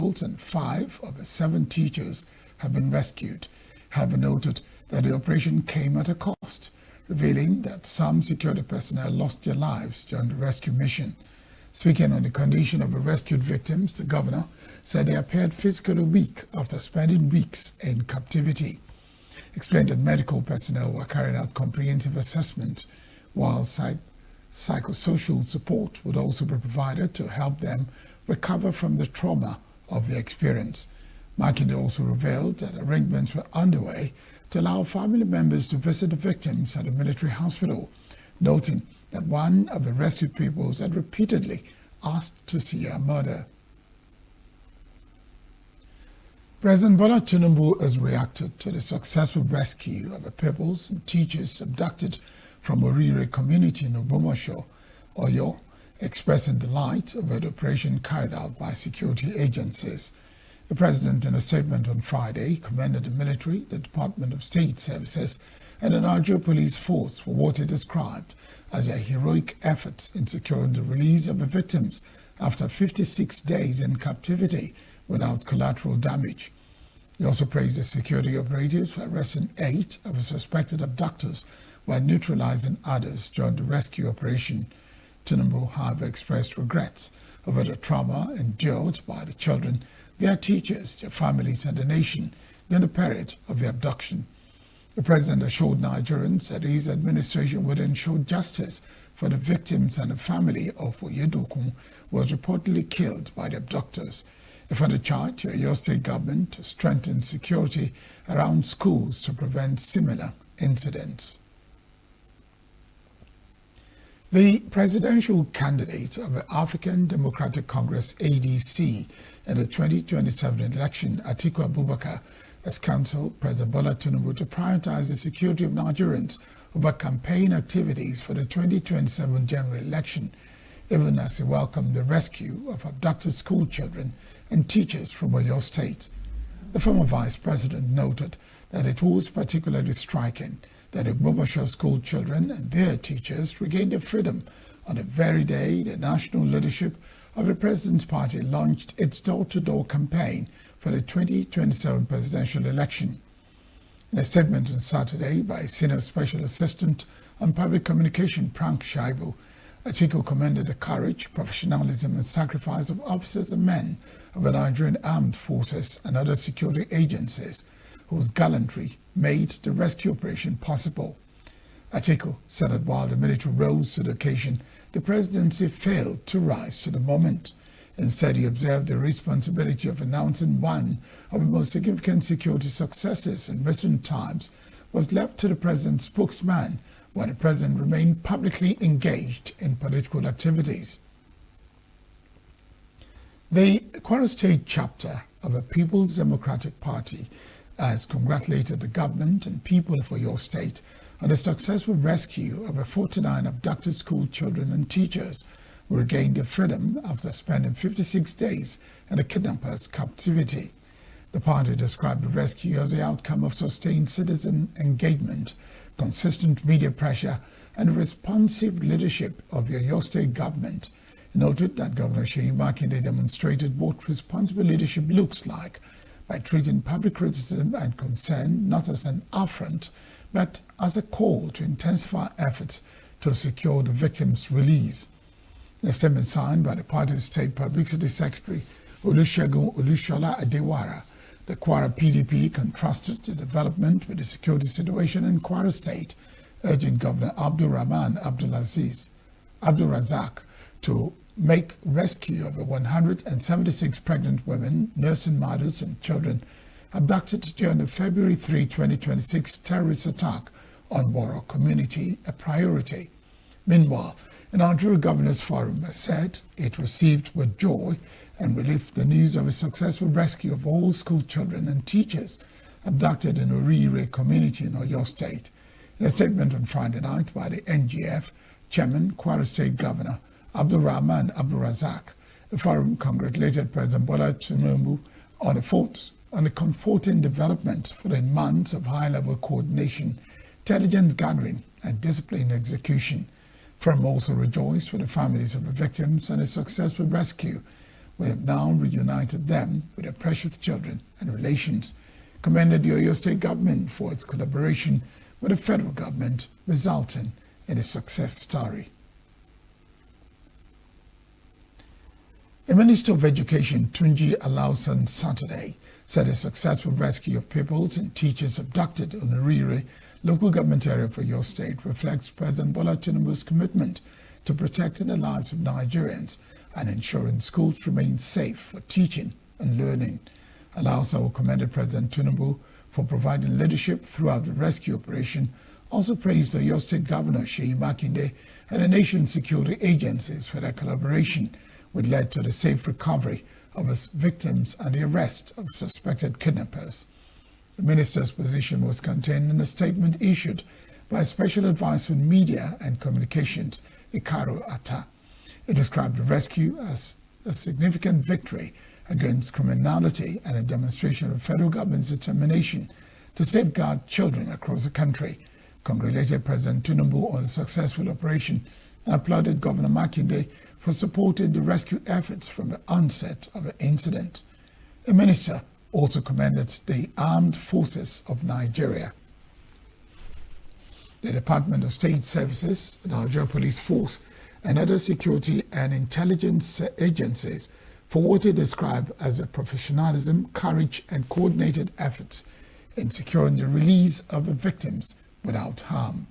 and 5 of the 7 teachers have been rescued. However, noted that the operation came at a cost, revealing that some security personnel lost their lives during the rescue mission. Speaking on the condition of the rescued victims, the governor said they appeared physically weak after spending weeks in captivity. Explained that medical personnel were carrying out comprehensive assessments, while psychosocial support would also be provided to help them recover from the trauma of the experience. Makinde also revealed that arrangements were underway to allow family members to visit the victims at the military hospital, noting that one of the rescued pupils had repeatedly asked to see her mother. President Bola Tinubu has reacted to the successful rescue of the pupils and teachers abducted from Orire community in Ogbomoso, Oyo, expressing delight over the operation carried out by security agencies. The president, in a statement on Friday, commended the military, the Department of State Services, and the Nigeria Police Force for what he described as their heroic efforts in securing the release of the victims after 56 days in captivity without collateral damage. He also praised the security operatives for arresting 8 of the suspected abductors while neutralizing others during the rescue operation. Tinubu, however, expressed regrets over the trauma endured by the children, their teachers, their families, and the nation during the period of the abduction. The president assured Nigerians that his administration would ensure justice for the victims and the family of Oyedokun, who was reportedly killed by the abductors. He further charged the Oyo State government to strengthen security around schools to prevent similar incidents. The presidential candidate of the African Democratic Congress (ADC) in the 2027 election, Atiku Abubakar, has counseled President Bola Tinubu to prioritize the security of Nigerians over campaign activities for the 2027 general election, even as he welcomed the rescue of abducted school children and teachers from Oyo State. The former vice president noted that it was particularly striking that the Ogbomoso school children and their teachers regained their freedom on the very day the national leadership of the president's party launched its door-to-door campaign for the 2027 presidential election. In a statement on Saturday by Senior Special Assistant on Public Communication Prank Shaibu, Atiku commended the courage, professionalism, and sacrifice of officers and men of the Nigerian Armed Forces and other security agencies, whose gallantry made the rescue operation possible. Atiku said that while the military rose to the occasion, the presidency failed to rise to the moment. Instead, he observed the responsibility of announcing one of the most significant security successes in recent times was left to the president's spokesman, while the president remained publicly engaged in political activities. The Kwara State chapter of the People's Democratic Party has congratulated the government and people of Oyo State on the successful rescue of the 49 abducted school children and teachers who regained their freedom after spending 56 days in the kidnappers' captivity. The party described the rescue as the outcome of sustained citizen engagement, consistent media pressure, and responsive leadership of the Oyo State government. He noted that Governor Seyi Makinde demonstrated what responsible leadership looks like by treating public criticism and concern not as an affront, but as a call to intensify efforts to secure the victims' release. The statement signed by the party's State Publicity Secretary, Olusegun Olushola Adewara, the Kwara PDP contrasted the development with the security situation in Kwara State, urging Governor Abdul Razak to make rescue of the 176 pregnant women, nursing mothers, and children abducted during the February 3, 2026 terrorist attack on Boro community a priority. Meanwhile, the Nigeria Governors Forum has said it received with joy and relief the news of a successful rescue of all school children and teachers abducted in Orire community in Oyo State. In a statement on Friday night by the NGF Chairman, Kwara State Governor Abdul Razak, the forum congratulated President Bola Tinubu on the comforting development for the months of high-level coordination, intelligence gathering, and disciplined execution. Forum also rejoiced with the families of the victims and a successful rescue, we have now reunited them with their precious children and relations, commended the Oyo State government for its collaboration with the federal government, resulting in a success story. The Minister of Education, Tunji Alaus, on Saturday said a successful rescue of pupils and teachers abducted in Orire, local government area of Oyo State, reflects President Bola Tinubu's commitment to protecting the lives of Nigerians and ensuring schools remain safe for teaching and learning. Alaus commended President Tinubu for providing leadership throughout the rescue operation, also praised the Oyo State Governor Seyi Makinde and the nation's security agencies for their collaboration, which led to the safe recovery of its victims and the arrest of suspected kidnappers. The minister's position was contained in a statement issued by Special Advisor on Media and Communications, Ikaro Atta. It described the rescue as a significant victory against criminality and a demonstration of the federal government's determination to safeguard children across the country, congratulated President Tinubu on the successful operation, and applauded Governor Makinde for supporting the rescue efforts from the onset of the incident. The minister also commended the Armed Forces of Nigeria, the Department of State Services, the Nigeria Police Force, and other security and intelligence agencies for what he described as a professionalism, courage, and coordinated efforts in securing the release of the victims without harm.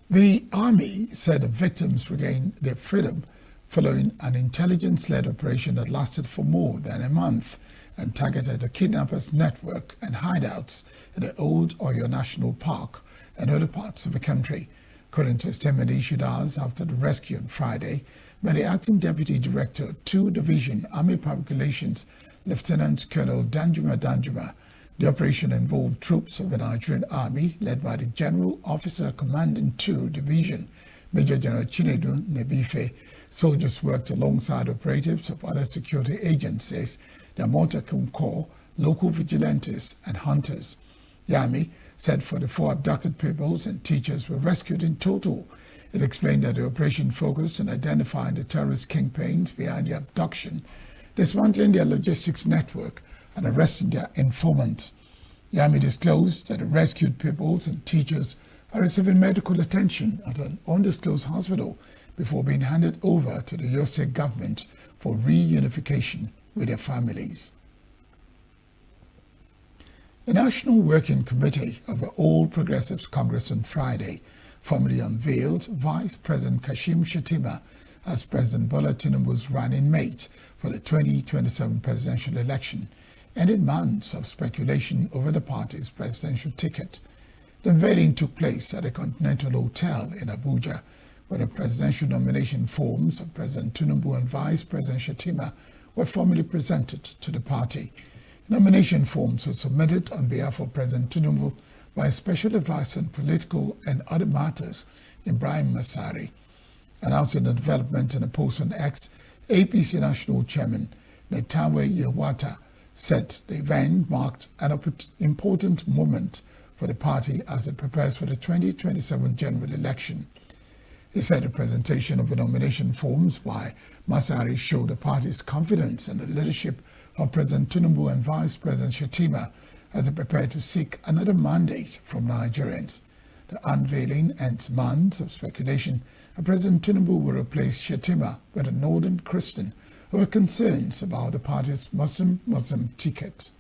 The Army said the victims regained their freedom following an intelligence-led operation that lasted for more than a month and targeted the kidnappers' network and hideouts in the Old Oyo National Park and other parts of the country. According to a statement issued hours after the rescue on Friday by the Acting Deputy Director, 2 Division Army Public Relations, Lieutenant Colonel Danjuma, the operation involved troops of the Nigerian Army led by the General Officer Commanding 2 Division, Major General Chinedu Nebife. Soldiers worked alongside operatives of other security agencies, the Amotekun Corps, local vigilantes, and hunters. The Army said 44 abducted pupils and teachers were rescued in total. It explained that the operation focused on identifying the terrorist kingpins behind the abduction, dismantling their logistics network, and arresting their informants. The Army disclosed that the rescued pupils and teachers are receiving medical attention at an undisclosed hospital before being handed over to the Oyo State government for reunification with their families. The National Working Committee of the All Progressives Congress on Friday formally unveiled Vice President Kashim Shettima as President Bola Tinubu's running mate for the 2027 presidential election, ended months of speculation over the party's presidential ticket. The unveiling took place at a Continental Hotel in Abuja, where the presidential nomination forms of President Tinubu and Vice President Shettima were formally presented to the party. Nomination forms were submitted on behalf of President Tinubu by a Special Advisor on Political and Other Matters, Ibrahim Masari. Announcing the development in a post on X, APC National Chairman Netawe Yewata said the event marked an important moment for the party as it prepares for the 2027 general election. He said the presentation of the nomination forms by Masari showed the party's confidence in the leadership of President Tinubu and Vice President Shettima as they prepare to seek another mandate from Nigerians. The unveiling ends months of speculation that President Tinubu will replace Shettima with a Northern Christian over concerns about the party's Muslim ticket.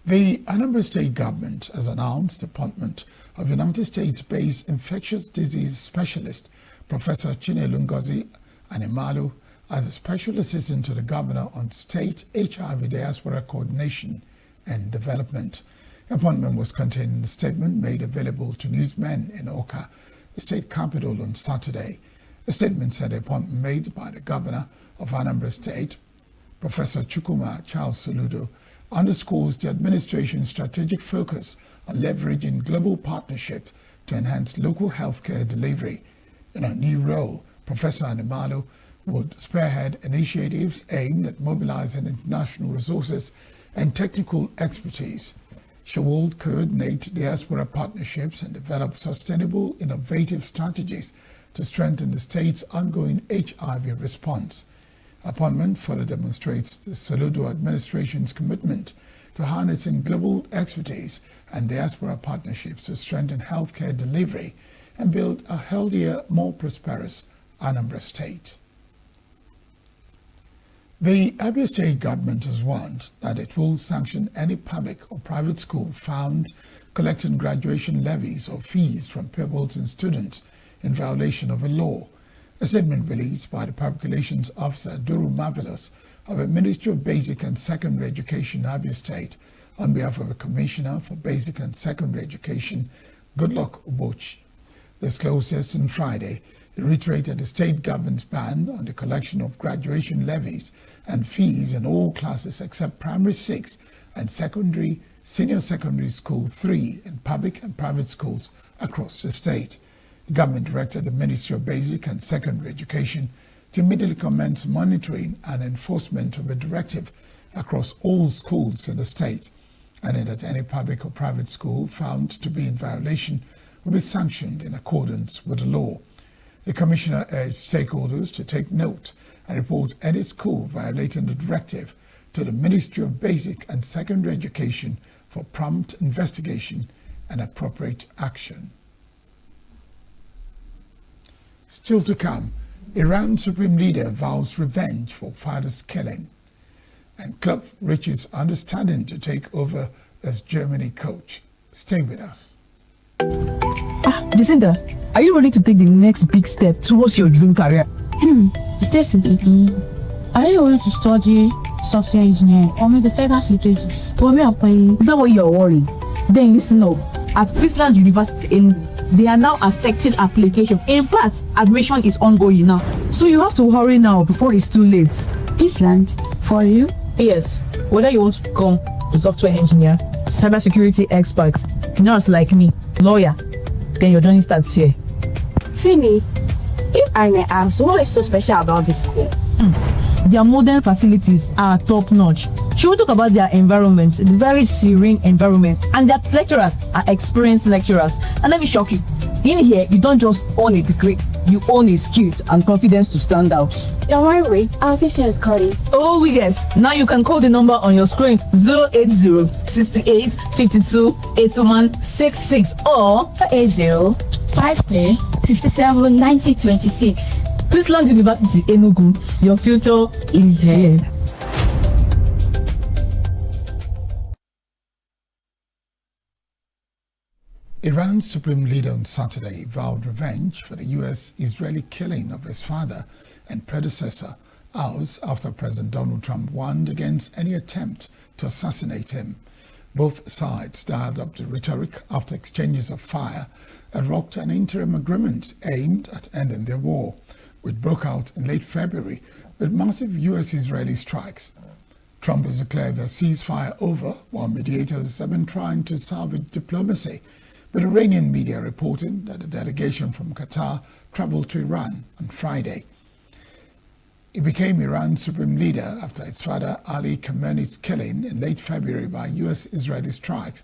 The Anambra State government has announced the appointment of United States-based infectious disease specialist Professor Chinelo Ngozi Animalu as a special assistant to the governor on state HIV diaspora coordination and development. The appointment was contained in a statement made available to newsmen in Oka, the state capital, on Saturday. The statement said the appointment made by the governor of Anambra State, Professor Chukwuma Charles Soludo, underscores the administration's strategic focus on leveraging global partnerships to enhance local healthcare delivery. In a new role, Professor Animalo would spearhead initiatives aimed at mobilizing international resources and technical expertise. She will coordinate diaspora partnerships and develop sustainable, innovative strategies to strengthen the state's ongoing HIV response. Appointment further demonstrates the Soludo administration's commitment to harnessing global expertise and diaspora partnerships to strengthen healthcare delivery and build a healthier, more prosperous Anambra State. The Abia State government has warned that it will sanction any public or private school found collecting graduation levies or fees from pupils and students in violation of a law. A statement released by the Public Relations Officer Duru Marvelous of the Ministry of Basic and Secondary Education, Abia State, on behalf of the Commissioner for Basic and Secondary Education, Goodluck Ubochi, disclosed yesterday Friday. It reiterated the state government's ban on the collection of graduation levies and fees in all classes except primary 6 and senior secondary school 3 in public and private schools across the state. The government directed the Ministry of Basic and Secondary Education to immediately commence monitoring and enforcement of the directive across all schools in the state, and that any public or private school found to be in violation will be sanctioned in accordance with the law. The Commissioner urged stakeholders to take note and report any school violating the directive to the Ministry of Basic and Secondary Education for prompt investigation and appropriate action. Still to come, Iran's supreme leader vows revenge for father's killing, and club reaches understanding to take over as Germany coach. Stay with us. Jacinda, are you ready to take the next big step towards your dream career? Definitely. I want to study software engineering or maybe cybersecurity. But we are playing. Is that what you're worried? Then listen up. At Queensland University, they are now accepting application. In fact, admission is ongoing now. So you have to hurry now before it's too late. Queensland? For you? Yes. Whether you want to become a software engineer, cybersecurity expert, nurse like me, lawyer, then your journey starts here. Finny, if I may ask, what is so special about this school? Their modern facilities are top-notch. She will talk about their environment, the very serene environment, and their lecturers are experienced lecturers. And let me shock you, in here, you don't just own a degree, you own a skill and confidence to stand out. Your mind rate, our teacher is calling. Oh yes, now you can call the number on your screen 080 68 52 81 66 or 80 53 57 90 26. Queensland University, ENUGU, your future is here. Iran's supreme leader on Saturday vowed revenge for the U.S.-Israeli killing of his father and predecessor hours after President Donald Trump warned against any attempt to assassinate him. Both sides dialed up the rhetoric after exchanges of fire and rocked an interim agreement aimed at ending their war, which broke out in late February with massive U.S.-Israeli strikes. Trump has declared the ceasefire over while mediators have been trying to salvage diplomacy, but Iranian media reported that a delegation from Qatar traveled to Iran on Friday. He became Iran's supreme leader after his father Ali Khamenei's killing in late February by U.S.-Israeli strikes,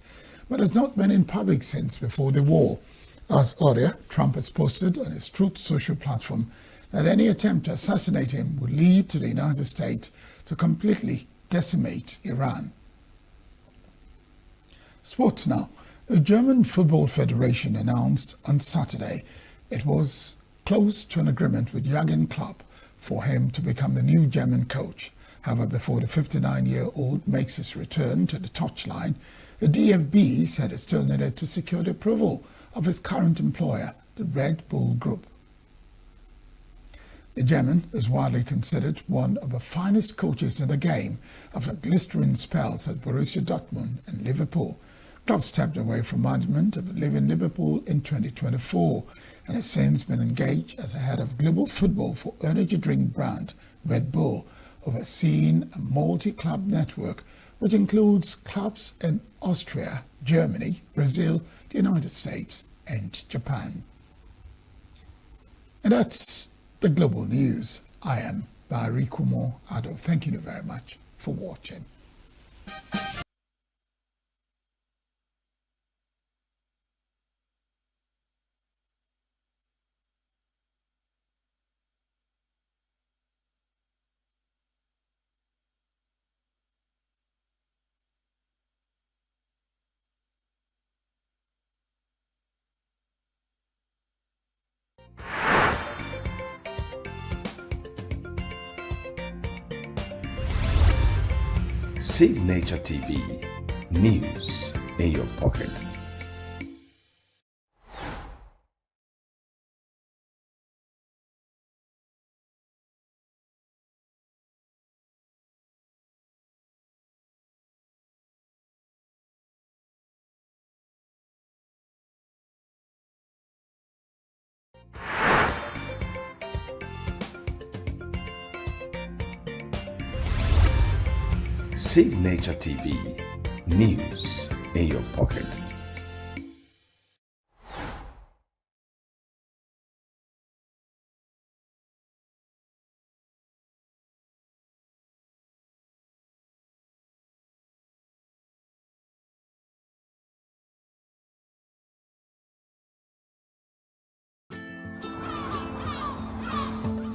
but has not been in public since before the war. As earlier, Trump has posted on his Truth Social platform that any attempt to assassinate him would lead to the United States to completely decimate Iran. Sports now. The German Football Federation announced on Saturday it was close to an agreement with Jürgen Klopp for him to become the new German coach. However, before the 59-year-old makes his return to the touchline, the DFB said it still needed to secure the approval of his current employer, the Red Bull Group. The German is widely considered one of the finest coaches in the game after glistering spells at Borussia Dortmund and Liverpool. Klopp stepped away from management of Living Liverpool in 2024 and has since been engaged as a head of global football for energy drink brand Red Bull, overseeing a multi-club network which includes clubs in Austria, Germany, Brazil, the United States, and Japan. And that's the global news. I am Barry Kumo Ado. Thank you very much for watching. Signature TV, news in your pocket. Signature TV, news in your pocket.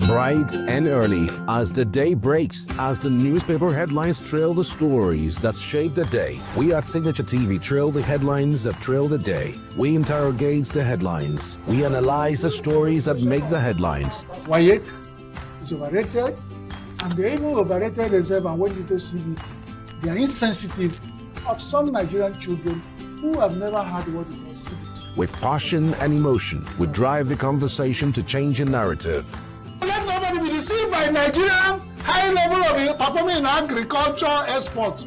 Bright and early as the day breaks, as the newspaper headlines trail the stories that shape the day. We at Signature TV trail the headlines that trail the day. We interrogate the headlines. We analyze the stories that make the headlines. Why is overrated, and they even overrated themselves and went into CBT. They are insensitive of some Nigerian children who have never had what they call CBT. With passion and emotion, we drive the conversation to change a narrative. Let nobody be deceived by Nigerian high level of performing in agriculture export.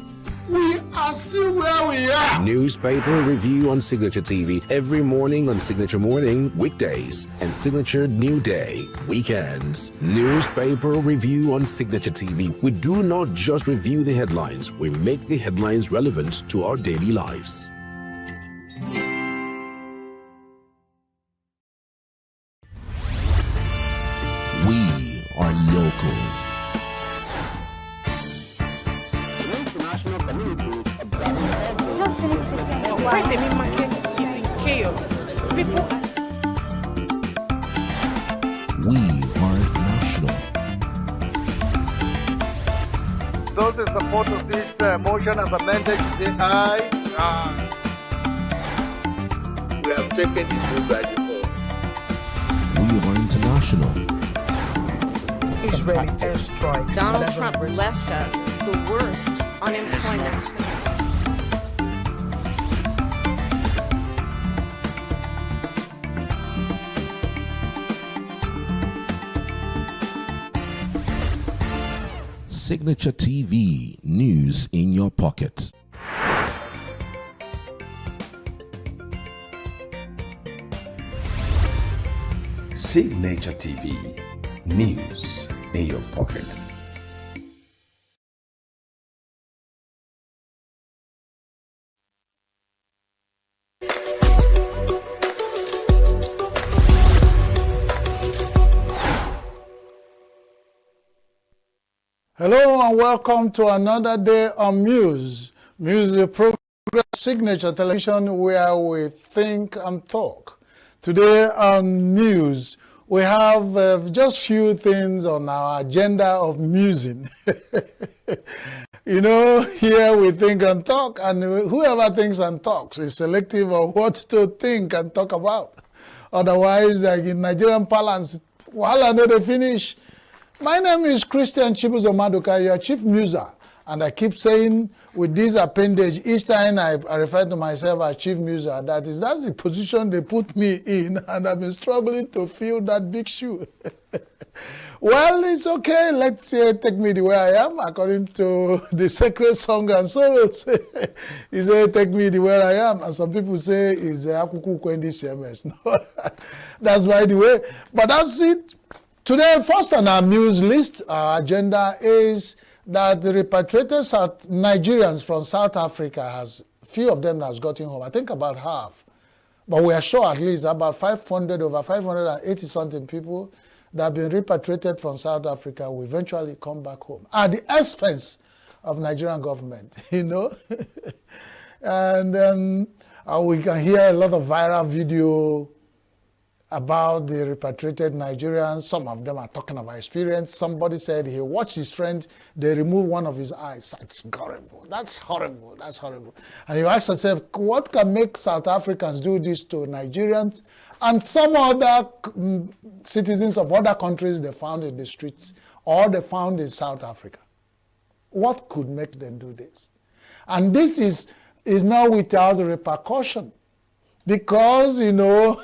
We are still where we are. Newspaper review on Signature TV every morning on Signature Morning, weekdays, and Signature New Day, weekends. Newspaper review on Signature TV. We do not just review the headlines, we make the headlines relevant to our daily lives. We are local. International communities observing the Why the main market is in chaos. People We are national. Those in support of this motion as amended, say aye. Aye. We have taken it through by default. We are international. Israeli airstrikes. Donald Trump left us the worst unemployment. Signature TV, news in your pocket. Signature TV, news in your pocket. Hello and welcome to another day on Muse. Muse is a program Signature Television where we think and talk. Today on Muse, we have just few things on our agenda of musing. You know, here we think and talk, and whoever thinks and talks is selective of what to think and talk about. Otherwise, like in Nigerian parlance, while I know they finish. My name is Christian Chibuzo Maduka, your chief muser, and I keep saying with this appendage, each time I refer to myself as chief muser, that's the position they put me in, and I've been struggling to fill that big shoe. Well, it's okay. Let's take me the way I am, according to the sacred song and sorrows. He said, take me the way I am. And some people say, it's Akuku Kwendi CMS. No, that's by the way. But that's it. Today, first on our news list, our agenda is that the repatriated Nigerians from South Africa, few of them has gotten home. I think about half. But we are sure at least about 500, over 580 something people that have been repatriated from South Africa will eventually come back home at the expense of Nigerian government, you know. And we can hear a lot of viral video about the repatriated Nigerians. Some of them are talking about experience. Somebody said he watched his friend, they removed one of his eyes. That's horrible. That's horrible. That's horrible. And you ask yourself, what can make South Africans do this to Nigerians and some other citizens of other countries they found in the streets or they found in South Africa? What could make them do this? And this is not without repercussion, because, you know,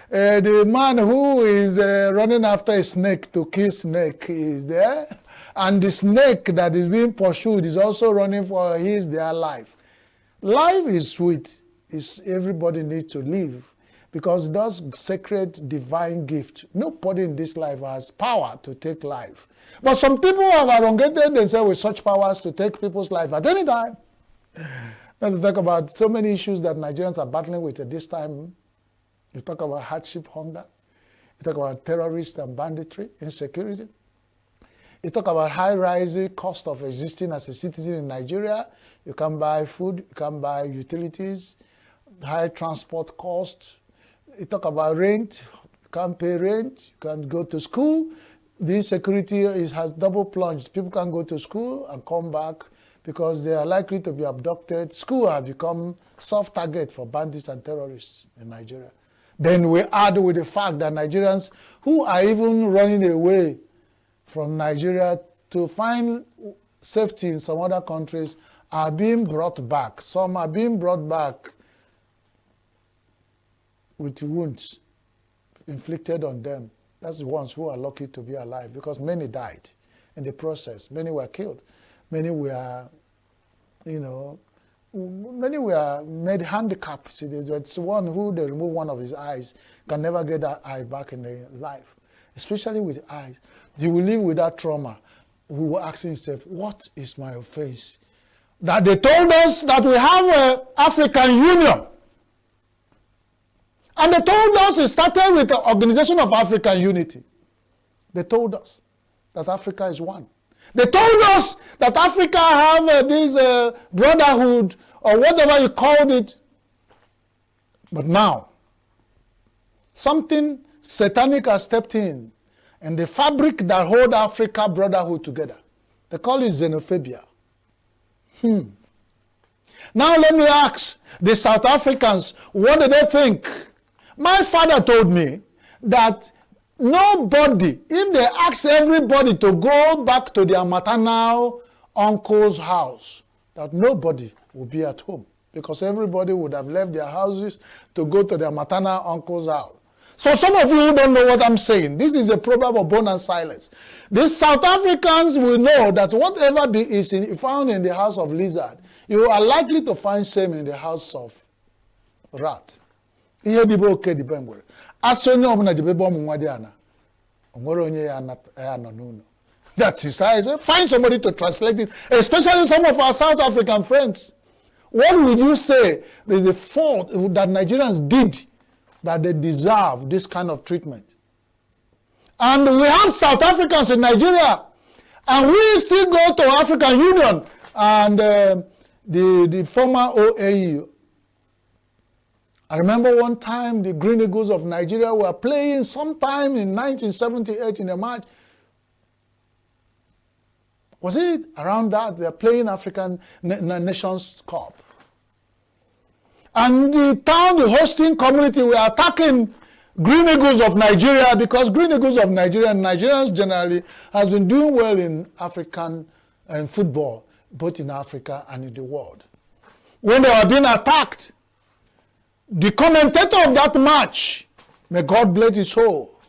the man who is running after a snake to kill snake is there, and the snake that is being pursued is also running for their life. Life is sweet. Everybody needs to live, because that's sacred divine gift. Nobody in this life has power to take life. But some people have arrogated themselves with such powers to take people's life at any time. Let's talk about so many issues that Nigerians are battling with at this time. You talk about hardship, hunger. You talk about terrorists and banditry, insecurity. You talk about high rising cost of existing as a citizen in Nigeria. You can't buy food, you can't buy utilities, high transport costs. You talk about rent, you can't pay rent, you can't go to school. The insecurity has double plunged. People can't go to school and come back because they are likely to be abducted. School have become soft target for bandits and terrorists in Nigeria. Then we add with the fact that Nigerians who are even running away from Nigeria to find safety in some other countries are being brought back. Some are being brought back with wounds inflicted on them. That's the ones who are lucky to be alive, because many died in the process. Many were killed. Many were, you know, many were made handicapped. See, it's one who they remove one of his eyes can never get that eye back in their life, especially with eyes. You will live with that trauma. We were asking himself, what is my offense? That they told us that we have an African Union. And they told us it started with the Organization of African Unity. They told us that Africa is one. They told us that Africa have this brotherhood or whatever you called it. But now, something satanic has stepped in, and the fabric that hold Africa brotherhood together. They call it xenophobia. Now let me ask the South Africans, what do they think? My father told me that nobody, if they ask everybody to go back to their maternal uncle's house, that nobody will be at home, because everybody would have left their houses to go to their maternal uncle's house. So some of you don't know what I'm saying. This is a proverb of bone and silence. These South Africans will know that whatever is found in the house of lizard, you are likely to find same in the house of rat. Ihe dibo oke dibe ngwere. Asị onye ọbụla jebe ebe ọmụ nwa dị ana, onwere onye ya nọ n'ụlọ. That is how I say, find somebody to translate it, especially some of our South African friends. What would you say is the fault that Nigerians did that they deserve this kind of treatment? And we have South Africans in Nigeria, and we still go to African Union and the former OAU. I remember one time the Green Eagles of Nigeria were playing sometime in 1978 in a match. Was it around that? They were playing African Nations Cup. And the town, the hosting community were attacking Green Eagles of Nigeria, because Green Eagles of Nigeria and Nigerians generally has been doing well in African football, both in Africa and in the world. When they were being attacked, the commentator of that match, may God bless his soul,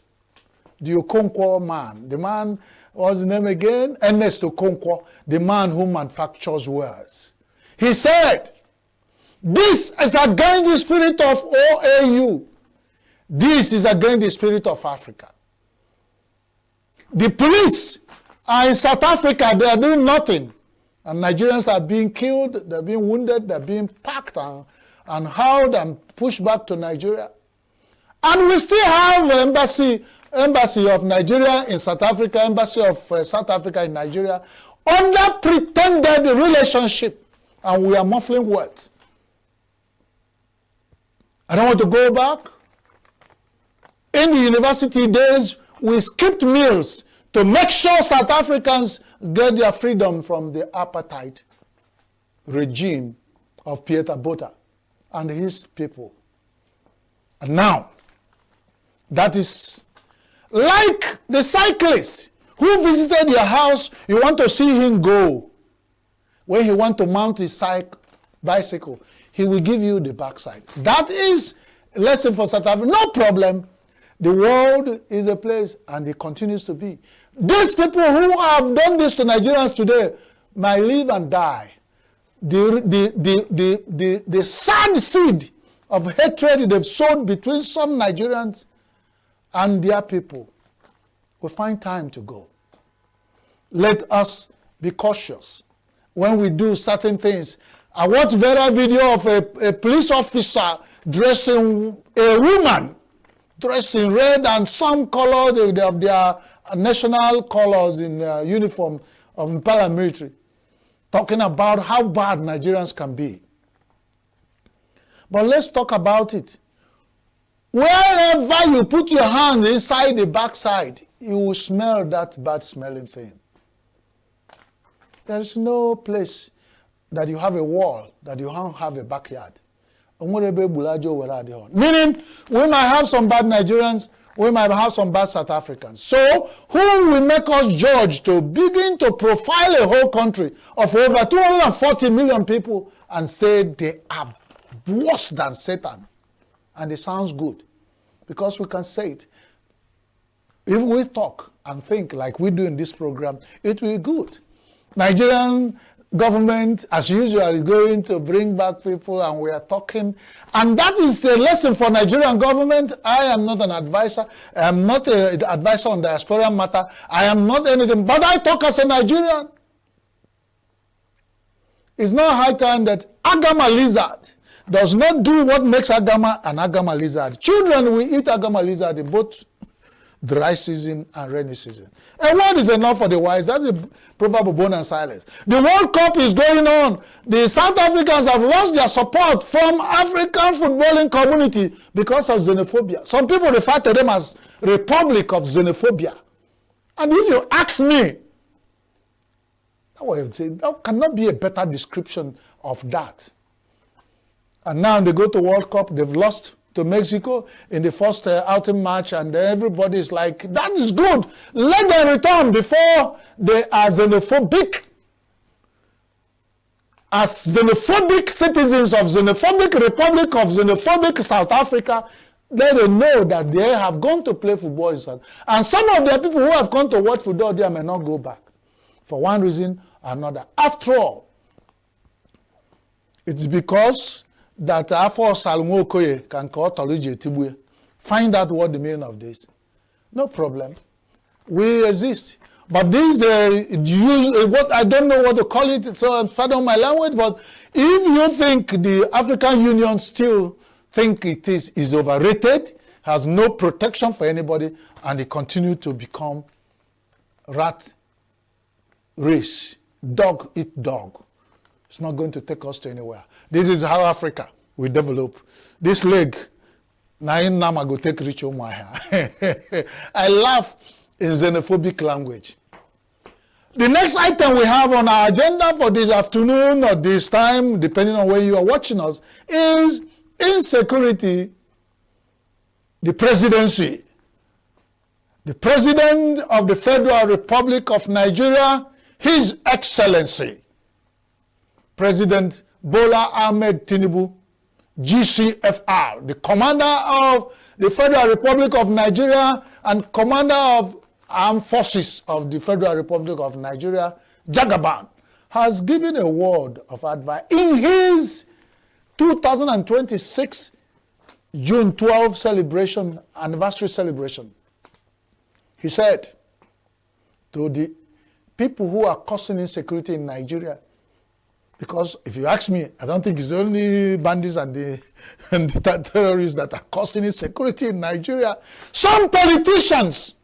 the Okonkwo man, the man, what's his name again? Ernest Okonkwo, the man who manufactures wares. He said, this is against the spirit of OAU. This is against the spirit of Africa. The police are in South Africa, they are doing nothing. And Nigerians are being killed, they're being wounded, they're being packed and hauled and pushed back to Nigeria. And we still have embassy of Nigeria in South Africa, embassy of South Africa in Nigeria, under pretended relationship. And we are muffling words. I don't want to go back. In the university days, we skipped meals to make sure South Africans get their freedom from the apartheid regime of Pieter Botha and his people. And now, that is like the cyclists Who visited your house? You want to see him go. When he want to mount his bicycle, he will give you the backside. That is a lesson for South Africa. No problem. The world is a place, and it continues to be. These people who have done this to Nigerians today might live and die. The sad seed of hatred they've sowed between some Nigerians and their people will find time to go. Let us be cautious when we do certain things. I watched a video of a police officer dressing a woman dressed in red and some color of their national colors in uniform of paramilitary, talking about how bad Nigerians can be. But let's talk about it. Wherever you put your hand inside the backside, you will smell that bad smelling thing. There is no place that you have a wall that you don't have a backyard. Meaning, we might have some bad Nigerians, we might have some bad South Africans. So, who will make us judge to begin to profile a whole country of over 240 million people and say they are worse than Satan? And it sounds good, because we can say it. If we talk and think like we do in this program, it will be good. Nigerian government, as usual, is going to bring back people, and we are talking. And that is a lesson for Nigerian government. I am not an advisor. I am not an advisor on diaspora matter. I am not anything, but I talk as a Nigerian. It's not high time that Agama lizard does not do what makes Agama an Agama lizard. Children will eat Agama lizard in both dry season and rainy season. A word is enough for the wise. That's the proverb of bone and silence. The World Cup is going on. The South Africans have lost their support from African footballing community because of xenophobia. Some people refer to them as Republic of Xenophobia. And if you ask me, that cannot be a better description of that. And now they go to World Cup, they've lost to Mexico in the first outing match, and everybody is like, that is good. Let them return before they are xenophobic. As xenophobic citizens of xenophobic Republic of xenophobic South Africa, let them know that they have gone to play football in South. And some of the people who have gone to watch football there may not go back for one reason or another. After all, it's because that Afo Salmo Okoye can call Toluje Tibwe. Find out what the meaning of this. No problem. We exist. But this, what I don't know what to call it, so pardon my language, but if you think the African Union still think it is overrated, has no protection for anybody, and they continue to become rat race, dog eat dog, it's not going to take us to anywhere. This is how Africa will develop. This leg, Nama go take rich I laugh in xenophobic language. The next item we have on our agenda for this afternoon or this time, depending on where you are watching us, is insecurity, the presidency. The President of the Federal Republic of Nigeria, His Excellency, President Bola Ahmed Tinubu, GCFR, the Commander of the Federal Republic of Nigeria and Commander of Armed Forces of the Federal Republic of Nigeria, Jagaban, has given a word of advice in his 2026 June 12 celebration, anniversary celebration. He said to the people who are causing insecurity in Nigeria, because if you ask me, I don't think it's only bandits and the terrorists that are causing insecurity in Nigeria. Some politicians,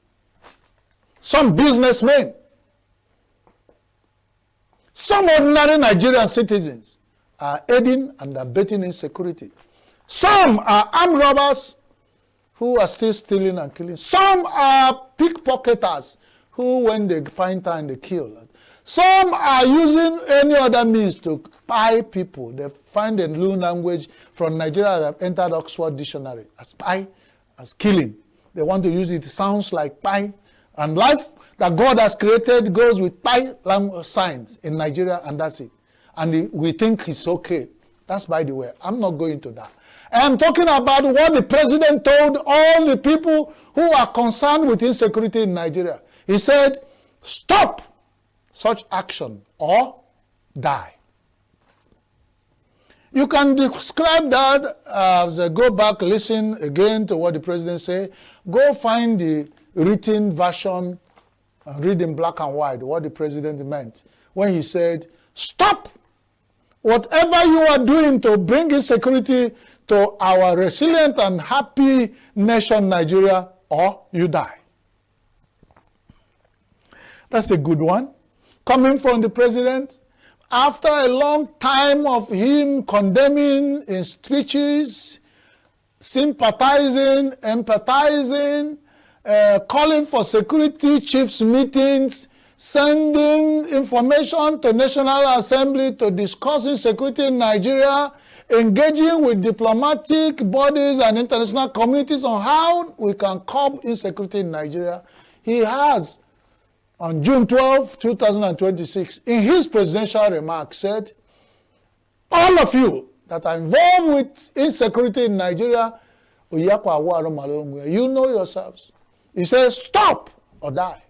some businessmen, some ordinary Nigerian citizens are aiding and abetting insecurity. Some are armed robbers who are still stealing and killing. Some are pickpocketers who, when they find time, they kill. Some are using any other means to spy people. They find a new language from Nigeria that have entered Oxford Dictionary as spy, as killing. They want to use it. It sounds like spy. And life, that God has created goes with 5 signs in Nigeria, and that's it. And we think it's okay. That's by the way. I'm not going to that. I'm talking about what the president told all the people who are concerned with insecurity in Nigeria. He said, stop such action or die. You can describe that as go back, listen again to what the president said. Go find the written version and read in black and white what the president meant when he said, stop whatever you are doing to bring insecurity to our resilient and happy nation, Nigeria, or you die. That's a good one. Coming from the president, after a long time of him condemning in speeches, sympathizing, empathizing, calling for security chiefs meetings, sending information to National Assembly to discuss insecurity in Nigeria, engaging with diplomatic bodies and international communities on how we can curb insecurity in Nigeria. He has, on June 12, 2026, in his presidential remarks said, all of you that are involved with insecurity in Nigeria, you know yourselves. He says, stop or die.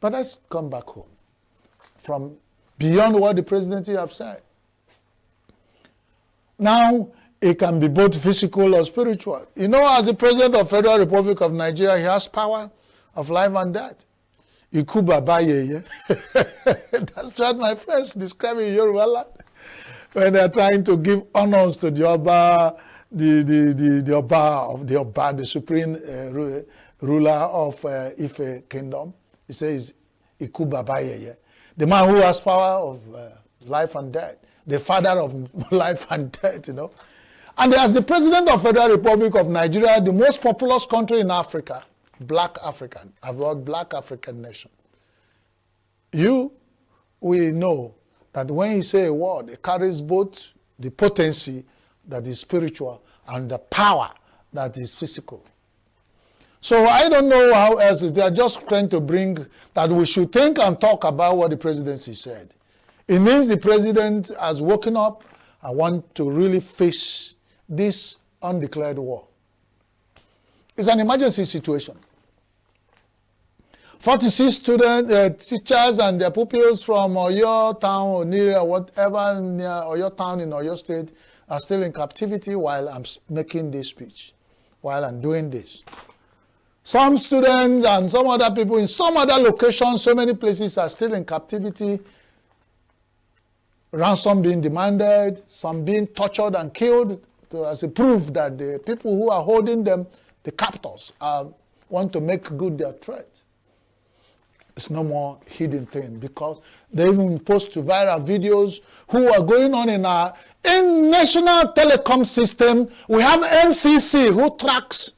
But let's come back home from beyond what the presidency have said. Now, it can be both physical or spiritual. You know, as the president of the Federal Republic of Nigeria, he has power of life and death. Ikuba baye. That's what my friends describe in Yoruba land. When they're trying to give honors to the Oba, the supreme ruler of Ife kingdom. He says, Ikuba baye. The man who has power of life and death. The father of life and death, you know. And as the president of the Federal Republic of Nigeria, the most populous country in Africa, black African nation. We know that when he say a word, it carries both the potency that is spiritual and the power that is physical. So I don't know how else, if they are just trying to bring that we should think and talk about what the presidency said. It means the president has woken up and want to really face this undeclared war. It's an emergency situation. 46 teachers and their pupils from Oyo town or near whatever near Oyo town in Oyo state are still in captivity while I'm making this speech, while I'm doing this. Some students and some other people in some other locations, so many places are still in captivity. Ransom being demanded, some being tortured and killed as a proof that the people who are holding them, the captors, want to make good their threat. It's no more hidden thing because they even post viral videos who are going on in national telecom system. We have NCC who tracks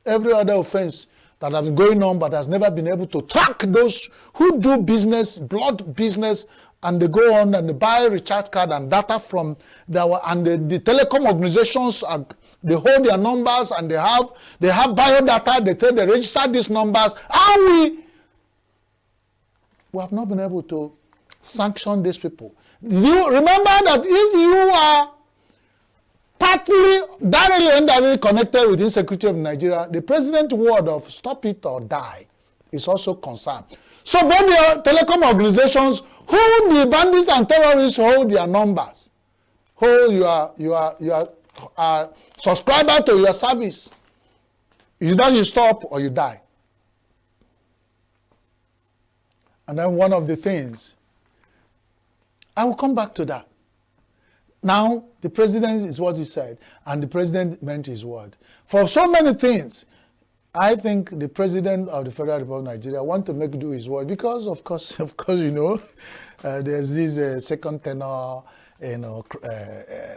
every other offense that have been going on but has never been able to track those who do business, blood business, and they go on and they buy recharge card and data from the telecom organizations. They hold their numbers and they have biodata. They tell they register these numbers. And we have not been able to sanction these people. You remember that if you are partly directly and indirectly connected with the insecurity of Nigeria, the president's word of stop it or die is also concerned. So both the telecom organizations, who the bandits and terrorists hold their numbers, hold your subscriber to your service. Either you stop or you die. And then one of the things, I will come back to that. Now, the president is what he said, and the president meant his word. For so many things, I think the president of the Federal Republic of Nigeria want to make do his word because, of course, you know, there's this second tenor,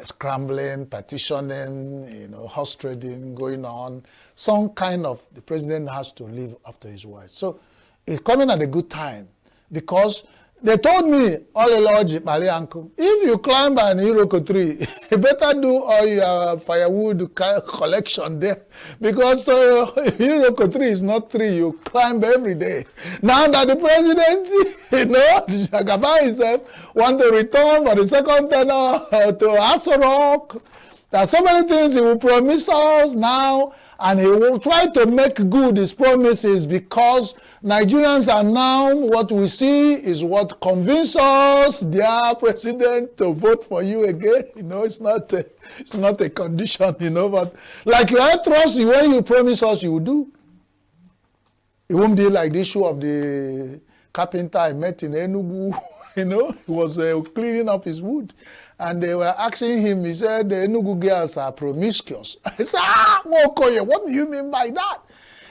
scrambling, petitioning, horse trading going on. Some kind of, the president has to live up to his word. So it's coming at a good time because They told me, if you climb an Iroko tree, you better do all your firewood collection there. Because Iroko tree is not tree, you climb every day. Now that the president, Jagaba himself, want to return for the second tenure to Aso Rock. There are so many things he will promise us now, and he will try to make good his promises, because Nigerians are now, what we see is what convinces us, dear president, to vote for you again. It's not a condition, but like I trust you, when you promise us, you will do. It won't be like the issue of the carpenter I met in ENUGU. He was cleaning up his wood. And they were asking him, he said, the ENUGU girls are promiscuous. I said, Mokoye, what do you mean by that?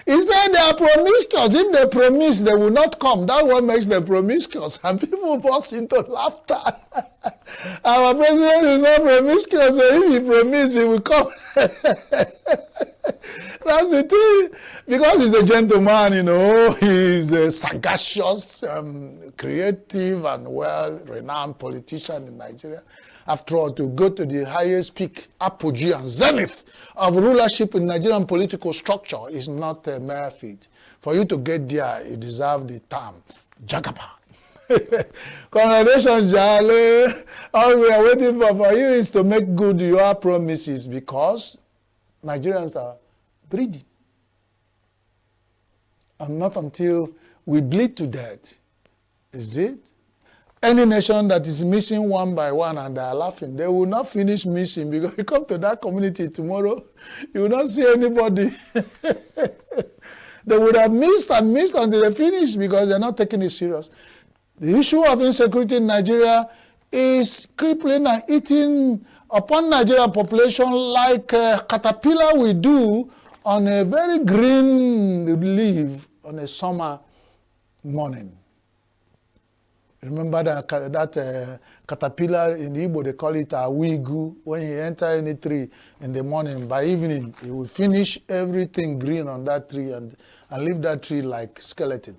He said they are promiscuous. If they promise, they will not come. That's what makes them promiscuous. And people burst into laughter. Our president is not promiscuous, so if he promises, he will come. That's the truth. Because he's a gentleman, he's a sagacious, creative, and well-renowned politician in Nigeria. After all, to go to the highest peak, apogee, and zenith of rulership in Nigerian political structure is not a mere feat. For you to get there, you deserve the term Jagaba. Congratulations, Jale. All we are waiting for you is to make good your promises, because Nigerians are greedy. And not until we bleed to death, is it? Any nation that is missing one by one and they are laughing, they will not finish missing, because you come to that community tomorrow, you will not see anybody. They would have missed and missed until they finish, because they're not taking it serious. The issue of insecurity in Nigeria is crippling and eating upon Nigerian population like a caterpillar will do on a very green leaf on a summer morning. Remember that caterpillar in Igbo, they call it a ENUGU. When you enter any tree in the morning, by evening, it will finish everything green on that tree and leave that tree like skeleton.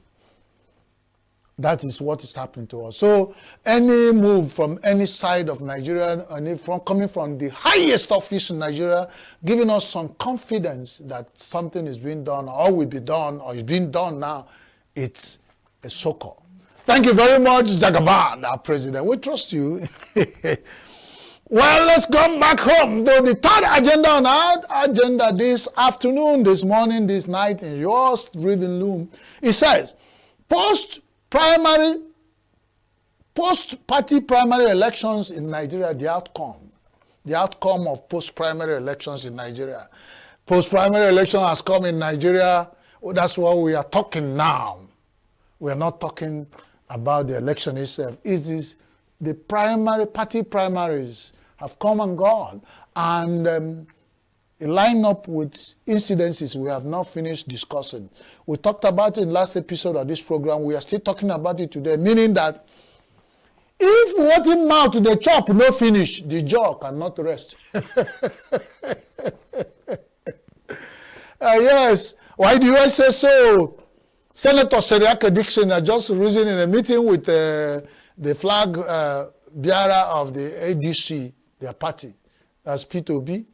That is what is happening to us. So any move from any side of Nigeria, coming from the highest office in Nigeria, giving us some confidence that something is being done or will be done or is being done now, it's a so-called. Thank you very much, Jagaban, our president. We trust you. Well, let's come back home to the third agenda on our agenda this afternoon, this morning, this night in your reading room. It says, post-party primary elections in Nigeria, the outcome of post-primary elections in Nigeria. Post-primary election has come in Nigeria. That's what we are talking now. We are not talking about the election itself. It is the party primaries have come and gone, and line up with incidences we have not finished discussing. We talked about it in last episode of this program. We are still talking about it today, meaning that if what in mouth the chop no finish, the jaw cannot rest. Yes, why do I say so? Senator Seriake Dixon had just risen in a meeting with the flag bearer of the ADC, their party, that's P2B,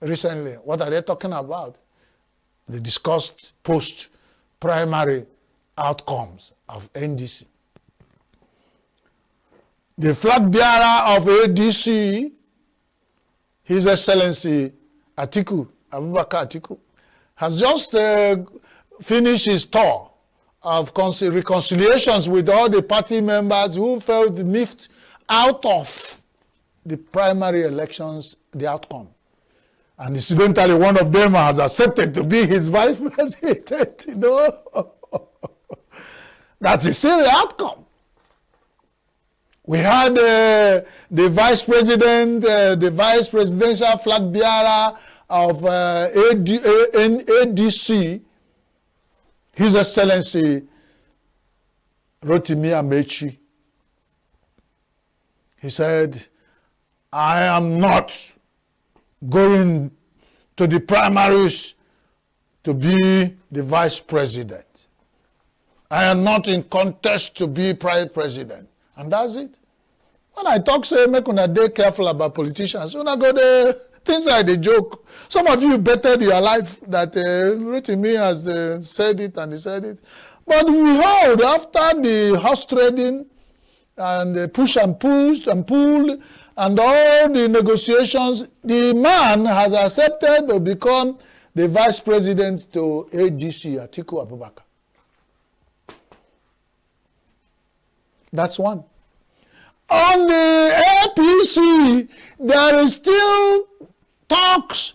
recently. What are they talking about? They discussed post-primary outcomes of NDC. The flag bearer of ADC, His Excellency Abubakar Atiku, has just finished his tour of reconciliations with all the party members who felt miffed out of the primary elections, the outcome. And incidentally, one of them has accepted to be his vice president, That's still the outcome. We had the vice president, the vice presidential flag bearer of ADC, His Excellency Rotimi Amechi. He said, I am not going to the primaries to be the vice president. I am not in contest to be president. And that's it. When I talk, say, make una dey careful about politicians. Una go there, things like the joke. Some of you bettered your life that Rotimi has said it and he said it. But behold, after the horse trading and the push and pull and all the negotiations, the man has accepted to become the vice president to ADC, Atiku Abubakar. That's one. On the APC, there is still talks,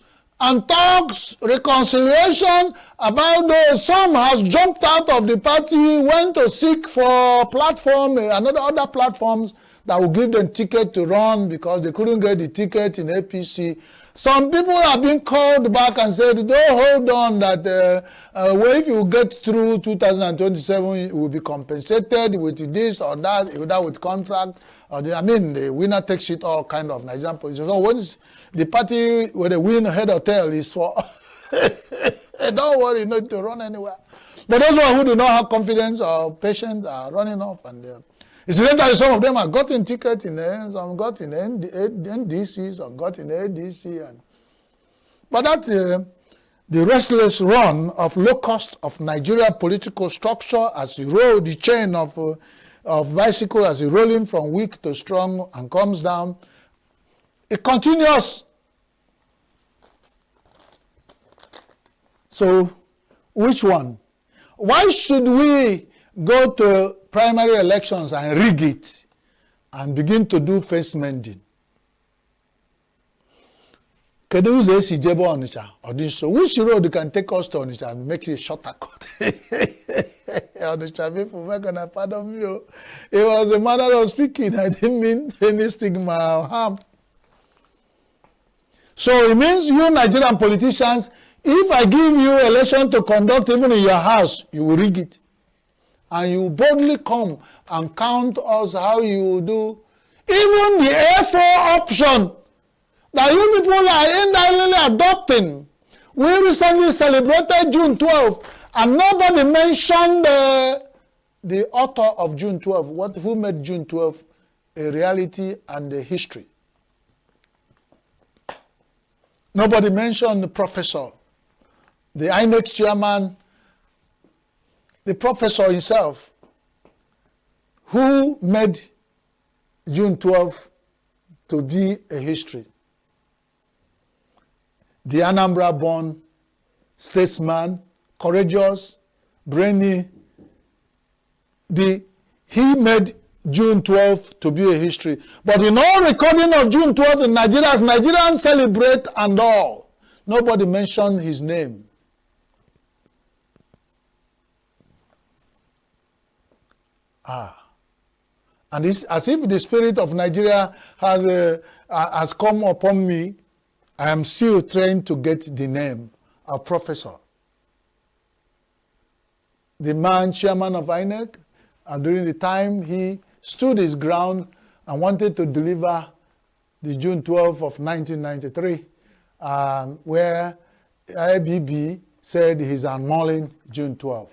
reconciliation about those. Some has jumped out of the party, went to seek for platform, other platforms that will give them ticket to run because they couldn't get the ticket in APC. Some people have been called back and said, don't hold on that well, if you get through 2027, you will be compensated with this or that, either with contract. Or the winner takes it all kind of Nigerian position. So once the party where the win head or tail is for, don't worry, you need to run anywhere. But those who do not have confidence or patience are running off. And incidentally, some of them have gotten tickets in the some got in NDC, some got in ADC. But that's the restless run of low cost of Nigeria political structure as you roll the chain of bicycle as it rolling from weak to strong and comes down. It continues. So, which one? Why should we go to primary elections and rig it and begin to do face mending? Which road can take us to Onitsha and make it shorter cut? Onitsha people, we're gonna pardon me. It was a manner of speaking. I didn't mean any stigma or harm. So it means you Nigerian politicians, if I give you election to conduct even in your house, you will rig it. And you boldly come and count us how you do. Even the A4 option that you people are indirectly adopting. We recently celebrated June 12th, and nobody mentioned the author of June 12th, who made June 12th a reality and a history. Nobody mentioned the professor, the INEC chairman, the professor himself, who made June 12th to be a history. The Anambra-born statesman, courageous, brainy. He made June 12th to be a history. But in all recording of June 12th in Nigeria, as Nigerians celebrate and all, nobody mentioned his name. And it's as if the spirit of Nigeria has come upon me. I am still trying to get the name of professor. The man, chairman of INEC, and during the time he stood his ground and wanted to deliver the June 12th of 1993, where IBB said he's annulling June 12th.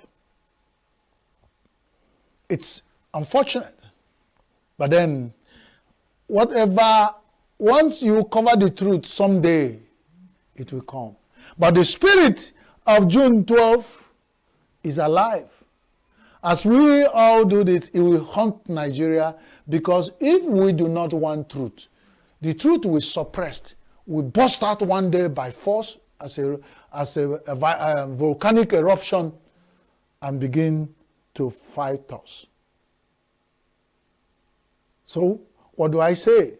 It's unfortunate, but then once you cover the truth, someday it will come. But the spirit of June 12th is alive. As we all do this, it will haunt Nigeria, because if we do not want truth, the truth will suppressed, will burst out one day by force as a volcanic eruption and begin to fight us. So, what do I say?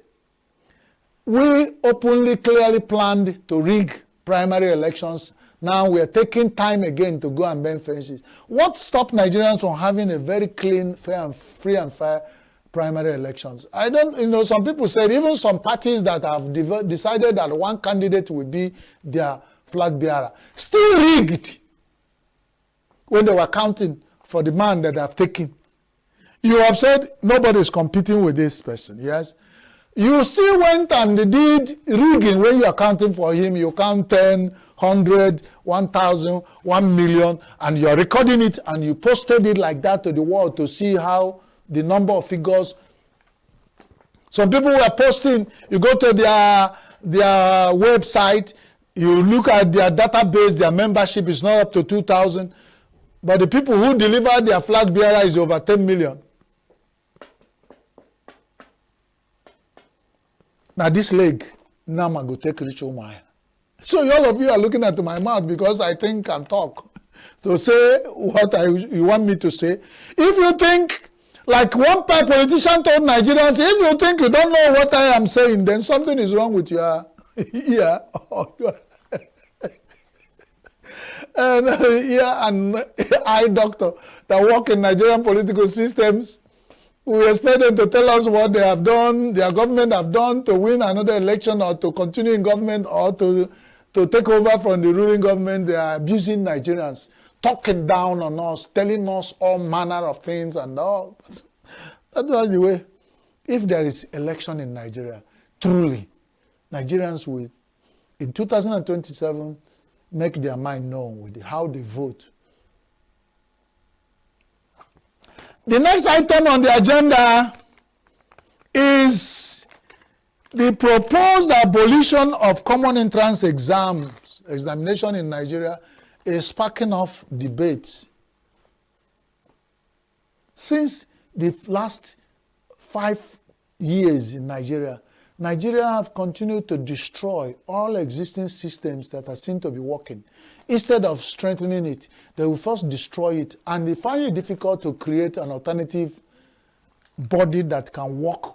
We openly, clearly planned to rig primary elections. Now we are taking time again to go and bend fences. What stopped Nigerians from having a very clean, free and fair primary elections? Some people said even some parties that have decided that one candidate will be their flag bearer, still rigged when they were counting for the man that they have taken. You have said nobody is competing with this person, yes? You still went and did rigging when you are counting for him. You count 10, 100, 1,000, 1 million, and you are recording it, and you posted it like that to the world to see how the number of figures. Some people were posting, you go to their website, you look at their database, their membership is not up to 2,000, but the people who deliver their flag bearer is over 10 million. Now this leg, now I'm going to take rich woman. So all of you are looking at my mouth because I think I talk. To say what you want me to say. If you think, like one politician told Nigerians, if you think you don't know what I am saying, then something is wrong with your ear. And ear and eye doctor that work in Nigerian political systems. We expect them to tell us what they have done, their government have done to win another election or to continue in government or to take over from the ruling government. They are abusing Nigerians, talking down on us, telling us all manner of things and all. That was the way. If there is election in Nigeria, truly, Nigerians will, in 2027, make their mind known with how they vote. The next item on the agenda is the proposed abolition of common entrance examination in Nigeria is sparking off debates. Since the last 5 years in Nigeria have continued to destroy all existing systems that are seen to be working. Instead of strengthening it, they will first destroy it, and they find it difficult to create an alternative body that can work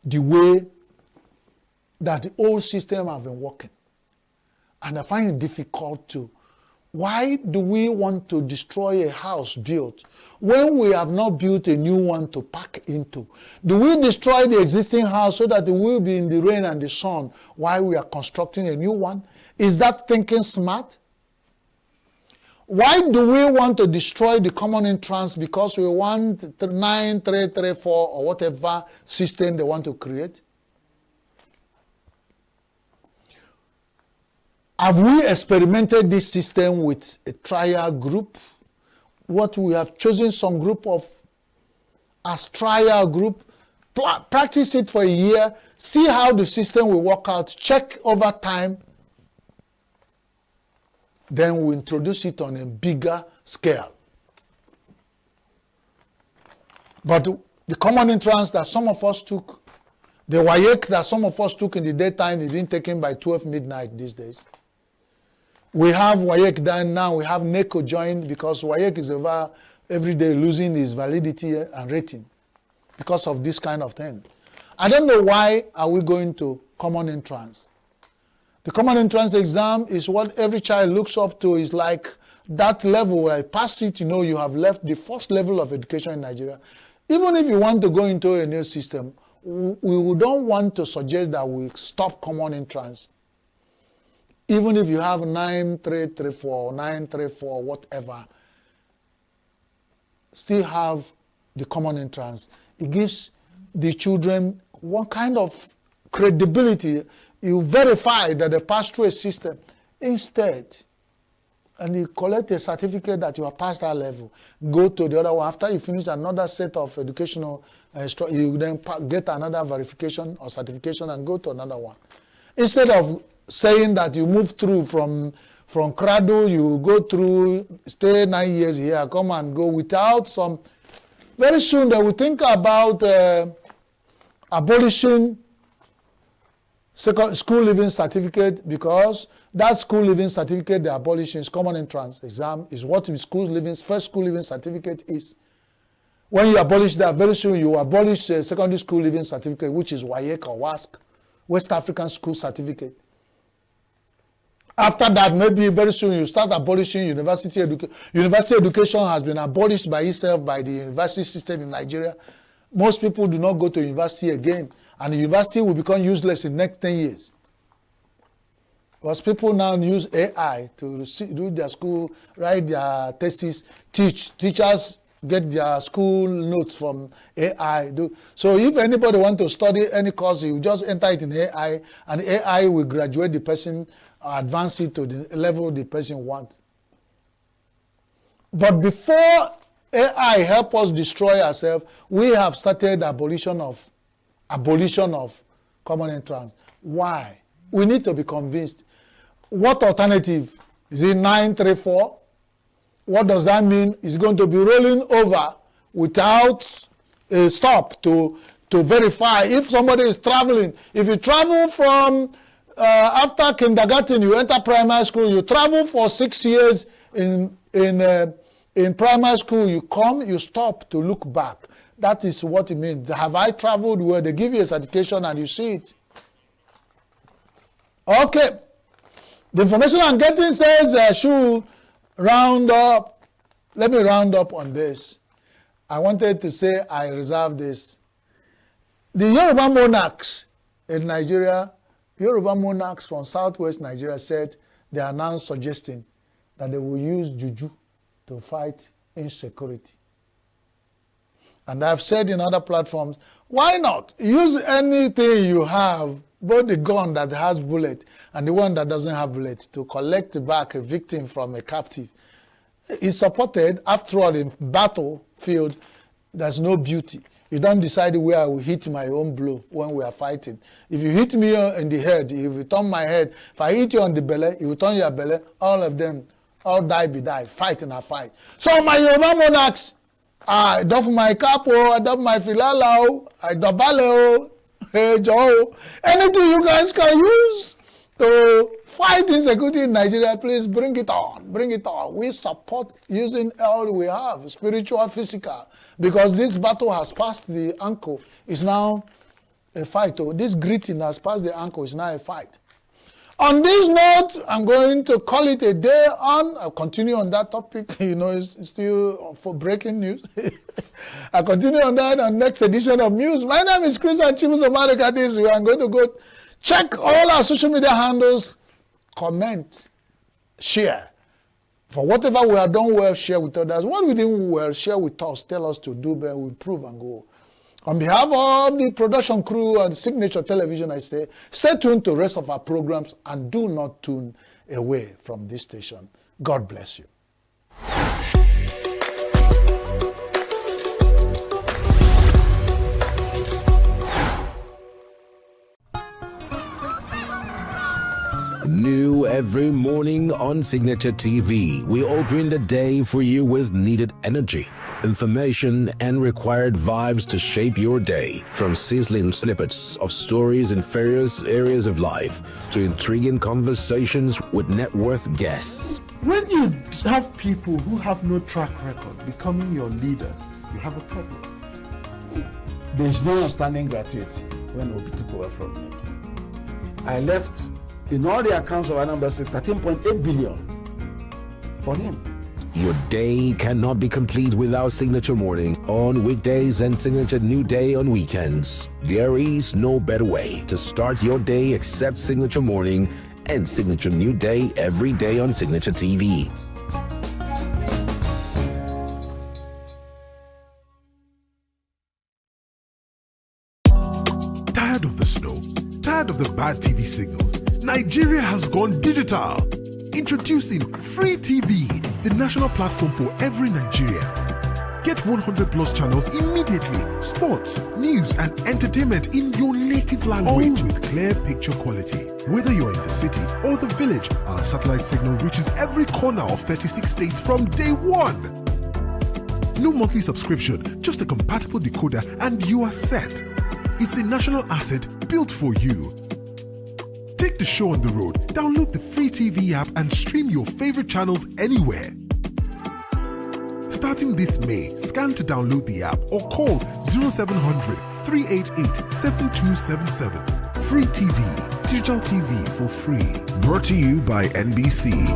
the way that the old system have been working. And I find it difficult to. Why do we want to destroy a house built when we have not built a new one to pack into? Do we destroy the existing house so that it will be in the rain and the sun while we are constructing a new one? Is that thinking smart? Why do we want to destroy the common entrance? Because we want 9334 or whatever system they want to create? Have we experimented this system with a trial group? What we have chosen some group of as trial group, practice it for a year, see how the system will work out, check over time, then we introduce it on a bigger scale. But the common entrance that some of us took, the WAEC that some of us took in the daytime is being taken by 12 midnight these days. We have WAEC done now, we have NECO joined because WAEC is over every day losing its validity and rating because of this kind of thing. I don't know why are we going to common entrance. The common entrance exam is what every child looks up to. Is like that level where I pass it, you know, you have left the first level of education in Nigeria. Even if you want to go into a new system, we don't want to suggest that we stop common entrance. Even if you have 9334, 934, whatever, still have the common entrance. It gives the children one kind of credibility. You verify that they pass through a system instead, and you collect a certificate that you have passed that level. Go to the other one. After you finish another set of educational you then get another verification or certification and go to another one. Instead of saying that you move through from cradle, you go through, stay 9 years here, come and go without some. Very soon they will think about abolishing school living certificate, because that school living certificate they abolish is common entrance exam is what the first school living certificate is. When you abolish that, very soon you abolish secondary school living certificate, which is WAEC or WASC, West African School Certificate. After that, maybe very soon you start abolishing university education. University education has been abolished by itself by the university system in Nigeria. Most people do not go to university again, and the university will become useless in the next 10 years. Because people now use AI to do their school, write their thesis, teach. Teachers get their school notes from AI. So if anybody want to study any course, you just enter it in AI, and AI will graduate the person, advance it to the level the person wants. But before AI help us destroy ourselves, we have started abolition of common entrance. Why? We need to be convinced. What alternative? Is it 934? What does that mean? It's going to be rolling over without a stop to verify if somebody is traveling. If you travel from after kindergarten, you enter primary school, you travel for 6 years in primary school, you come, you stop to look back. That is what it means. Have I traveled where they give you a certification and you see it? Okay. The information I'm getting says I should round up. Let me round up on this. I wanted to say I reserve this. The Yoruba monarchs in Nigeria, Yoruba monarchs from southwest Nigeria said they are now suggesting that they will use juju to fight insecurity. And I've said in other platforms, why not? Use anything you have, both the gun that has bullet and the one that doesn't have bullet, to collect back a victim from a captive. It's supported. After all, in battlefield, there's no beauty. You don't decide where I will hit my own blow when we are fighting. If you hit me in the head, if you turn my head, if I hit you on the belly, you turn your belly, all of them, all die be die, fight in a fight. So my Yoruba monarchs, I doff my cap, I doff my filala, I dobale, anything you guys can use to fight insecurity in Nigeria, please bring it on, bring it on. We support using all we have, spiritual, physical, because this battle has passed the ankle. It's now a fight. This greeting has passed the ankle. It's now a fight. On this note, I'm going to call it a day on. I'll continue on that topic. It's still for breaking news. I'll continue on that on next edition of news. My name is Chris Achibus America. This week I'm going to go check all our social media handles, comment, share. For whatever we have done well, share with others. What we didn't well, share with us. Tell us to do better, we improve and go. On behalf of the production crew and Signature Television, I say, stay tuned to the rest of our programs and do not tune away from this station. God bless you. New every morning on Signature TV, we open the day for you with needed energy, information, and required vibes to shape your day. From sizzling snippets of stories in various areas of life to intriguing conversations with net worth guests. When you have people who have no track record becoming your leaders, you have a problem. There's no outstanding gratuity when Obi took over from me. I left, in all the accounts of Anambra State, 13.8 billion for him. Your day cannot be complete without Signature Morning on weekdays and Signature New Day on weekends. There is no better way to start your day except Signature Morning and Signature New Day every day on Signature TV. Tired of the snow? Tired of the bad TV signals? Nigeria has gone digital. Introducing Free TV, the national platform for every Nigerian. Get 100 plus channels immediately. Sports, news, and entertainment in your native language with clear picture quality. Whether you're in the city or the village, our satellite signal reaches every corner of 36 states from day one. No monthly subscription, just a compatible decoder and you are set. It's a national asset built for you. Take the show on the road, download the Free TV app and stream your favorite channels anywhere. Starting this May, scan to download the app or call 0700 388 7277. Free TV, digital TV for free. Brought to you by NBC.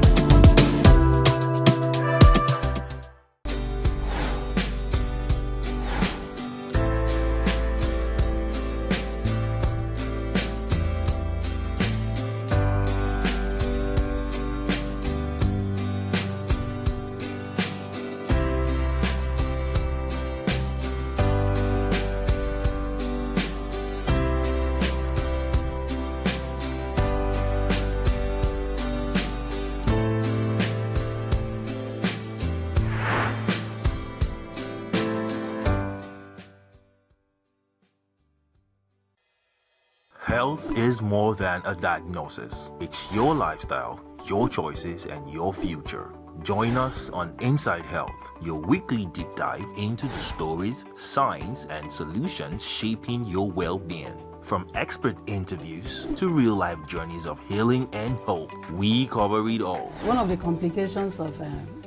Health is more than a diagnosis. It's your lifestyle, your choices, and your future. Join us on Inside Health, your weekly deep dive into the stories, science, and solutions shaping your well-being. From expert interviews to real-life journeys of healing and hope, we cover it all. One of the complications of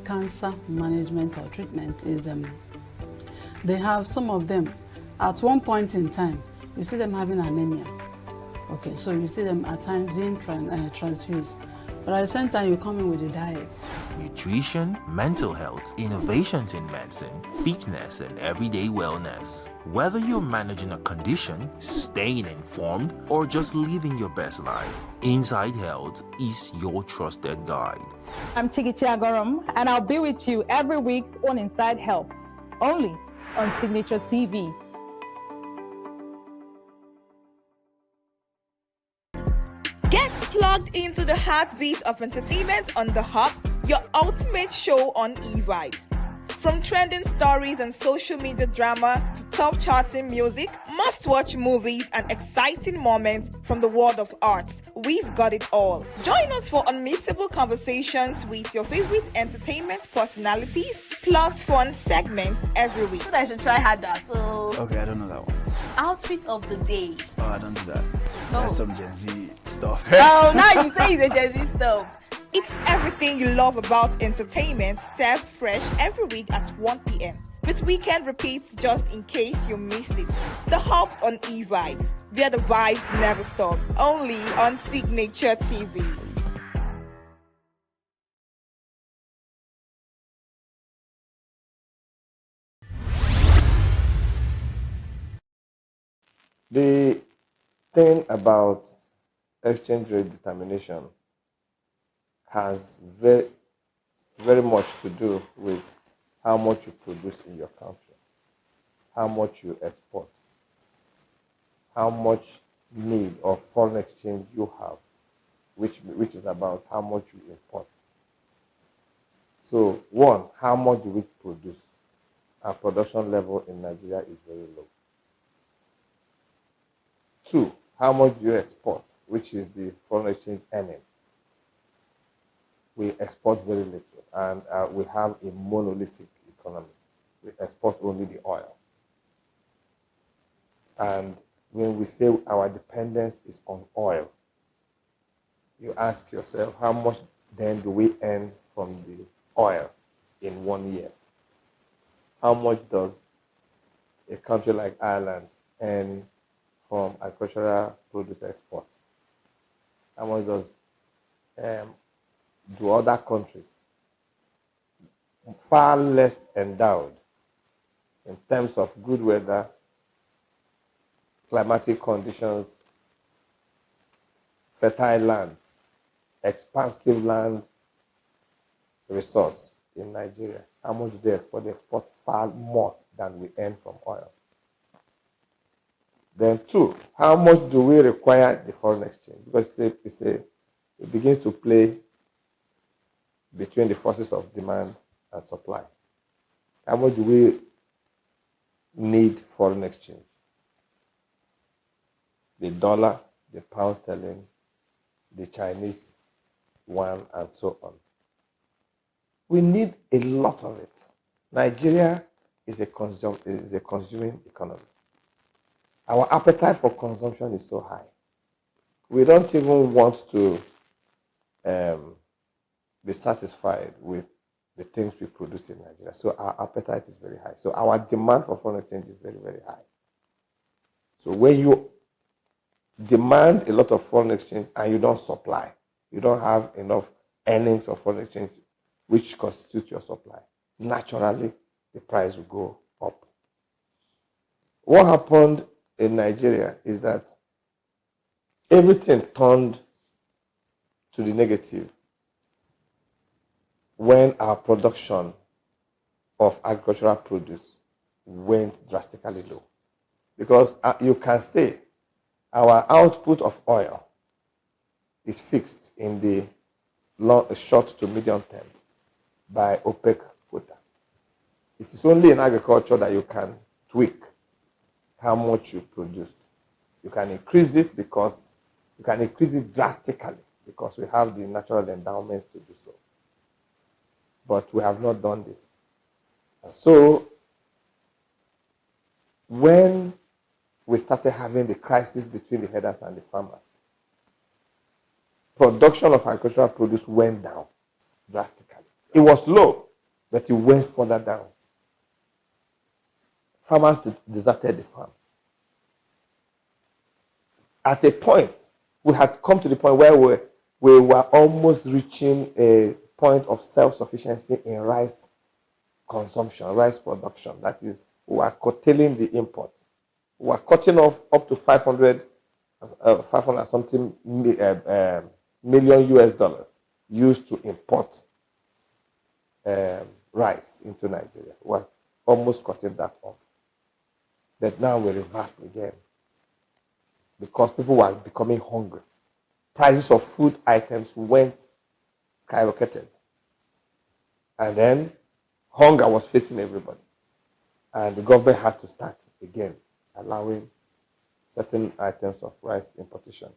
cancer management or treatment is they have some of them at one point in time, you see them having anemia. Okay, so you see them at times being transfused. But at the same time, you come in with a diet. Nutrition, mental health, innovations in medicine, fitness, and everyday wellness. Whether you're managing a condition, staying informed, or just living your best life, Inside Health is your trusted guide. I'm Tigiti Agorum, and I'll be with you every week on Inside Health, only on Signature TV. Get plugged into the heartbeat of entertainment on The Hub, your ultimate show on e-vibes. From trending stories and social media drama to top charting music, must-watch movies and exciting moments from the world of arts, we've got it all. Join us for unmissable conversations with your favorite entertainment personalities, plus fun segments every week. I should try harder, so... Okay, I don't know that one. Outfit of the day. Oh, I don't do that. That's some Gen Z stuff. Oh, now you say it's a Gen Z stuff. It's everything you love about entertainment, served fresh every week at 1 p.m. with weekend repeats just in case you missed it. The Hub's on e-vibes, where the vibes never stop. Only on Signature TV. The thing about exchange rate determination has very much to do with how much you produce in your country, how much you export, how much need of foreign exchange you have, which is about how much you import. So one, how much do we produce? Our production level in Nigeria is very low. Two, how much do you export, which is the foreign exchange earning? We export very little, and we have a monolithic economy. We export only the oil. And when we say our dependence is on oil, you ask yourself, how much then do we earn from the oil in 1 year? How much does a country like Ireland earn from agricultural produce exports? How much does do other countries far less endowed in terms of good weather, climatic conditions, fertile lands, expansive land resource in Nigeria? How much do they export? They export far more than we earn from oil. Then two, how much do we require the foreign exchange? Because it begins to play between the forces of demand and supply. How much do we need foreign exchange? The dollar, the pound sterling, the Chinese yuan, and so on. We need a lot of it. Nigeria is a consuming economy. Our appetite for consumption is so high. We don't even want to be satisfied with the things we produce in Nigeria. So our appetite is very high. So our demand for foreign exchange is very, very high. So when you demand a lot of foreign exchange and you don't supply, you don't have enough earnings of foreign exchange, which constitutes your supply, naturally the price will go up. What happened in Nigeria is that everything turned to the negative when our production of agricultural produce went drastically low. Because you can say our output of oil is fixed in the short to medium term by OPEC quota. It is only in agriculture that you can tweak how much you produce. You can increase it because you can increase it drastically because we have the natural endowments to do so. But we have not done this. And so when we started having the crisis between the herders and the farmers, production of agricultural produce went down drastically. It was low, but it went further down. Farmers deserted the farms. At a point, we had come to the point where we were almost reaching a point of self-sufficiency in rice consumption, rice production. That is, we are curtailing the import. We are cutting off up to 500 something million US dollars used to import rice into Nigeria. We are almost cutting that off. But now we reversed again because people were becoming hungry. Prices of food items went skyrocketed. And then hunger was facing everybody. And the government had to start again allowing certain items of rice importation,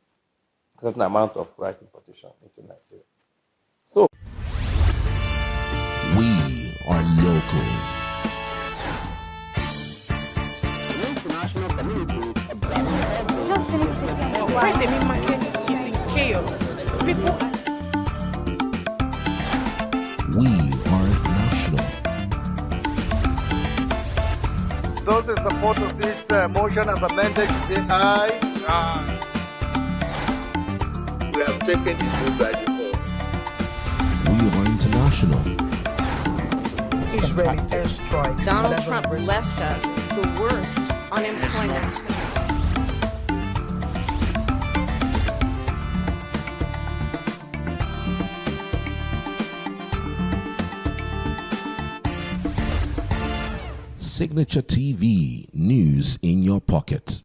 a certain amount of rice importation into Nigeria. So we are local. The international community is observing just finished taking where the main market is in chaos. People We are national. Those in support of this motion as amended, say aye. Aye. We have taken the vote by default. We are international. Israeli airstrikes. Donald Trump left us the worst unemployment. Signature TV, news in your pocket.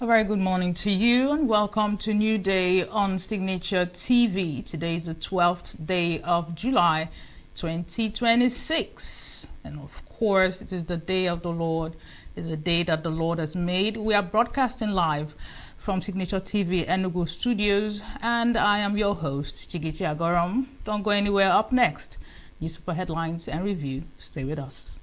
A very good morning to you and welcome to New Day on Signature TV. Today is the 12th day of July 2026. And of course, it is the day of the Lord. It's a day that the Lord has made. We are broadcasting live from Signature TV ENUGU studios, and I am your host, Chigichi Agoram. Don't go anywhere. Up next, newspaper headlines and review. Stay with us.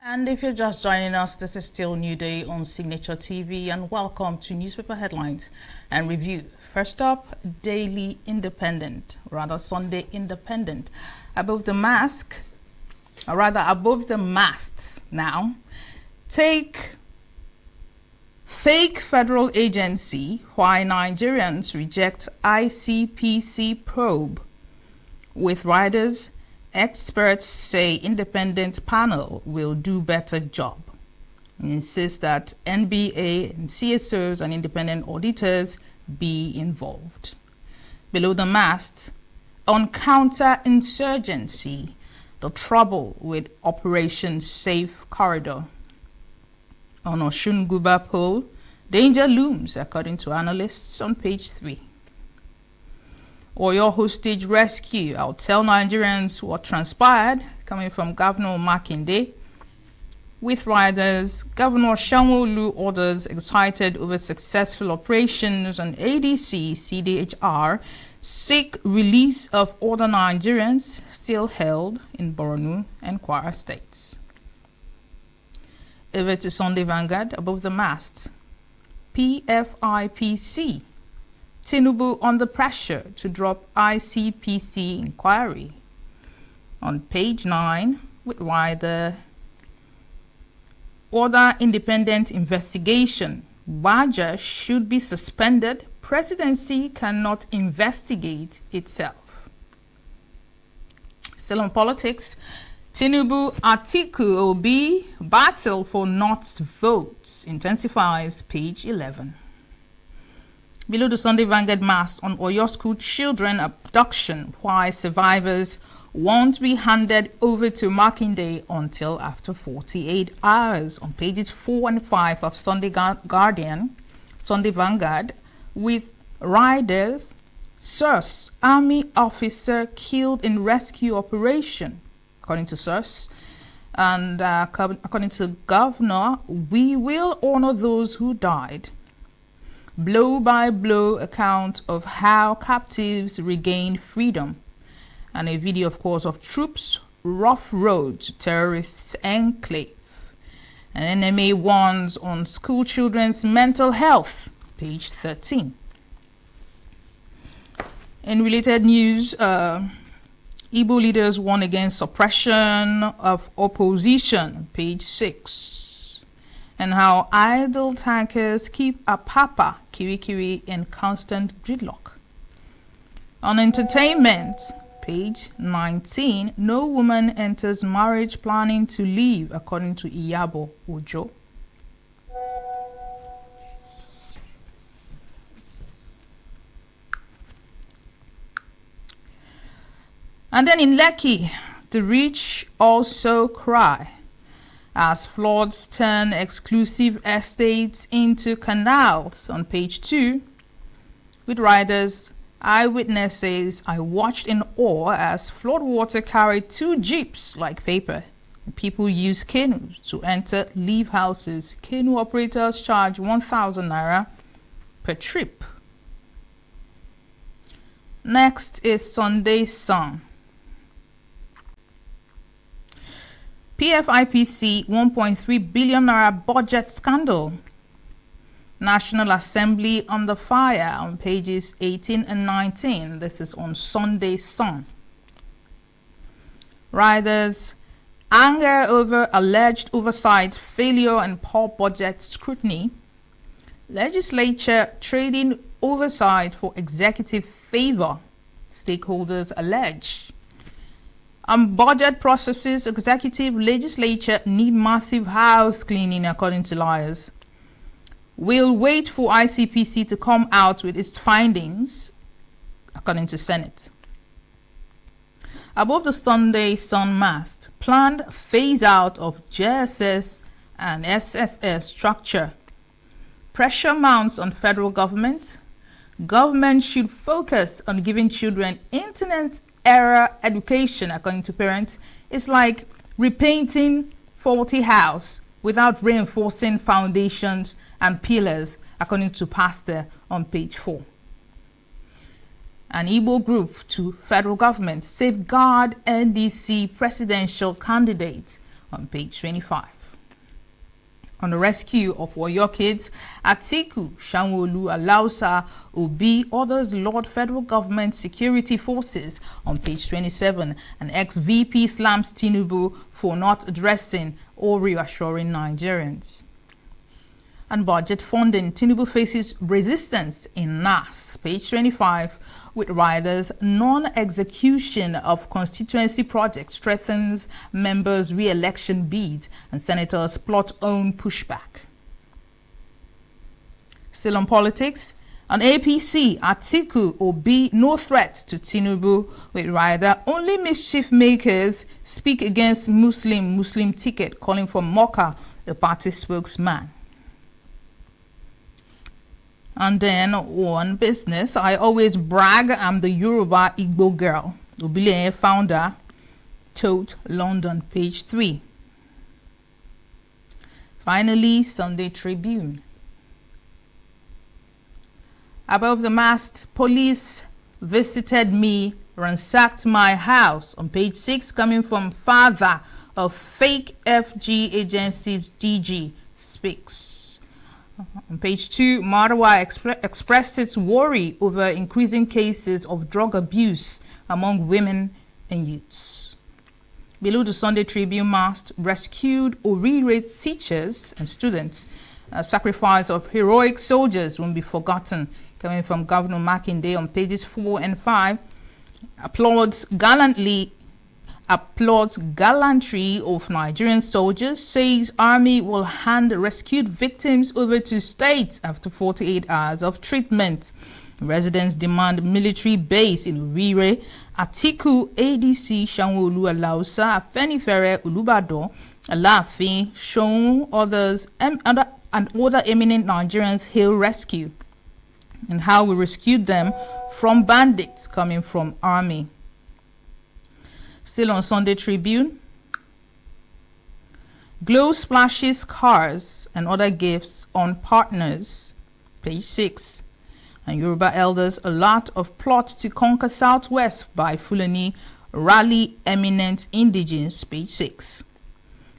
And if you're just joining us, this is still New Day on Signature TV, and welcome to newspaper headlines and review. First up, Daily Independent, rather Sunday Independent. Above the mask, or rather above the masts now, take fake federal agency, why Nigerians reject ICPC probe. With riders, experts say independent panel will do better job. And insist that NBA and CSOs and independent auditors be involved. Below the mast, on counterinsurgency, the trouble with Operation Safe Corridor. On Osun Guba poll, danger looms according to analysts on page 3. Or your hostage rescue. I'll tell Nigerians what transpired, coming from Governor Makinde. With riders, Governor Sanwo-Olu orders excited over successful operations on ADC, CDHR, seek release of other Nigerians still held in Borno and Kwara states. Over to Sunday Vanguard. Above the mast, PFIPC. Tinubu under pressure to drop ICPC inquiry. On page 9, with why the order independent investigation. Waja should be suspended. Presidency cannot investigate itself. Still on politics, Tinubu Atiku Obi battle for North's votes intensifies, page 11. Below the Sunday Vanguard mast on Oyo school children abduction, why survivors won't be handed over to Makinde until after 48 hours. On pages 4 and 5 of Sunday Guardian, Sunday Vanguard, with riders, SURS, army officer killed in rescue operation. According to SURS, and according to the governor, we will honor those who died. Blow-by-blow account of how captives regained freedom. And a video, of course, of troops rough road to terrorists' enclave. And NMA warns on school children's mental health, page 13. In related news, Igbo leaders warn against suppression of opposition, page 6. And how idle tankers keep Apapa, Kirikiri in constant gridlock. On entertainment, page 19, no woman enters marriage planning to leave, according to Iyabo Ojo. And then in Lekki, the rich also cry as floods turn exclusive estates into canals, on page 2, with riders. Eyewitnesses, I watched in awe as floodwater carried 2 jeeps like paper. People use canoes to enter, leave houses. Canoe operators charge 1,000 naira per trip. Next is Sunday Sun. PFIPC 1.3 billion naira budget scandal. National Assembly under fire, on pages 18 and 19. This is on Sunday Sun. Riders anger over alleged oversight, failure and poor budget scrutiny. Legislature trading oversight for executive favor, stakeholders allege. Budget processes, executive, legislature need massive house cleaning, according to lawyers. We'll wait for ICPC to come out with its findings, according to Senate. Above the Sunday Sun mast, planned phase out of JSS and SSS structure. Pressure mounts on federal government. Government should focus on giving children internet-era education, according to parents. It's like repainting faulty house without reinforcing foundations and pillars, according to pastor on page 4. An Igbo group to federal government safeguard NDC presidential candidate, on page 25. On the rescue of Oyo kids, Atiku, Sanwo-Olu, Alausa, Obi, others Lord federal government security forces, on page 27. An ex-VP slams Tinubu for not addressing or reassuring Nigerians. And budget funding, Tinubu faces resistance in NAS, page 25, with riders. Non-execution of constituency projects strengthens members' re-election bid, and senators plot own pushback. Still on politics, on APC, Atiku Obi, no threat to Tinubu, with rider. Only mischief makers speak against Muslim ticket, calling for Moka, the party spokesman. And then on business, I always brag I'm the Yoruba Igbo girl. Obile founder, told London, page 3. Finally, Sunday Tribune. Above the mast, police visited me, ransacked my house, on page 6, coming from father of fake FG agencies, DG, speaks. On page 2, Marwa expressed its worry over increasing cases of drug abuse among women and youths. Below, the Sunday Tribune mast rescued Orire teachers and students. A sacrifice of heroic soldiers won't be forgotten. Coming from Governor Makinde on pages 4 and 5, applauds gallantry of Nigerian soldiers, says army will hand rescued victims over to state after 48 hours of treatment. Residents demand military base in Orire. Atiku, ADC, Sanwo-Olu, Alausa, Afenifere, Olubado, Alaafin, Seun, others, and other eminent Nigerians hail rescue and how we rescued them from bandits coming from army. Still on Sunday Tribune, Glow splashes cars and other gifts on partners, page 6. And Yoruba elders alert of plot to conquer Southwest by Fulani rally eminent indigenes, page 6.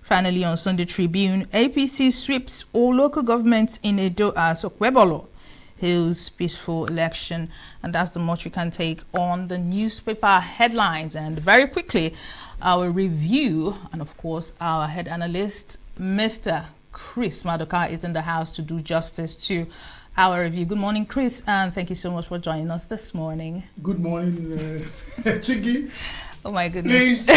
Finally, on Sunday Tribune, APC sweeps all local governments in Edo as Okwebolo hails peaceful election. And that's the much we can take on the newspaper headlines. And very quickly, our review, and of course, our head analyst, Mr. Chris Madoka, is in the house to do justice to our review. Good morning, Chris, and thank you so much for joining us this morning. Good morning, Chigi. Oh my goodness. Please.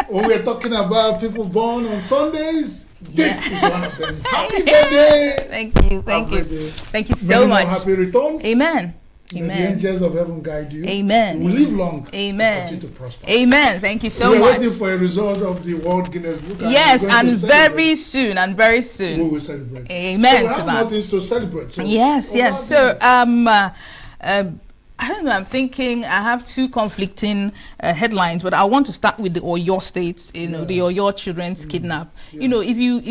When we're talking about people born on Sundays, this is one of them. Happy birthday! Thank you, thank you. Birthday. Thank you so much. Happy returns. Amen. May Amen. the angels of heaven guide you. Amen. We live long. Amen. And continue to prosper. Amen. Thank you so We're much. waiting for a result of the World Guinness Book. Yes, and very soon, We will celebrate. Amen. So we to have that. nothing to celebrate. So Yes. So, I don't know, I'm thinking I have two conflicting headlines, but I want to start with the Oyo states, the Oyo children's kidnap. You know, if you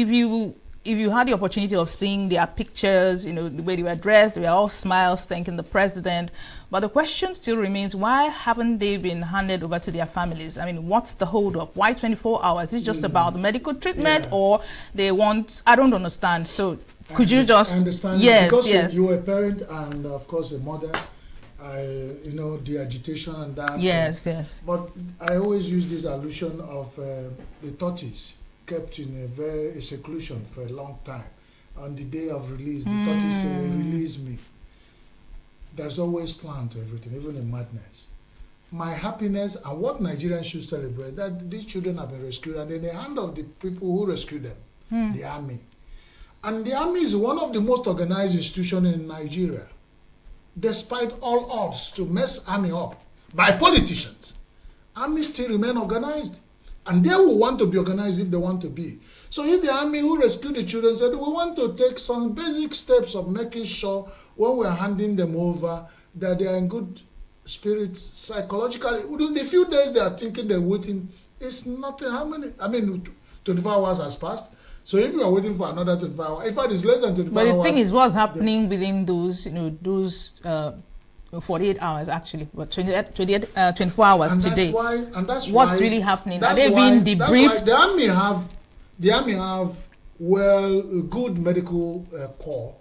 had the opportunity of seeing their pictures, the way they were dressed, they were all smiles thanking the president. But the question still remains, why haven't they been handed over to their families? I mean, what's the hold up? Why 24 hours? Is it just about the medical treatment or they want, I don't understand. So could you just, I understand. Yes, because yes. you were a parent and of course a mother, the agitation and that. Yes, yes. But I always use this allusion of the tortoise kept in a seclusion for a long time. On the day of release, the tortoise say, release me. There's always plan to everything, even in madness. My happiness and what Nigerians should celebrate, that these children have been rescued and in the hand of the people who rescued them, the army. And the army is one of the most organized institutions in Nigeria. Despite all odds to mess army up by politicians, army still remain organized. And they will want to be organized if they want to be. So if the army who rescued the children said, we want to take some basic steps of making sure when we're handing them over that they are in good spirits psychologically. Within the few days they are thinking they're waiting, it's nothing. 24 hours has passed. So if you are waiting for another 24 hours, in fact it's less than 24 hours. But the thing is, what's happening within those, 48 hours actually, but 24 hours and today. That's what's why, really happening? Are they being debriefed? The army have good medical corps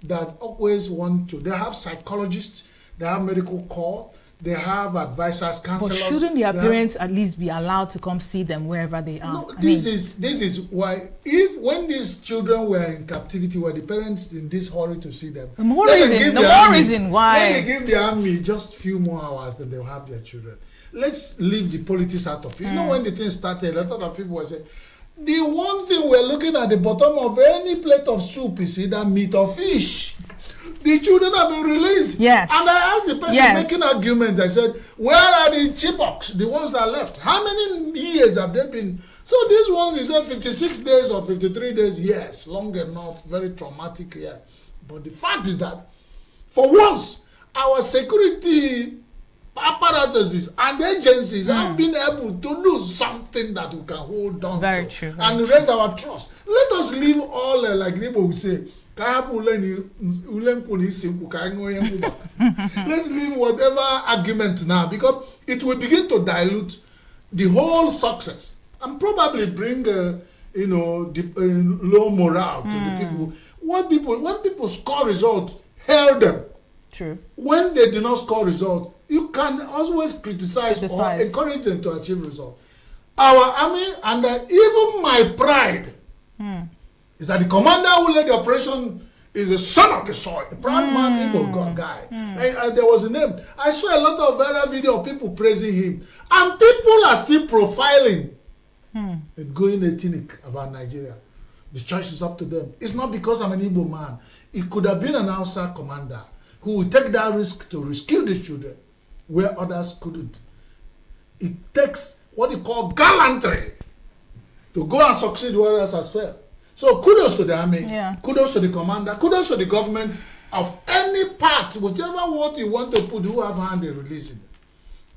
that always want to. They have psychologists. They have medical corps. They have advisors, counselors. But shouldn't their parents at least be allowed to come see them wherever they are? No, this is why when these children were in captivity, were the parents in this hurry to see them? The more reason why. When they give the army just few more hours, then they'll have their children. Let's leave the politics out of it. You know, when the thing started, a lot of people were saying, the one thing we're looking at the bottom of any plate of soup is either meat or fish. The children have been released. Yes. And I asked the person making argument, I said, where are the chibok, the ones that left? How many years have they been? So these ones, he said 56 days or 53 days. Yes, long enough, very traumatic, yeah. But the fact is that, for once, our security apparatuses and agencies have been able to do something that we can hold on very to. True, and raise our trust. Let us leave all, like people will say, let's leave whatever argument now, because it will begin to dilute the whole success and probably bring low morale to the people. When people score results, hail them. True. When they do not score results, you can always criticize or encourage them to achieve results. Our army, and even my pride, is that the commander who led the operation is a son of the soil, a proud man, Igbo guy. And there was a name. I saw a lot of viral video of people praising him. And people are still profiling, going ethnic about Nigeria. The choice is up to them. It's not because I'm an Igbo man. It could have been an outside commander who would take that risk to rescue the children where others couldn't. It takes what you call gallantry to go and succeed where others has failed. So kudos to the army, kudos to the commander, kudos to the government of any part, whichever word you want to put, who have hand in releasing.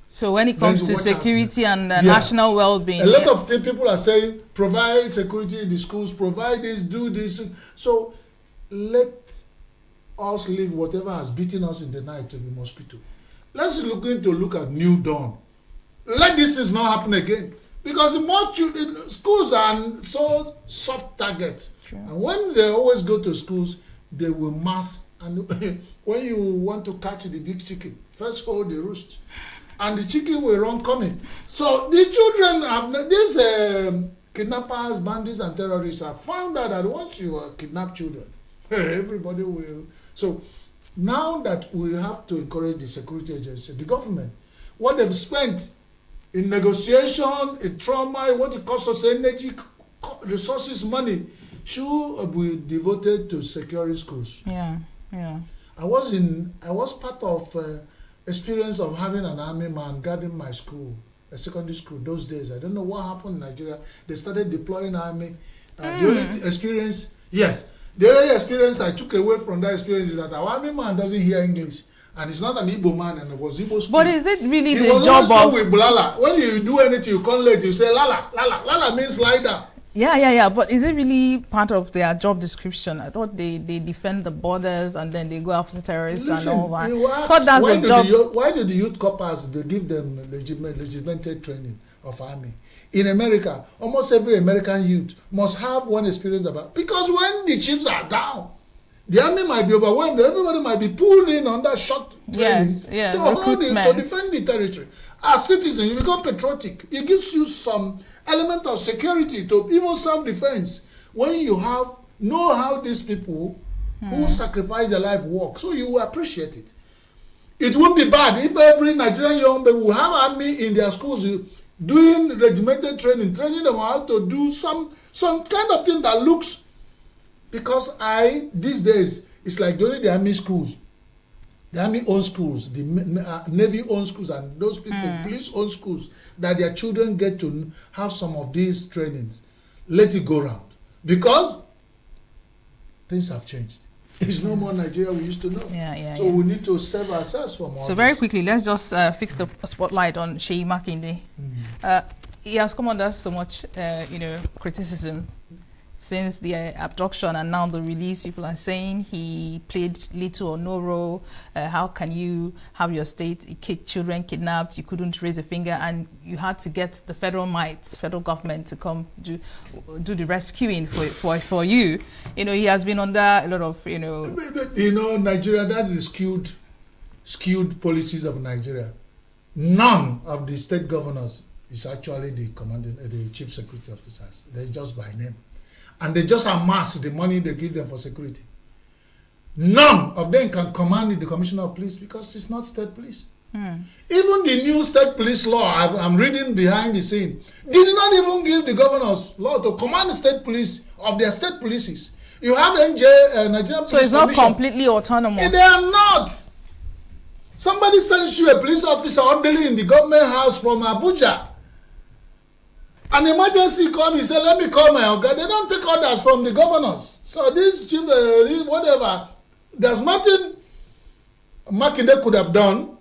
So when it comes to security and national well-being, a lot of people are saying provide security in the schools, provide this, do this. So let us leave whatever has beaten us in the night to the mosquito. Let's look at new dawn. Let this things not happen again. Because the more children, schools are so soft targets. True. And when they always go to schools, they will mass. And when you want to catch the big chicken, first hold the roost. And the chicken will run coming. So the children have, these kidnappers, bandits, and terrorists have found out that once you kidnap children, everybody will. So now that we have to encourage the security agency, the government, what they've spent in negotiation, in trauma, what it costs us energy, resources, money, should be devoted to securing schools. Yeah. I was part of experience of having an army man guarding my school, a secondary school, those days. I don't know what happened in Nigeria. They started deploying army. The only experience, the only experience I took away from that experience is that our army man doesn't hear English. And it's not an Igbo man, and it was Igbo school. But is it really the job of... with Bulala. When you do anything, you come late, you say Lala. Lala means lie down. Yeah. But is it really part of their job description? I thought they defend the borders and then they go after terrorists. Listen, and all that. You ask, why do the youth corps, they give them legitimate training of army? In America, almost every American youth must have one experience about... Because when the chiefs are down, the army might be overwhelmed. Everybody might be pulled in on that short training to defend the territory. As citizens, you become patriotic. It gives you some element of security to even self-defense. When you know how these people who sacrifice their life work, so you will appreciate it. It won't be bad if every Nigerian young people will have army in their schools doing regimented training them how to do some kind of thing that looks. Because these days, it's like only the army schools, the army owned schools, the navy owned schools, and those people, police owned schools, that their children get to have some of these trainings. Let it go round. Because things have changed. It's no more Nigeria we used to know. So we need to save ourselves from all So very quickly, let's just fix the spotlight on Sheyi Makinde. He has come under so much, criticism since the abduction and now the release. People are saying he played little or no role. How can you have your children kidnapped? You couldn't raise a finger, and you had to get the federal government to come do the rescuing for you. He has been under a lot of Nigeria. That is the skewed policies of Nigeria. None of the state governors is actually the chief security officers. They're just by name. And they just amass the money they give them for security. None of them can command the commissioner of police because it's not state police. Even the new state police law I'm reading behind the scene did not even give the governor's law to command the state police of their state policies. You have Nigerian Police So it's not completely autonomous. They are not. Somebody sends you a police officer orderly in the government house from Abuja. An emergency comes, he said, let me call my Oga. They don't take orders from the governors. So this chief, whatever, there's nothing Makinde could have done.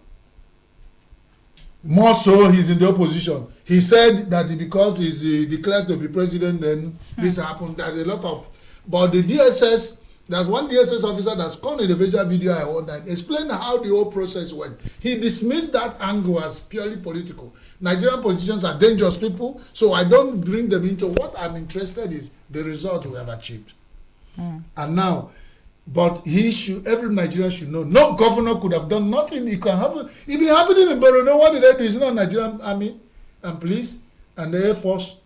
More so, he's in the opposition. He said that because he's declared to be president, then this happened. There's a lot of... But the DSS There's one DSS officer that's called in the visual video I want that explain how the whole process went. He dismissed that angle as purely political. Nigerian politicians are dangerous people, so I don't bring them into what I'm interested is the result we have achieved. And now, but every Nigerian should know, no governor could have done nothing. It can happen. It been happening in Borno. What did they do? It's not Nigerian army and police and the Air Force.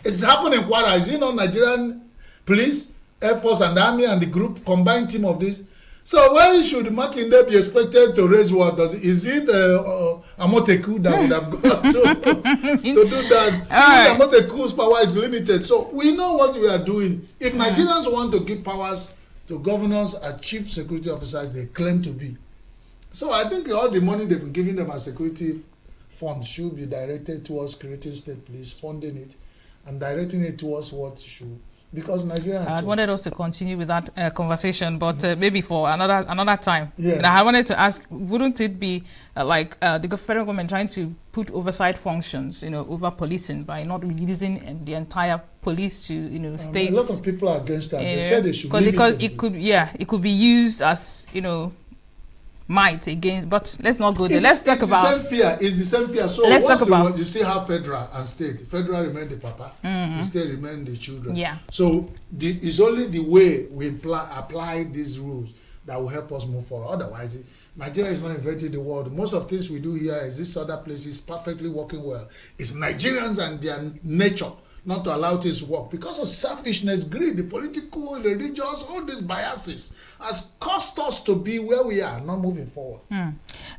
It's happening in Kwara. Is it not Nigerian police, Air Force and Army and the group combined team of this? So why should Makinde be expected to raise what? Is it Amoteku that would have gone to do that? Even Amoteku's power is limited. So we know what we are doing. If Nigerians want to give powers to governors and chief security officers they claim to be. So I think all the money they've been giving them as security funds should be directed towards creating state police, funding it, and directing it towards what should. Because Nigeria I wanted us to continue with that conversation, but maybe for another time. Yeah. Now, I wanted to ask, wouldn't it be like the federal government trying to put oversight functions, over policing by not releasing the entire police to, states? A lot of people are against that. They said they should leave because it could be used as, might against, but let's not go there. Let's talk about the same fear. It's the same fear. So let's talk about you still have federal and state. Federal remain the papa, the state remain the children. Yeah. So it's only the way we apply these rules that will help us move forward. Otherwise, Nigeria is not inventing the world. Most of things we do here is this other places perfectly working well. It's Nigerians and their nature not to allow things to work because of selfishness, greed, the political, religious, all these biases has caused us to be where we are, not moving forward.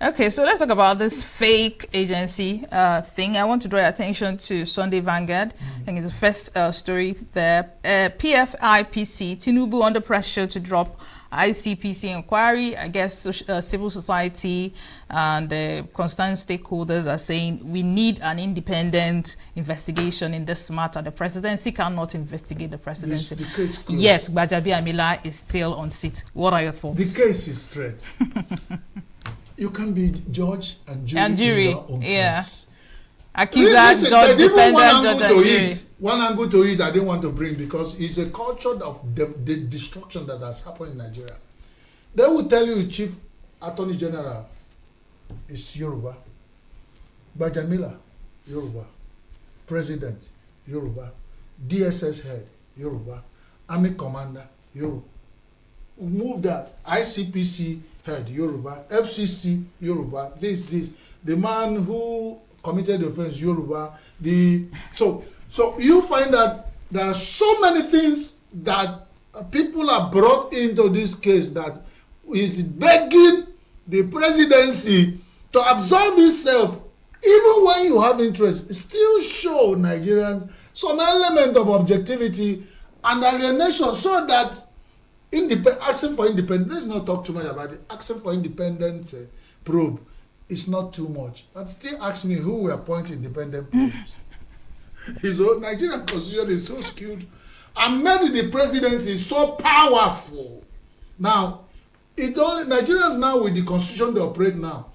Okay, so let's talk about this fake agency thing. I want to draw your attention to Sunday Vanguard. I think it's the first story there. PFIPC, Tinubu under pressure to drop ICPC inquiry. I guess civil society and the concerned stakeholders are saying we need an independent investigation in this matter. The presidency cannot investigate the presidency. Yet, Gbajabi Amila is still on seat. What are your thoughts? The case is straight. You can be judge and jury in your own case. Accuser, judge, defendant, judge, and jury. One angle to it I didn't want to bring because it's a culture of the destruction that has happened in Nigeria. They will tell you Chief Attorney General is Yoruba, Bajamila, Yoruba, President, Yoruba, DSS head, Yoruba, Army Commander, Yoruba. Move that ICPC head, Yoruba, FCC, Yoruba, this. The man who committed the offense, Yoruba. So you find that there are so many things that people are brought into this case that is begging the presidency to absolve itself. Even when you have interest, still show Nigerians some element of objectivity and alienation so that asking for independence, let's not talk too much about it, asking for independent probe is not too much. But still ask me who will appoint independent probes. His own Nigerian constitution is so skewed and made the presidency so powerful. Now, Nigerians now with the constitution they operate now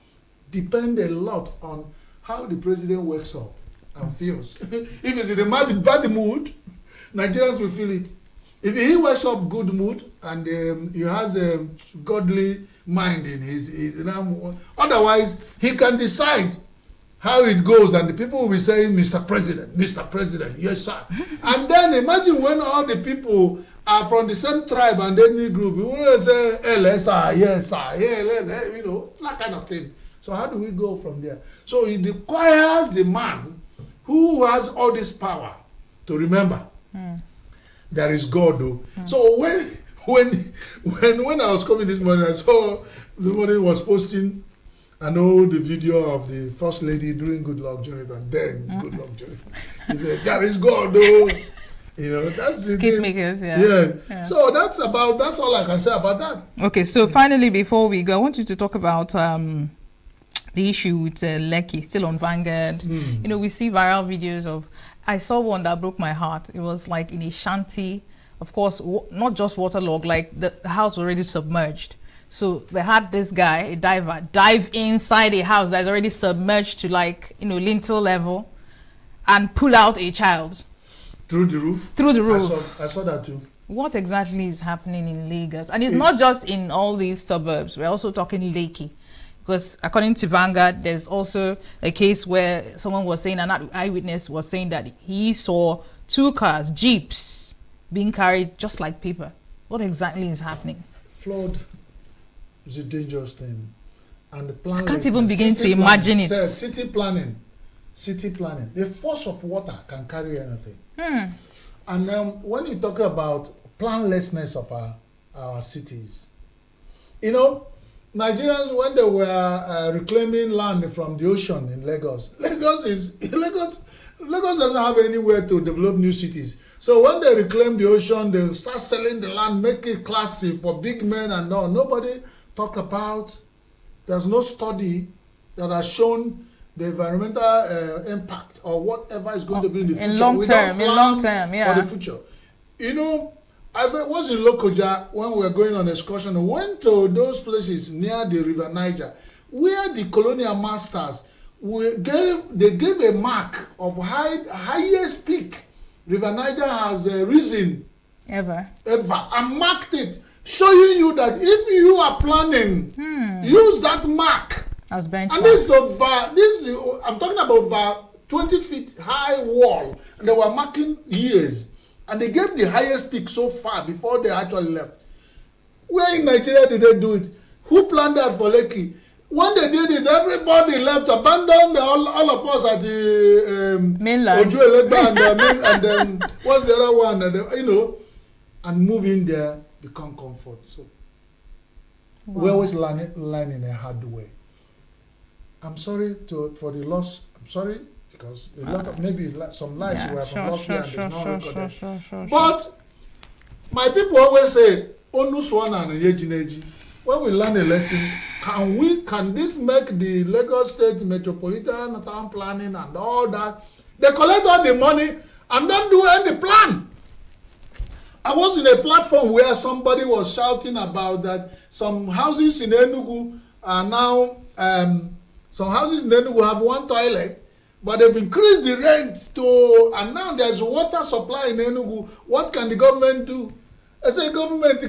depend a lot on how the president wakes up and feels. If he's in a bad mood, Nigerians will feel it. If he wakes up good mood and he has a godly mind in his otherwise he can decide how it goes and the people will be saying Mr. President, yes sir. And then imagine when all the people are from the same tribe and ethnic group, you will say LSR, yes sir, that kind of thing. So how do we go from there? So it requires the man who has all this power to remember there is God though. So when I was coming this morning, I saw somebody was posting the video of the first lady during Goodluck Jonathan. Then Goodluck Jonathan, he said, "There is God though." That's the skit makers, yeah. So that's all I can say about that. Okay, so finally, before we go, I want you to talk about the issue with Lekki, still on Vanguard. We see viral videos of. I saw one that broke my heart. It was like in a shanty, of course, not just waterlogged, like the house already submerged. So they had this guy, a diver, dive inside a house that's already submerged to lintel level and pull out a child. Through the roof? Through the roof. I saw that too. What exactly is happening in Lagos? And it's not just in all these suburbs. We're also talking Lekki. Because according to Vanguard, there's also a case where someone was saying, an eyewitness was saying that he saw 2 cars, jeeps, being carried just like paper. What exactly is happening? Flood is a dangerous thing. And the plan. I can't even begin to imagine it. City planning. The force of water can carry anything. And when you talk about planlessness of our cities, you know, Nigerians, when they were reclaiming land from the ocean in Lagos, Lagos doesn't have anywhere to develop new cities. So when they reclaim the ocean, they start selling the land, make it classy for big men and all. Nobody talk about. There's no study that has shown the environmental impact or whatever is going to be in the future. In long term, yeah. For the future. You know, I was in Lokoja when we were going on excursion. I went to those places near the River Niger where the colonial masters gave a mark of highest peak River Niger has risen ever and marked it, showing you that if you are planning, use that mark as benchmark. And this I'm talking about over 20 feet high wall, and they were marking years, and they gave the highest peak so far before they actually left. Where in Nigeria did they do it? Who planned that for Lekki? When they did this, everybody left, abandoned all of us at the mainland. and then what's the other one? And move in there, become comfort. So we always learn in a hard way. I'm sorry for the loss. I'm sorry because a lot of some lives were from lost here and it's not recorded. But my people always say, "Onu swana and yejineji." When we learn a lesson, can this make the Lagos State Metropolitan Town Planning and all that? They collect all the money and don't do any plan. I was in a platform where somebody was shouting about that some houses in ENUGU are now, some houses in ENUGU have 1 toilet, but they've increased the rent and now there's water supply in ENUGU. What can the government do? I say government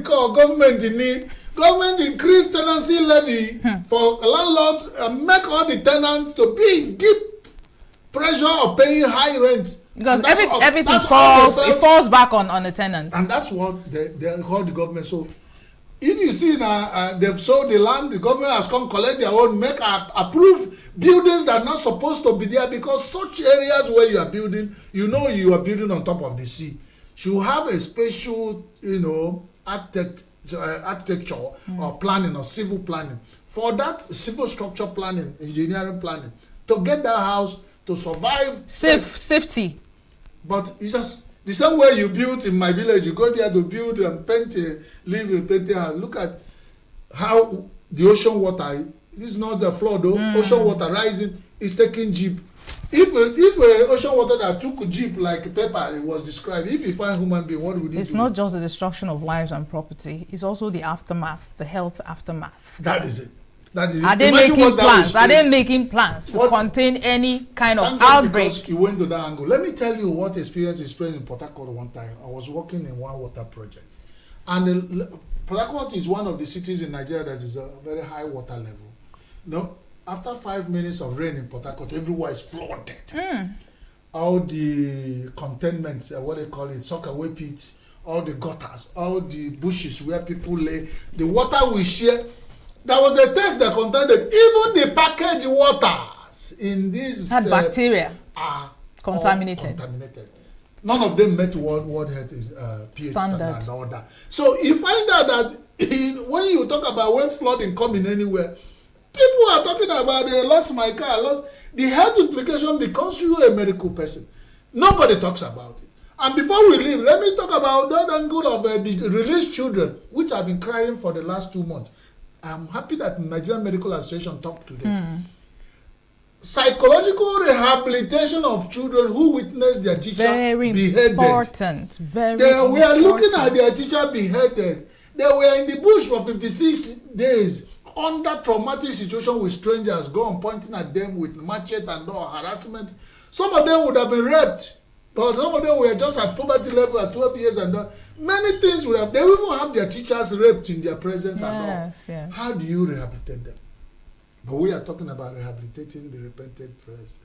in need. Government increase tenancy levy for landlords and make all the tenants to be in deep pressure of paying high rent. Because everything falls back on the tenants. And that's what they call the government. So if you see now they've sold the land, the government has come collect their own, approve buildings that are not supposed to be there, because such areas where you are building, you are building on top of the sea. Should have a special, architecture or planning or civil planning for that civil structure planning, engineering planning, to get that house to survive. Safety. But it's just the same way you build in my village. You go there to build and live in painting house. Look at how the ocean water. This is not the flood though. Ocean water rising is taking jeep. If ocean water that took jeep like paper, it was described, if you find human being, what would it do? It's not just the destruction of lives and property, it's also the aftermath, the health aftermath. That is it. Are they making plans? Are they making plans to contain any kind of outbreak? Because you went to that angle. Let me tell you what experience in Port Harcourt one time. I was working in one water project. And Port Harcourt is one of the cities in Nigeria that is a very high water level. After 5 minutes of rain in Port Harcourt, everywhere is flooded. All the containments, what they call it, sockaway pits, all the gutters, all the bushes where people lay, the water we share. There was a test that contended even the packaged waters in this had bacteria are contaminated. None of them met World Health pH standard and all that. So you find out that when you talk about when flooding coming anywhere, people are talking about they lost my car, the health implication because you are a medical person. Nobody talks about it. And before we leave, let me talk about that angle of the released children, which have been crying for the last 2 months. I'm happy that Nigerian Medical Association talked today. Psychological rehabilitation of children who witnessed their teacher beheaded. Important. Very they important. were looking at their teacher beheaded. They were in the bush for 56 days under traumatic situation with strangers, pointing at them with machete and all harassment. Some of them would have been raped But some of them were just at poverty level at 12 years and many things would have. They even have their teachers raped in their presence and all. Yes. How do you rehabilitate them? But we are talking about rehabilitating the repentant person.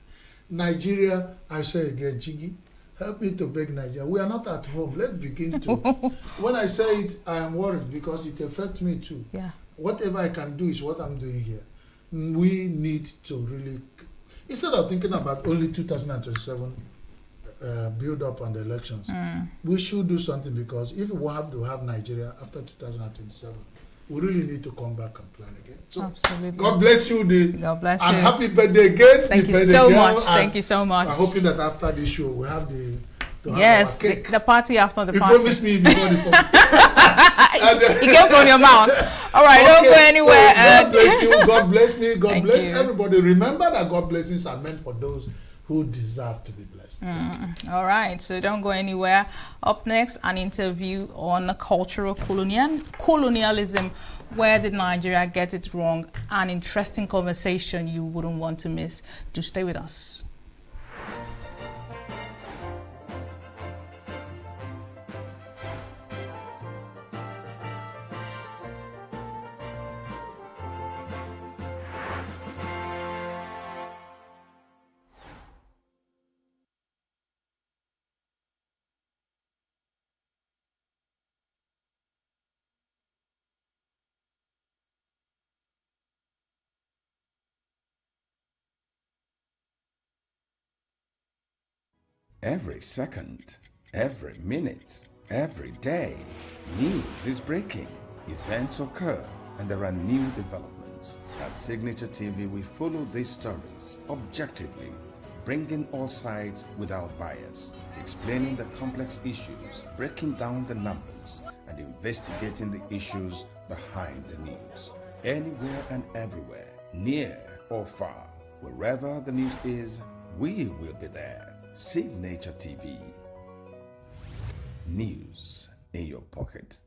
Nigeria, I say again, Chigi, help me to beg Nigeria. We are not at home. Let's begin to. When I say it, I am worried because it affects me too. Yeah. Whatever I can do is what I'm doing here. We need to really, instead of thinking about only 2027 build up on the elections, we should do something, because if we have to have Nigeria after 2027, we really need to come back and plan again. So, absolutely. God bless you. God bless you. And happy birthday again. Thank you so much. Thank you so much. I'm hoping that after this show, we have the yes, the party after the party. You promised me before the party. It came from your mouth. All right, don't go anywhere. So God bless you. God bless me. God bless you. everybody. Remember that God blessings are meant for those who deserve to be blessed. All right, so don't go anywhere. Up next, an interview on cultural colonialism. Where did Nigeria get it wrong? An interesting conversation you wouldn't want to miss. Do stay with us. Every second, every minute, every day, news is breaking, events occur, and there are new developments. At Signature TV, we follow these stories objectively, bringing all sides without bias, explaining the complex issues, breaking down the numbers, and investigating the issues behind the news. Anywhere and everywhere, near or far, wherever the news is, we will be there. Signature TV. News in your pocket.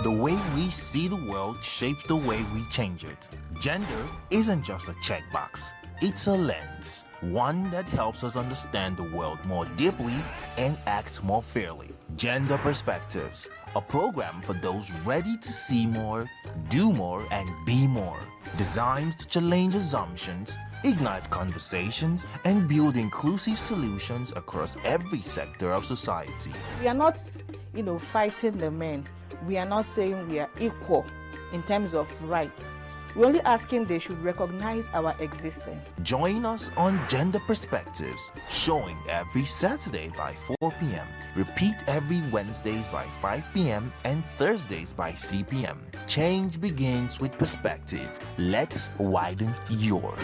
The way we see the world shapes the way we change it. Gender isn't just a checkbox, it's a lens, one that helps us understand the world more deeply and act more fairly. Gender Perspectives, a program for those ready to see more, do more, and be more. Designed to challenge assumptions, ignite conversations, and build inclusive solutions across every sector of society. We are not, fighting the men. We are not saying we are equal in terms of rights. We're only asking they should recognize our existence. Join us on Gender Perspectives, showing every Saturday by 4 p.m. Repeat every Wednesdays by 5 p.m. and Thursdays by 3 p.m. Change begins with perspective. Let's widen yours.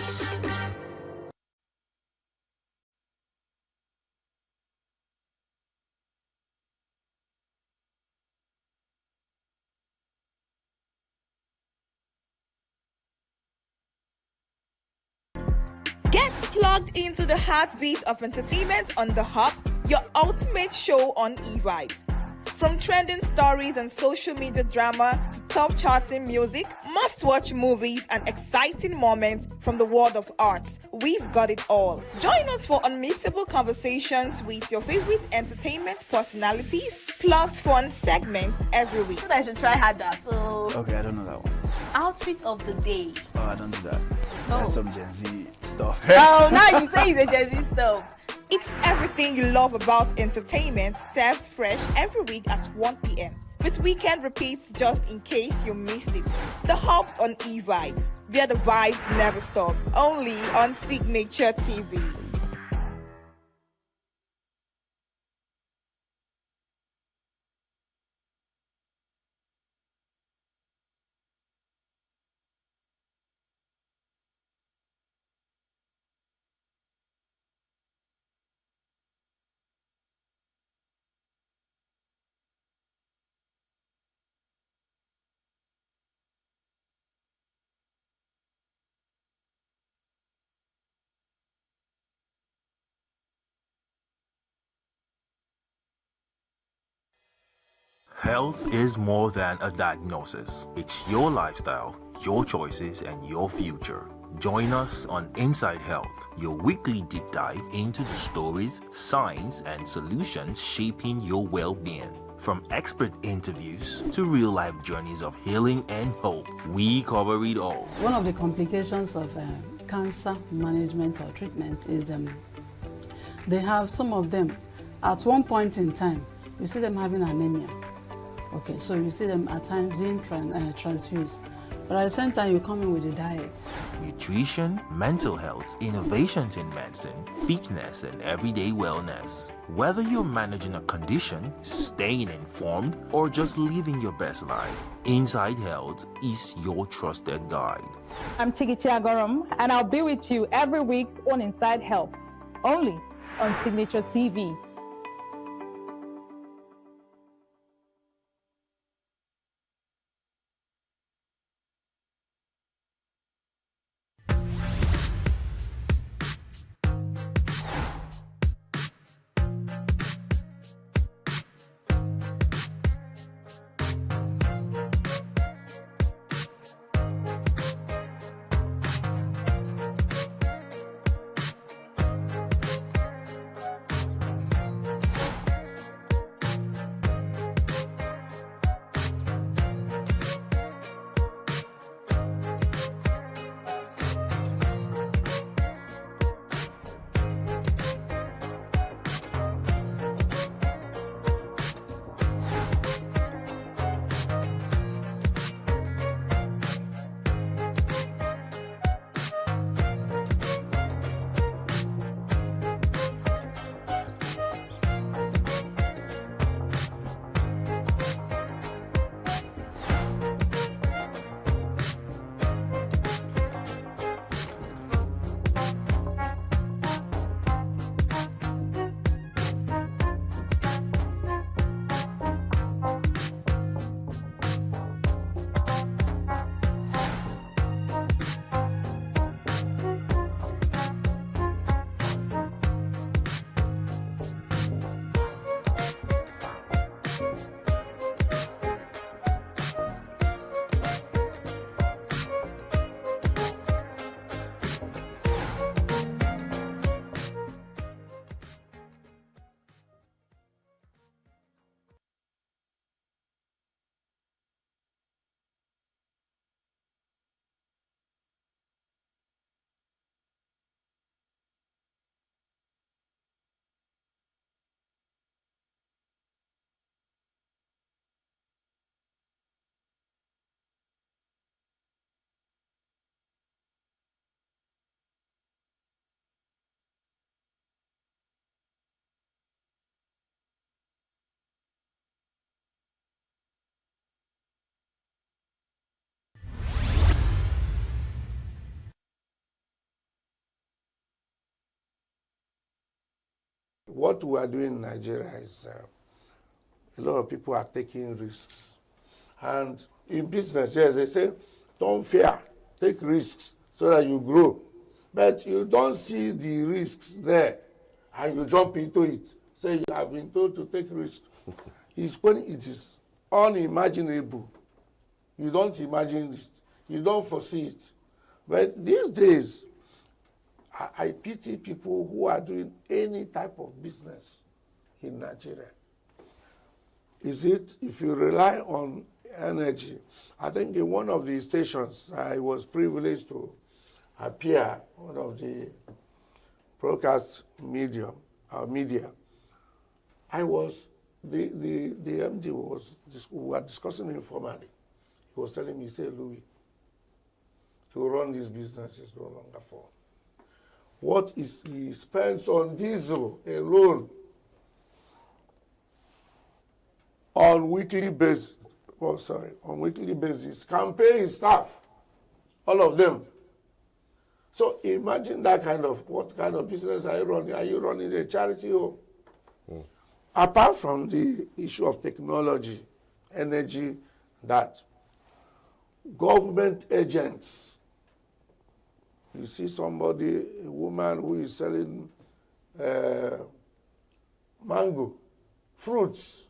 Get plugged into the heartbeat of entertainment on The Hub, your ultimate show on e-vibes. From trending stories and social media drama to top charting music, must-watch movies and exciting moments from the world of arts, we've got it all. Join us for unmissable conversations with your favorite entertainment personalities, plus fun segments every week. I should try harder, so... Okay, I don't know that one. Outfit of the day. Oh, I don't do that. Oh. That's some Gen Z stuff. Oh, now you say it's a Gen Z stuff. It's everything you love about entertainment, served fresh every week at 1 p.m. with weekend repeats just in case you missed it. The Hub's on e-vibes, where the vibes never stop. Only on Signature TV. Health is more than a diagnosis. It's your lifestyle, your choices, and your future. Join us on Inside Health, your weekly deep dive into the stories, science, and solutions shaping your well-being. From expert interviews to real-life journeys of healing and hope, we cover it all. One of the complications of cancer management or treatment is they have some of them at one point in time, you see them having anemia. Okay, so you see them at times being transfused. But at the same time, you come in with a diet. Nutrition, mental health, innovations in medicine, fitness, and everyday wellness. Whether you're managing a condition, staying informed, or just living your best life, Inside Health is your trusted guide. I'm Chigichi Agorom, and I'll be with you every week on Inside Health, only on Signature TV. What we are doing in Nigeria is a lot of people are taking risks. And in business, yes, they say, don't fear, take risks so that you grow. But you don't see the risks there and you jump into it. Say you have been told to take risks. It's when it is unimaginable. You don't imagine it. You don't foresee it. But these days, I pity people who are doing any type of business in Nigeria. Is it, if you rely on energy, I think in one of the stations I was privileged to appear, one of the broadcast media, I was, the MD was, we were discussing informally. He was telling me, he said, Louis, to run this business is no longer for. What is he spends on diesel alone on weekly basis? On weekly basis, can pay his staff, all of them. So imagine that kind of, what kind of business are you running? Are you running a charity home? Apart from the issue of technology, energy, that government agents, you see somebody, a woman who is selling mango, fruits.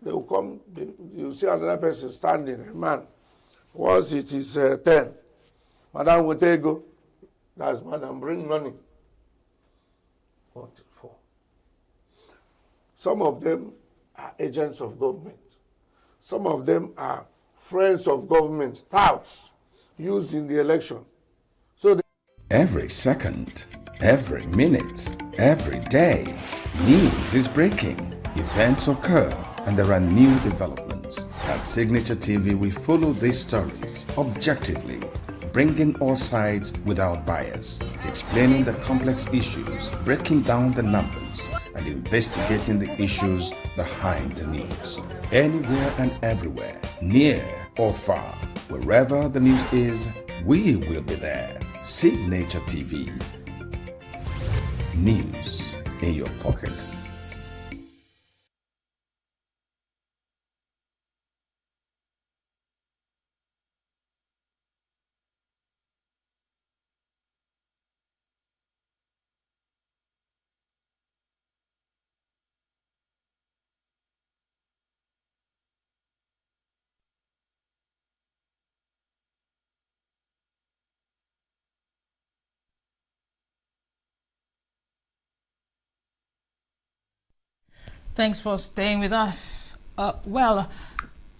They will come, you see another person standing, a man. Once it is 10, Madam will take go. That's Madam, bring money. What for? Some of them are agents of government. Some of them are friends of government, touts, used in the election. So Every second, every minute, every day, news is breaking, events occur, and there are new developments. At Signature TV, we follow these stories objectively, bringing all sides without bias, explaining the complex issues, breaking down the numbers, and investigating the issues behind the news. Anywhere and everywhere, near or far, wherever the news is, we will be there. Signature TV. News in your pocket. Thanks for staying with us. Well,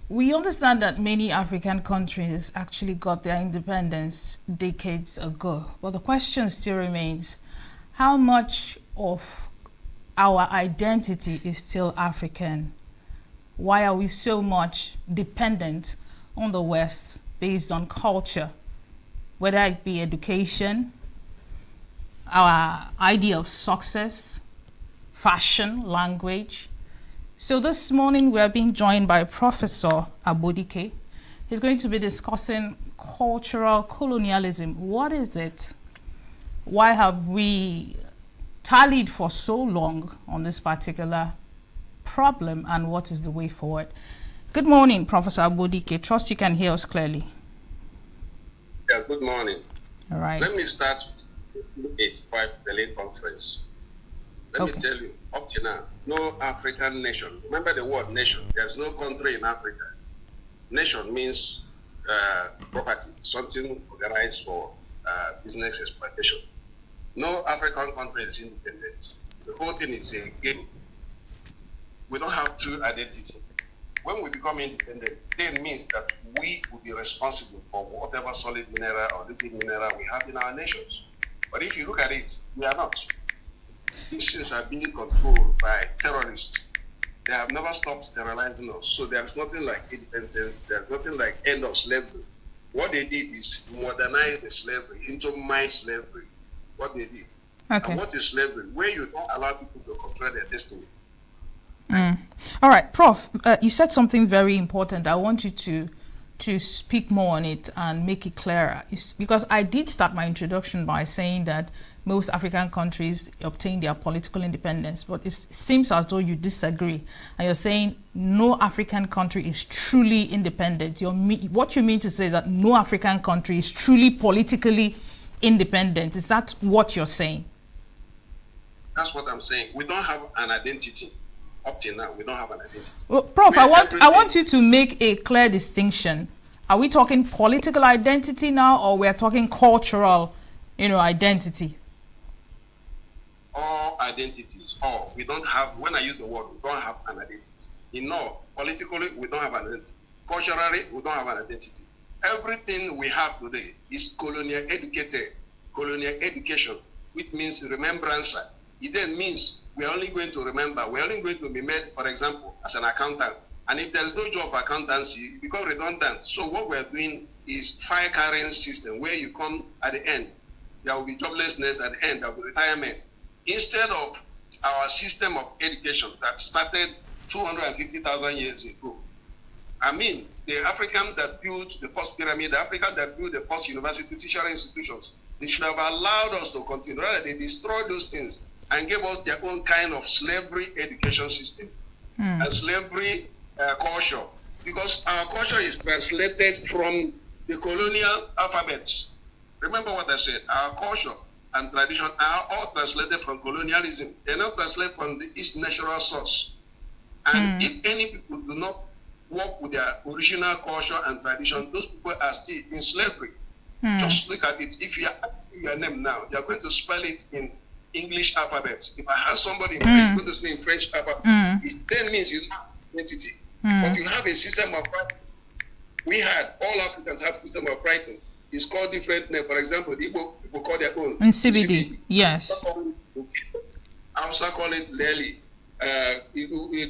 we understand that many African countries actually got their independence decades ago. But the question still remains, how much of our identity is still African? Why are we so much dependent on the West based on culture, whether it be education, our idea of success, fashion, language? So this morning we are being joined by Professor Abodike. He's going to be discussing cultural colonialism. What is it? Why have we tallied for so long on this particular problem, and what is the way forward? Good morning, Professor Abodike. Trust you can hear us clearly. Yeah, good morning. All right. Let me start with 85 Berlin Conference. Let me tell you, up to now, no African nation, remember the word nation, there's no country in Africa. Nation means property, something organized for business exploitation. No African country is independent. The whole thing is a game. We don't have true identity. When we become independent, then means that we will be responsible for whatever solid mineral or liquid mineral we have in our nations. But if you look at it, we are not. These things are being controlled by terrorists. They have never stopped terrorizing us. So there's nothing like independence. There's nothing like end of slavery. What they did is modernize the slavery into my slavery. What they did. Okay. And what is slavery? Where you don't allow people to control their destiny. All right, Prof, you said something very important. I want you to speak more on it and make it clearer. Because I did start my introduction by saying that most African countries obtained their political independence, but it seems as though you disagree. And you're saying no African country is truly independent. What you mean to say is that no African country is truly politically independent. Is that what you're saying? That's what I'm saying. We don't have an identity. Up till now, we don't have an identity. Well, Prof, I want you to make a clear distinction. Are we talking political identity now, or we're talking cultural, identity? All identities, all. We don't have, when I use the word, we don't have an identity. Politically, we don't have an identity. Culturally, we don't have an identity. Everything we have today is colonial education, which means remembrance. It then means we're only going to remember, we're only going to be made, for example, as an accountant. And if there is no job for accountancy, you become redundant. So what we're doing is fire carrying system, where you come at the end, there will be joblessness at the end, there will be retirement. Instead of our system of education that started 250,000 years ago. I mean, the African that built the first pyramid, the African that built the first university, tertiary institutions, they should have allowed us to continue. Rather, they destroyed those things and gave us their own kind of slavery education system and slavery culture. Because our culture is translated from the colonial alphabets. Remember what I said, our culture and tradition are all translated from colonialism. They're not translated from the East natural source. And if any people do not work with their original culture and tradition, those people are still in slavery. Just look at it. If you are your name now, you are going to spell it in English alphabet. If I have somebody in French, going to spell in French alphabet, it then means you have identity. But you have a system of writing. We had, all Africans have a system of writing. It's called different name. For example, the Igbo people call their own. In CBD, yes. Hausa call it Leli.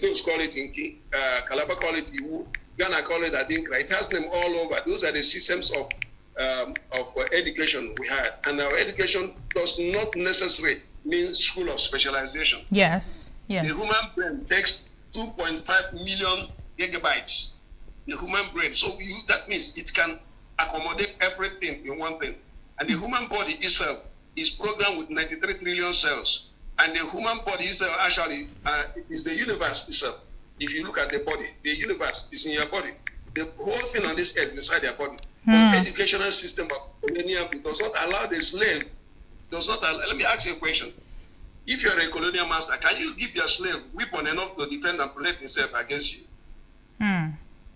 Those call it Inki. Calabar call it Iwu. Ghana call it Adinkra. It has them all over. Those are the systems of education we had. And our education does not necessarily mean school of specialization. Yes, yes. The human brain takes 2.5 million gigabytes. The human brain. So that means it can accommodate everything in one thing. And the human body itself is programmed with 93 trillion cells. And the human body itself actually is the universe itself. If you look at the body, the universe is in your body. The whole thing on this earth is inside your body. The educational system of colonial does not allow the slave, let me ask you a question. If you're a colonial master, can you give your slave weapon enough to defend and protect himself against you?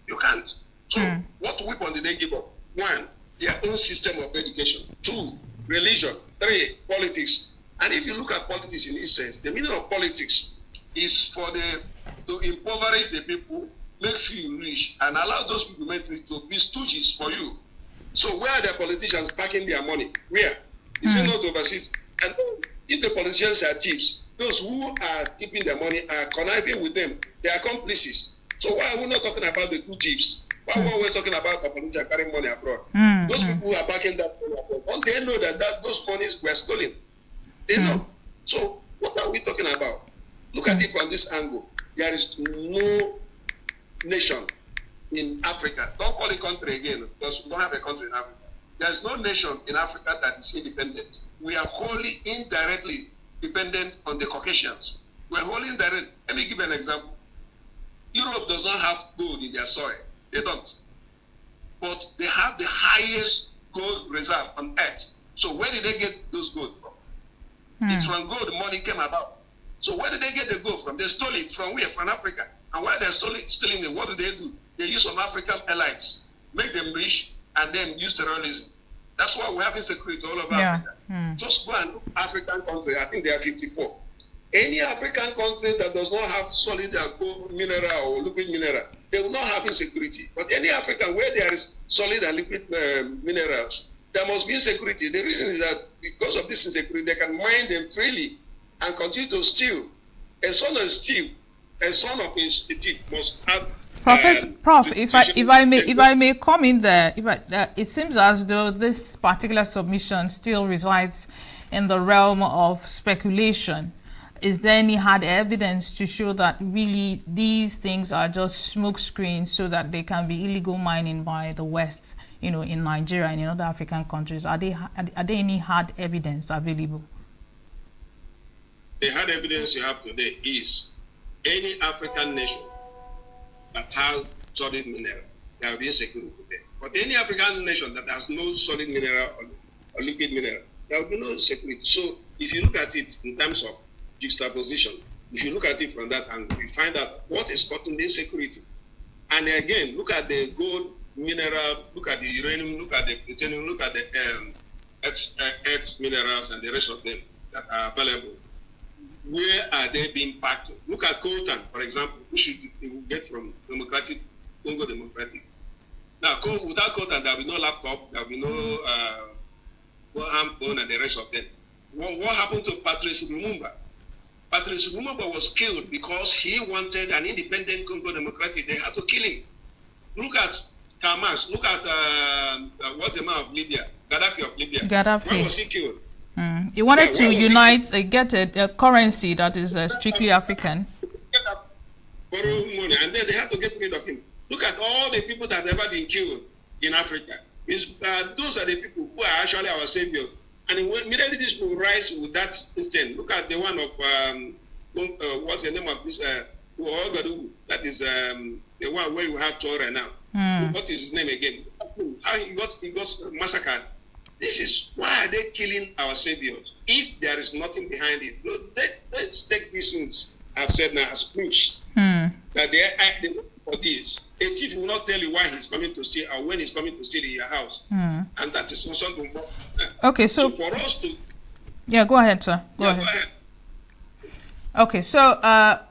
You can't. So what weapon did they give up? 1, their own system of education. 2, religion. 3, politics. And if you look at politics in this sense, the meaning of politics is to impoverish the people, make you rich, and allow those people to be stooges for you. So where are the politicians packing their money? Where? Is it not overseas? And if the politicians are thieves, those who are keeping their money are conniving with them. They are accomplices. So why are we not talking about the two thieves? Why are we always talking about the politicians carrying money abroad? Those people who are backing that money abroad, don't they know that those monies were stolen? They know. So what are we talking about? Look at it from this angle. There is no nation in Africa. Don't call it country again, because we don't have a country in Africa. There is no nation in Africa that is independent. We are wholly indirectly dependent on the Caucasians. We are wholly indirect. Let me give an example. Europe does not have gold in their soil. They don't. But they have the highest gold reserve on earth. So where did they get those gold from? It's from gold money came about. So where did they get the gold from? They stole it from where? From Africa. And while they're stealing it, what do? They use some African elites, make them rich, and then use terrorism. That's why we're having security all over Africa. Just go and look African country. I think there are 54. Any African country that does not have solid gold mineral or liquid mineral, they will not have insecurity. But any African where there is solid and liquid minerals, there must be insecurity. The reason is that because of this insecurity, they can mine them freely and continue to steal. A son of a thief, a son of a thief must have. Prof, if I may come in there, it seems as though this particular submission still resides in the realm of speculation. Is there any hard evidence to show that really these things are just smoke screens so that they can be illegal mining by the West, in Nigeria and in other African countries? Are there any hard evidence available? The hard evidence you have today is any African nation that has solid mineral, there will be insecurity there. But any African nation that has no solid mineral or liquid mineral, there will be no security. So if you look at it in terms of juxtaposition, if you look at it from that angle, you find out what is causing the insecurity. And again, look at the gold mineral, look at the uranium, look at the plutonium, look at the earth minerals and the rest of them that are available. Where are they being packed? Look at coltan, for example, which you get from Congo Democratic. Now, without coltan, there will be no laptop, there will be no hand phone and the rest of them. What happened to Patrice Lumumba? Patrice Lumumba was killed because he wanted an independent Congo Democratic. They had to kill him. Look at Kamas. Look at what's the man of Libya? Gaddafi of Libya. Gaddafi. Why was he killed? He wanted to unite, get a currency that is strictly African. Borrow money, and then they have to get rid of him. Look at all the people that have ever been killed in Africa. Those are the people who are actually our saviors. And immediately these people rise with that instant. Look at the one of, what's the name of this? Ouagadougou. That is the one where you have Torah now. What is his name again? How he got massacred. This is why are they killing our saviors? If there is nothing behind it, let's take these things I've said now as proofs. that they for this. A chief will not tell you why he's coming to see or when he's coming to see in your house. And that is also important. Okay, so for us to... Yeah, go ahead, sir. Go ahead. Okay, so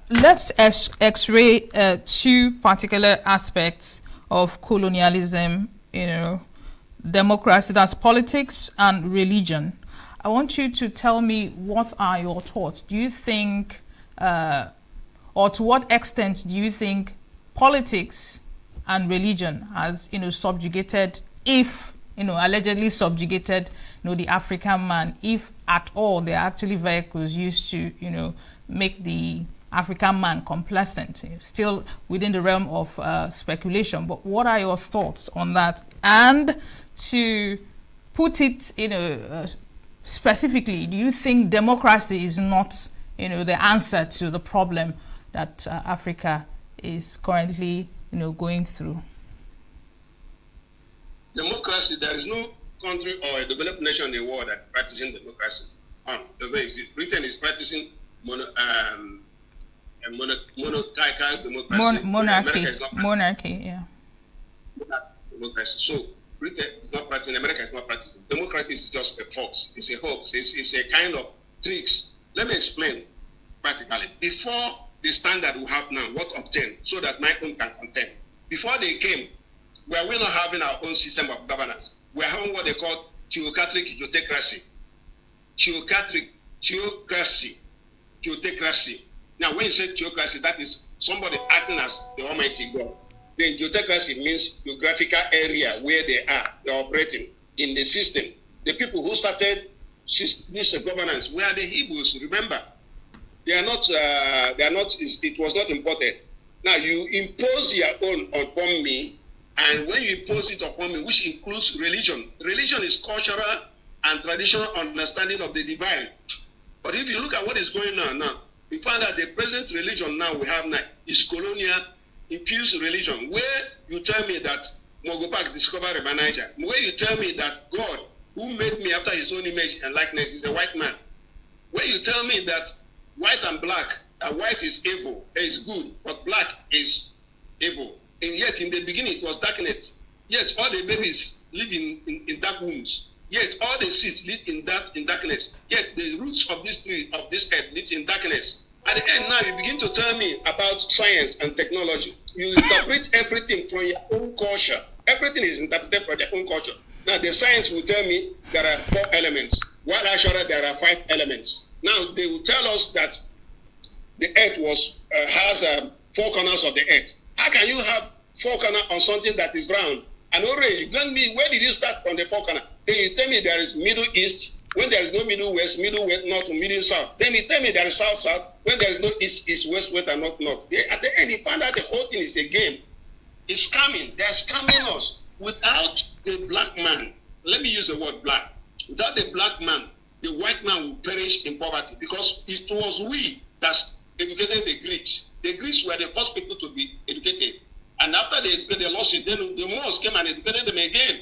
let's x-ray two particular aspects of colonialism, democracy, that's politics and religion. I want you to tell me, what are your thoughts? Do you think, or to what extent do you think politics and religion has, subjugated, if, allegedly subjugated, the African man, if at all they are actually vehicles used to, make the African man complacent, still within the realm of speculation. But what are your thoughts on that? And to put it, specifically, do you think democracy is not, the answer to the problem that Africa is currently, going through? Democracy, there is no country or a developed nation in the world that practicing democracy. Does not exist. Britain is practicing monarchical democracy. Monarchy, yeah. Democracy. So Britain is not practicing, America is not practicing. Democracy is just a fox. It's a hoax. It's a kind of tricks. Let me explain practically. Before the standard we have now, what obtained so that my own can contend. Before they came, we're not having our own system of governance. We're having what they call theocratic theocracy. Theocracy. Now, when you say theocracy, that is somebody acting as the Almighty God. Then theocracy means geographical area where they're operating in the system. The people who started this governance were the Hebrews. Remember, it was not imported. Now you impose your own upon me, and when you impose it upon me, which includes religion is cultural and traditional understanding of the divine. But if you look at what is going on now, we find that the present religion now we have now is colonial infused religion, where you tell me that Mogopak discovered River Niger, where you tell me that God, who made me after his own image and likeness, is a white man, where you tell me that white and black, white is evil, is good, but black is evil. And yet in the beginning it was darkness. Yet all the babies live in dark wombs. Yet all the seeds live in darkness. Yet the roots of this tree, of this earth, live in darkness. At the end now, you begin to tell me about science and technology. You interpret everything from your own culture. Everything is interpreted from their own culture. Now the science will tell me there are 4 elements. While actually there are 5 elements. Now they will tell us that the earth has 4 corners of the earth. How can you have 4 corners on something that is round? And already, you tell me, where did you start from the 4 corners? Then you tell me there is Middle East, when there is no Middle West, North, Middle South. Then you tell me there is South, South, when there is no East, West, and North, North. At the end, you find out the whole thing is a game. It's scamming. They're scamming us. Without the black man, let me use the word black. Without the black man, the white man will perish in poverty, because it was we that educated the Greeks. The Greeks were the first people to be educated. And after they lost it, then the Moors came and educated them again.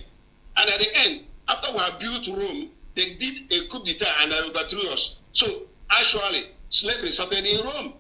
And at the end, after we have built Rome, they did a coup d'etat and they overthrew us. So actually, slavery started in Rome.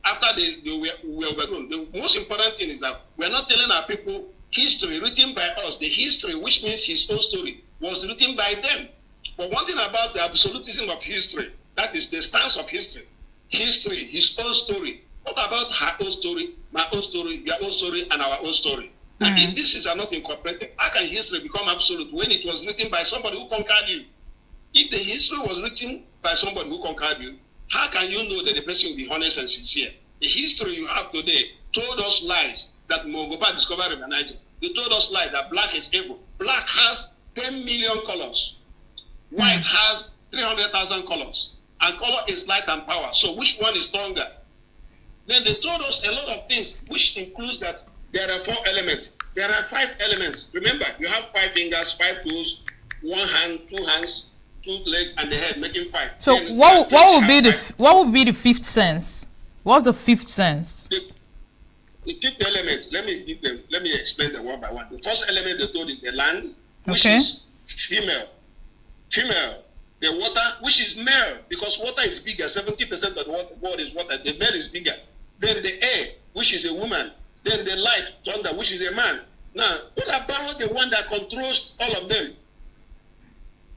After they were overthrown. The most important thing is that we're not telling our people history written by us. The history, which means his own story, was written by them. But one thing about the absolutism of history, that is the stance of history. History, his own story. What about her own story, my own story, your own story, and our own story? And if these are not incorporated, how can history become absolute when it was written by somebody who conquered you? If the history was written by somebody who conquered you, how can you know that the person will be honest and sincere? The history you have today told us lies that Mogopa discovered River Niger. They told us lies that black is evil. Black has 10 million colors. White has 300,000 colors. And color is light and power. So which one is stronger? Then they told us a lot of things, which includes that there are 4 elements. There are 5 elements. Remember, you have 5 fingers, 5 toes, 1 hand, 2 hands, 2 legs, and the head, making 5. So what would be the 5th sense? What's the 5th sense? The 5th element. Let me explain them one by one. The first element they told is the land, which is female. Female. The water, which is male, because water is bigger. 70% of the world is water. The male is bigger. then the air, which is a woman, then the light, thunder, which is a man. Now, what about the one that controls all of them?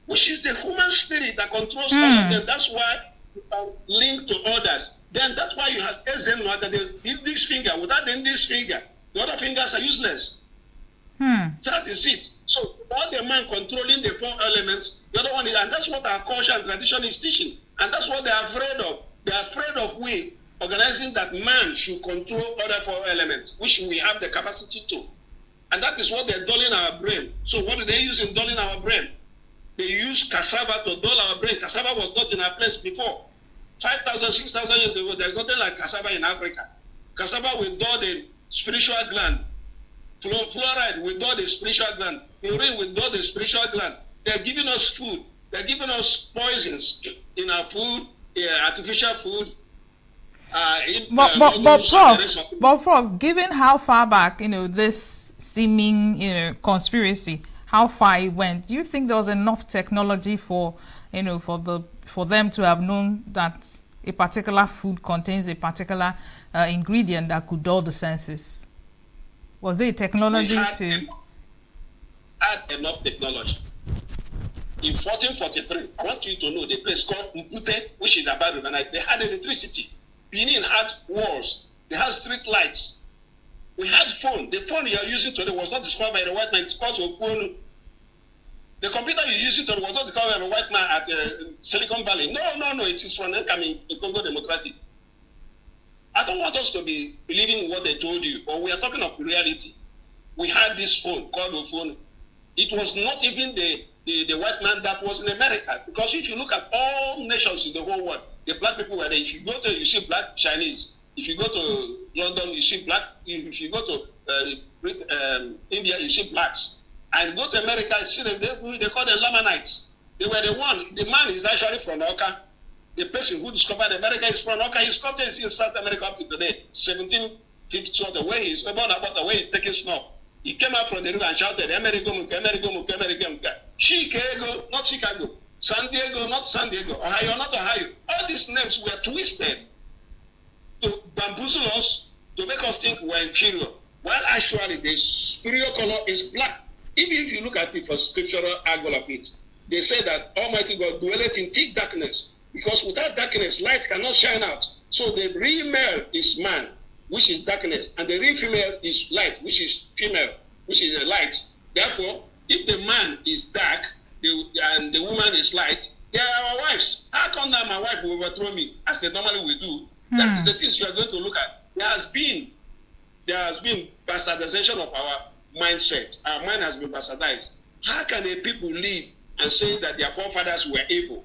Which is the human spirit that controls all of them. That's why you can link to others. Then that's why you have Ezenwa, that the index finger. Without the index finger, the other fingers are useless. That is it. So, all the man controlling the 4 elements, the other one is, and that's what our culture and tradition is teaching. And that's what they are afraid of. They are afraid of we organizing that man should control other 4 elements, which we have the capacity to. And that is what they're dulling our brain. So what do they use in dulling our brain? They use cassava to dull our brain. Cassava was not in our place before. 5,000, 6,000 years ago, there's nothing like cassava in Africa. Cassava will dull the spiritual gland. Fluoride will dull the spiritual gland. Chlorine will dull the spiritual gland. They're giving us food. They're giving us poisons in our food, artificial food. But Prof, given how far back, this seeming, conspiracy, how far it went, do you think there was enough technology for them to have known that a particular food contains a particular ingredient that could dull the senses? Was there technology to add enough technology? In 1443, I want you to know the place called Mpute, which is about River Night. They had electricity. Benin had walls. They had street lights. We had phone. The phone you are using today was not discovered by the white man. It's called a phone. The computer you're using today was not discovered by a white man at Silicon Valley. No. It is from Nkami in Congo Democratic. I don't want us to be believing what they told you, but we are talking of reality. We had this phone called a phone. It was not even the white man that was in America. Because if you look at all nations in the whole world, the black people were there. If you go to, you see black Chinese. If you go to London, you see black. If you go to India, you see blacks. And go to America, you see them, they call them Lamanites. They were the one. The man is actually from Oka. The person who discovered America is from Oka. His country is in South America up to today, 1750, the way he's about the way he's taking snuff. He came out from the river and shouted, America, Chicago, not Chicago. San Diego, not San Diego. Ohio, not Ohio. All these names were twisted to bamboozle us, to make us think we're inferior. While actually the superior color is black. Even if you look at it for scriptural angle of it, they say that Almighty God dwelleth in thick darkness, because without darkness, light cannot shine out. So the real male is man, which is darkness, and the real female is light, which is female, which is a light. Therefore, if the man is dark and the woman is light, they are our wives. How come now my wife will overthrow me, as they normally will do? That is the things you are going to look at. There has been bastardization of our mindset. Our mind has been bastardized. How can a people live and say that their forefathers were evil?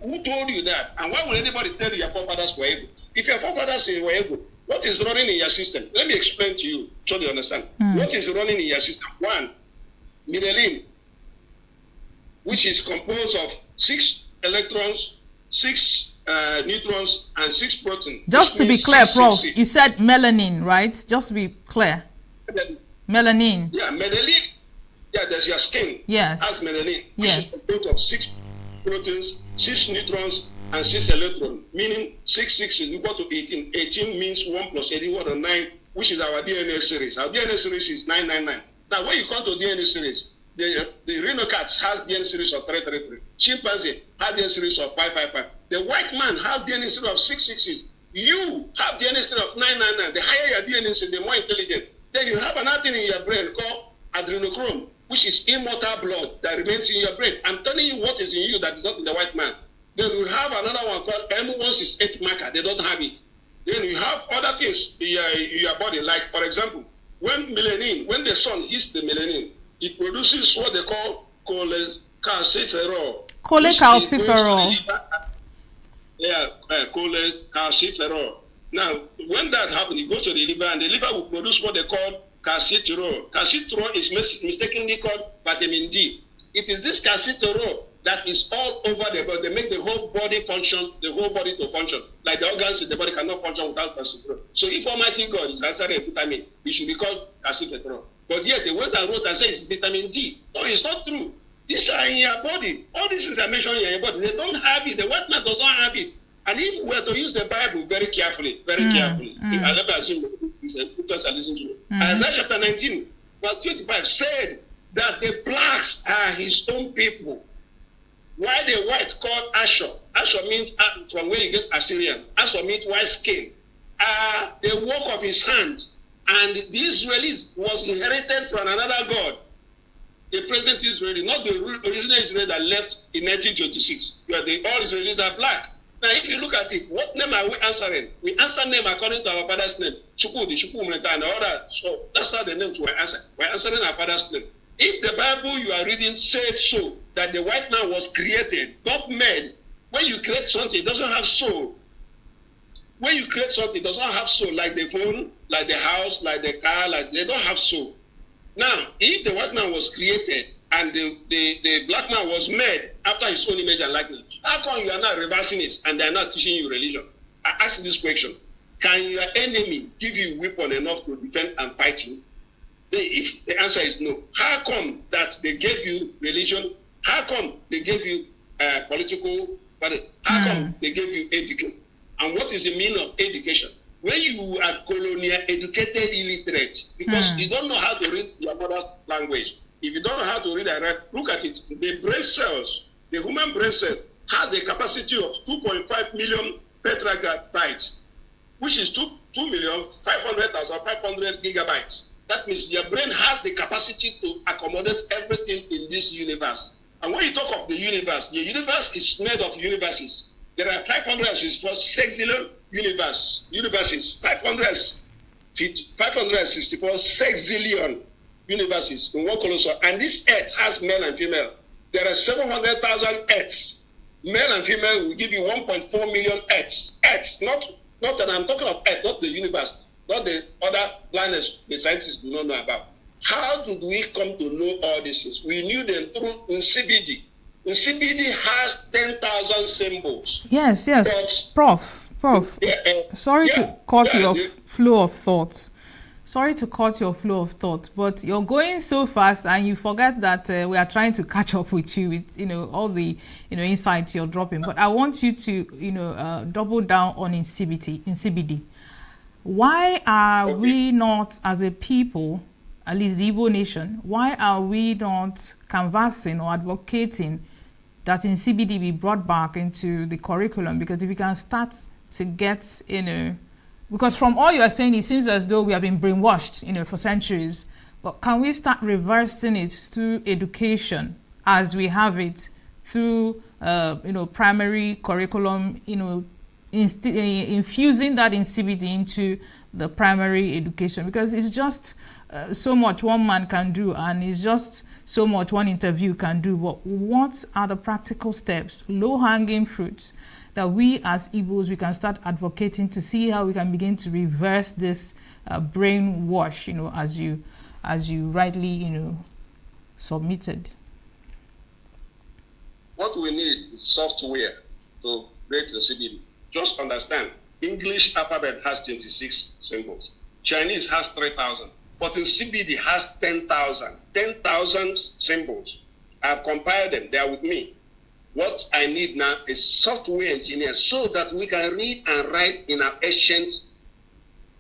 Who told you that? And why would anybody tell you your forefathers were evil? If your forefathers were evil, what is running in your system? Let me explain to you so you understand. What is running in your system? 1, myelin, which is composed of 6 electrons, 6 neutrons, and 6 proteins. Just to be clear, Prof, you said melanin, right? Just to be clear. Melanin. Yeah, melanin. Yeah, there's your skin. Yes. That's melanin. Yes. Which is composed of 6 proteins, 6 neutrons, and 6 electrons. Meaning 6 is equal to 18. 18 means 1 plus 8 equal to 9, which is our DNA series. Our DNA series is 999. Now, when you come to DNA series, the rhinocat has DNA series of 333. Chimpanzee has DNA series of 555. The white man has DNA series of 666. You have DNA series of 999. The higher your DNA series, the more intelligent. Then you have another thing in your brain called adrenochrome, which is immortal blood that remains in your brain. I'm telling you what is in you that is not in the white man. Then you have another one called M168 marker. They don't have it. Then you have other things in your body, like, for example, when the sun hits the melanin, it produces what they call cholecalciferol. Cholecalciferol. Yeah, cholecalciferol. Now, when that happens, it goes to the liver, and the liver will produce what they call calciferol. Calciferol is mistakenly called vitamin D. It is this calciferol that is all over the body. They make the whole body function, the whole body to function. Like the organs in the body cannot function without calciferol. So if Almighty God is answering a vitamin, it should be called calciferol. But yet, the one that wrote and said it's vitamin D. No, it's not true. These are in your body. All these things I mentioned in your body, they don't have it. The white man does not have it. And if we are to use the Bible very carefully, if I let me assume scriptures are listening to me. Isaiah chapter 19, verse 25 said that the blacks are his own people. Why the white called Ashur? Ashur means from where you get Assyrian. Ashur means white skin. The work of his hands. And the Israelis was inherited from another God. The present Israeli, not the original Israel that left in 1926. All Israelis are black. Now, if you look at it, what name are we answering? We answer name according to our father's name. Chukudi, Chukwumreta, and all that. So that's how the names were answered. We're answering our father's name. If the Bible you are reading said so, that the white man was created, not made, when you create something, it doesn't have soul. When you create something, it doesn't have soul, like the phone, like the house, like the car, like they don't have soul. Now, if the white man was created and the black man was made after his own image and likeness, how come you are not reversing it and they are not teaching you religion? I ask this question. Can your enemy give you weapon enough to defend and fight you? If the answer is no, how come that they gave you religion? How come they gave you political party? How come they gave you education? And what is the meaning of education? When you are colonial educated illiterate, because you don't know how to read your mother's language. If you don't know how to read and write, look at it. The brain cells, the human brain cell, has the capacity of 2.5 million petabytes, which is 2,500,500 gigabytes. That means your brain has the capacity to accommodate everything in this universe. And when you talk of the universe is made of universes. There are 564 sexillion universes, 564 sexillion universes in one colossal. And this earth has male and female. There are 700,000 earths. Male and female will give you 1.4 million earths. Earths, not that I'm talking of earth, not the universe, not the other planets the scientists do not know about. How did we come to know all this? We knew them through CBD. CBD has 10,000 symbols. Yes. But, Prof. Sorry to cut your flow of thoughts. But you're going so fast and you forget that we are trying to catch up with you with all the insights you're dropping. But I want you to double down on in CBD. Why are we not, as a people, at least the Igbo nation, why are we not canvassing or advocating that in CBD be brought back into the curriculum? Because if we can start to get, because from all you are saying, it seems as though we have been brainwashed, for centuries. But can we start reversing it through education as we have it through, primary curriculum, infusing that in CBD into the primary education? Because it's just so much one man can do, and it's just so much one interview can do. But what are the practical steps, low-hanging fruits, that we as Igbos, we can start advocating to see how we can begin to reverse this brainwash, as you rightly, submitted? What we need is software to create the CBD. Just understand, English alphabet has 26 symbols. Chinese has 3,000. But in CBD has 10,000 symbols. I've compiled them. They are with me. What I need now is software engineers so that we can read and write in our ancient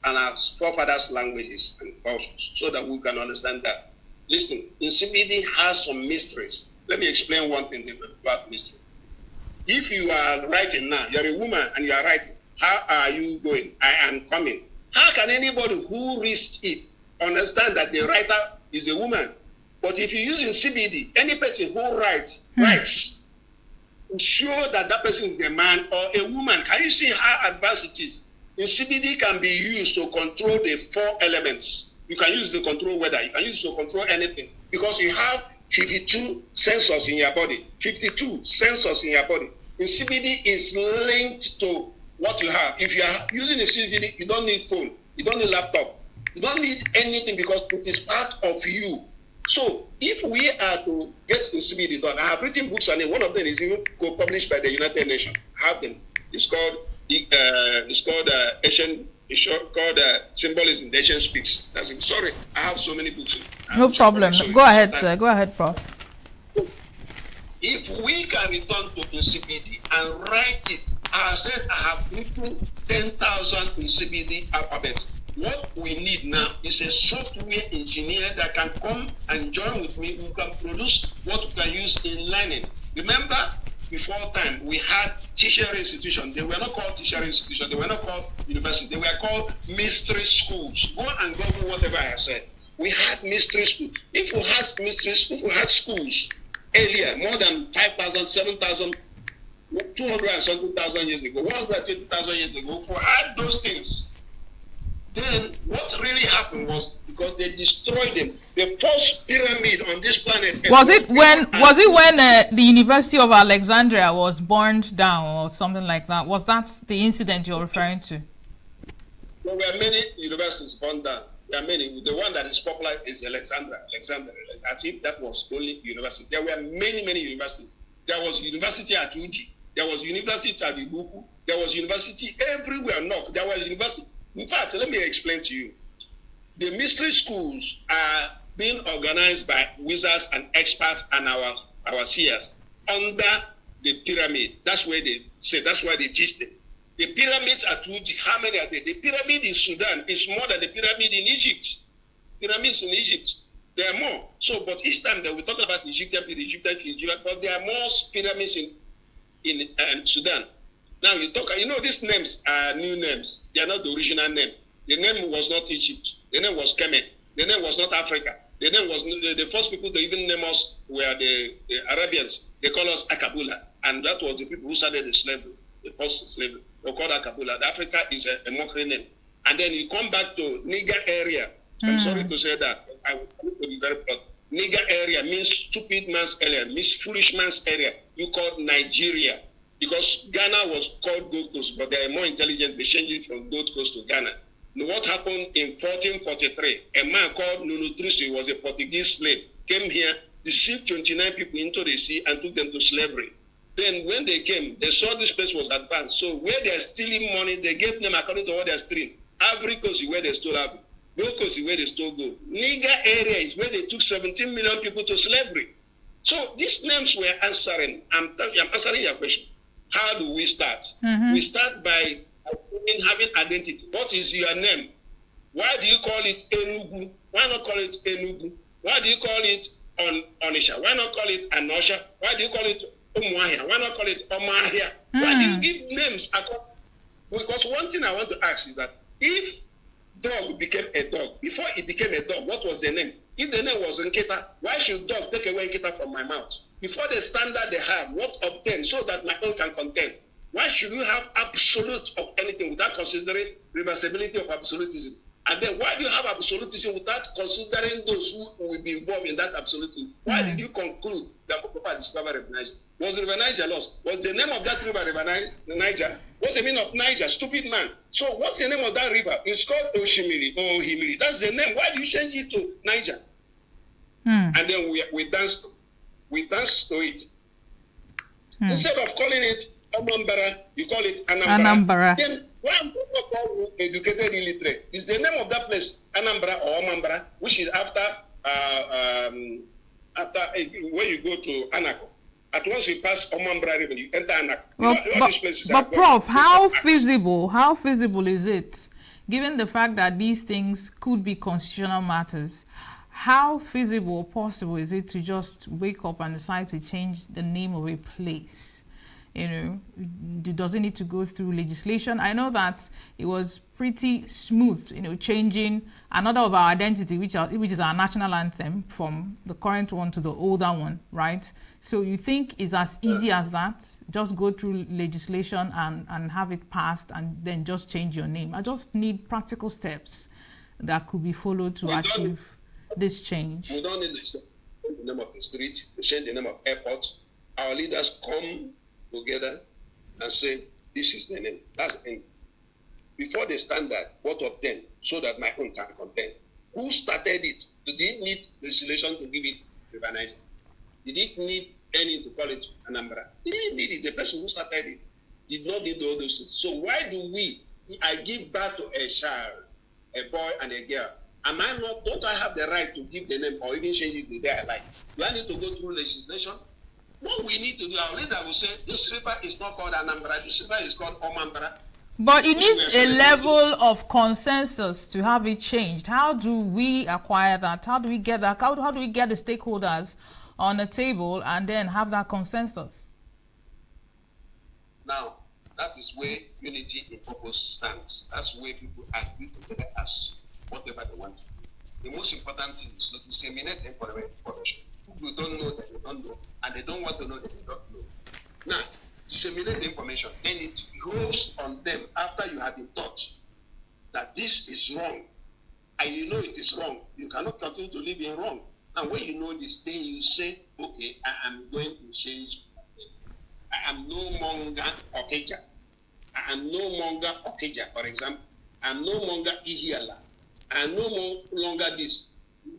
and our forefathers' languages and cultures so that we can understand that. Listen, in CBD has some mysteries. Let me explain one thing about mystery. If you are writing now, you're a woman and you are writing, how are you going? I am coming. How can anybody who reads it understand that the writer is a woman? But if you use in CBD, any person who writes, ensure that that person is a man or a woman. Can you see how advanced it is? In CBD can be used to control the 4 elements. You can use it to control weather. You can use it to control anything because you have 52 sensors in your body. 52 sensors in your body. In CBD is linked to what you have. If you are using a CBD, you don't need phone. You don't need laptop. You don't need anything because it is part of you. So if we are to get the CBD done, I have written books on it. One of them is even co-published by the United Nations. I have them. It's called Symbolism. The Asian Speaks. Sorry, I have so many books. No problem. Go ahead, sir. Go ahead, Prof. If we can return to the CBD and write it I said I have written 10,000 in CBD alphabets. What we need now is a software engineer that can come and join with me, who can produce what we can use in learning. Remember, before time, we had tertiary institutions. They were not called tertiary institutions. They were not called universities. They were called mystery schools. Go and Google whatever I have said. We had mystery schools. If we had schools earlier, more than 5,000, 7,000, 200 and something thousand years ago, 120,000 years ago, if we had those things, then what really happened was, because they destroyed them, the first pyramid on this planet. Was it when the University of Alexandria was burned down or something like that? Was that the incident you're referring to? There were many universities burned down. There are many. The one that is popular is Alexandria. As if that was only university. There were many universities. There was university at Udi. There was university at ENUGU. There was university everywhere. There was university. In fact, let me explain to you. The mystery schools are being organized by wizards and experts and our seers under the pyramid. That's where they say, that's why they teach them. The pyramids at Uji, how many are there? The pyramid in Sudan is more than the pyramid in Egypt. Pyramids in Egypt, there are more. So, but each time that we talk about Egyptian, but there are more pyramids in Sudan. Now these names are new names. They are not the original name. The name was not Egypt. The name was Kemet. The name was not Africa. The name was the first people that even name us were the Arabians. They call us Akabula, and that was the people who started the slavery, the first slavery. They called Akabula. The Africa is a mockery name. And then you come back to Niger area. I'm sorry to say that. I will be very proud. Niger area means stupid man's area, means foolish man's area. You call Nigeria. Because Ghana was called Gold Coast, but they are more intelligent. They changed it from Gold Coast to Ghana. Now, what happened in 1443? A man called Nunutrisi was a Portuguese slave, came here, deceived 29 people into the sea and took them to slavery. Then when they came, they saw this place was advanced. So where they are stealing money, they gave them according to what they are stealing. Ivory Coast is where they stole Ivory. Gold Coast is where they stole gold. Niger area is where they took 17 million people to slavery. So these names were answering. I'm answering your question. How do we start? We start by having identity. What is your name? Why do you call it ENUGU? Why not call it ENUGU? Why do you call it Onisha? Why not call it Anosha? Why do you call it Umuahia? Why not call it Omahia? Why do you give names? Because one thing I want to ask is that if dog became a dog, before it became a dog, what was the name? If the name was Nketa, why should dog take away Nketa from my mouth? Before the standard they have, what obtain so that my own can contain? Why should you have absolute of anything without considering reversibility of absolutism? And then why do you have absolutism without considering those who will be involved in that absolutism? Why did you conclude that Papa discovered River Niger? Was River Niger lost? Was the name of that river Niger? What's the meaning of Niger? Stupid man. So what's the name of that river? It's called Oshimiri. Ohimiri. That's the name. Why do you change it to Niger? And then we dance to it. Instead of calling it Anambra, you call it Anambra. Then why am I call educated illiterate? Is the name of that place Anambra or Amambra, which is after when you go to Anako. At once you pass Amambra River, you enter Anako. But Prof, how feasible is it, given the fact that these things could be constitutional matters? How feasible or possible is it to just wake up and decide to change the name of a place? Does it need to go through legislation? I know that it was pretty smooth, changing another of our identity, which is our national anthem, from the current one to the older one, right? So you think it's as easy as that? Just go through legislation and have it passed and then just change your name? I just need practical steps that could be followed to achieve this change. We don't need to change the name of the street, to change the name of airport. Our leaders come together and say, this is the name. That's the name. Before the standard, what obtain so that my own can contain? Who started it? Did it need legislation to give it River Niger? Did it need any to call it Anambra? It didn't need it. The person who started it did not need all those things. So why do I give birth to a child, a boy and a girl? Don't I have the right to give the name or even change it the day I like? Do I need to go through legislation? what we need to do, our leader will say, this river is not called Anambra, this river is called Omambra. But it needs a level of consensus to have it changed. How do we acquire that? How do we get that? How do we get the stakeholders on the table and then have that consensus? Now, that is where unity in purpose stands. That's where people agree together as whatever they want to do. The most important thing is to disseminate information. People don't know that they don't know, and they don't want to know that they don't know. Now, disseminate the information, then it goes on them after you have been taught that this is wrong, and you know it is wrong. You cannot continue to live in wrong. And when you know this, then you say, okay, I am going to change. I am no longer Okeja. I am no longer Okeja, for example. I am no longer Ihiala. I am no longer this.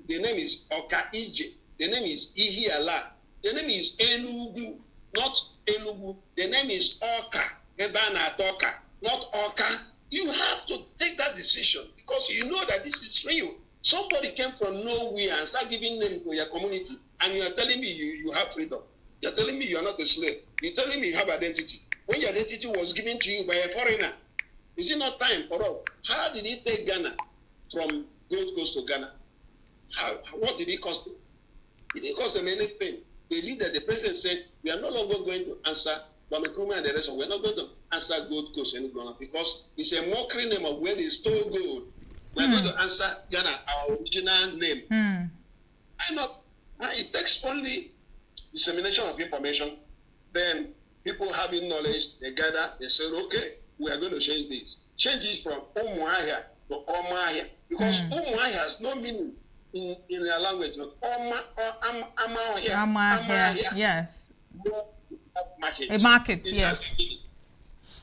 The name is Oka Ije. The name is Ihiala. The name is Enugu, not Enugu. The name is Oka, Ebana Toka, not Oka. You have to take that decision because you know that this is real. Somebody came from nowhere and started giving name to your community, and you are telling me you have freedom. You are telling me you are not a slave. You are telling me you have identity. When your identity was given to you by a foreigner, is it not time for all? How did he take Ghana from Gold Coast to Ghana? What did it cost them? It didn't cost them anything. The leader, the president said, we are no longer going to answer Kwame Nkrumah and the rest of we're not going to answer Gold Coast any longer because it's a mockery name of where they stole gold. We're going to answer Ghana, our original name. Why not? It takes only dissemination of information. Then people having knowledge, they gather, they say, okay, we are going to change this. Change it from Umuahia to Omahia. Because Umuahia has no meaning in their language. Amahia, yes. A market, yes.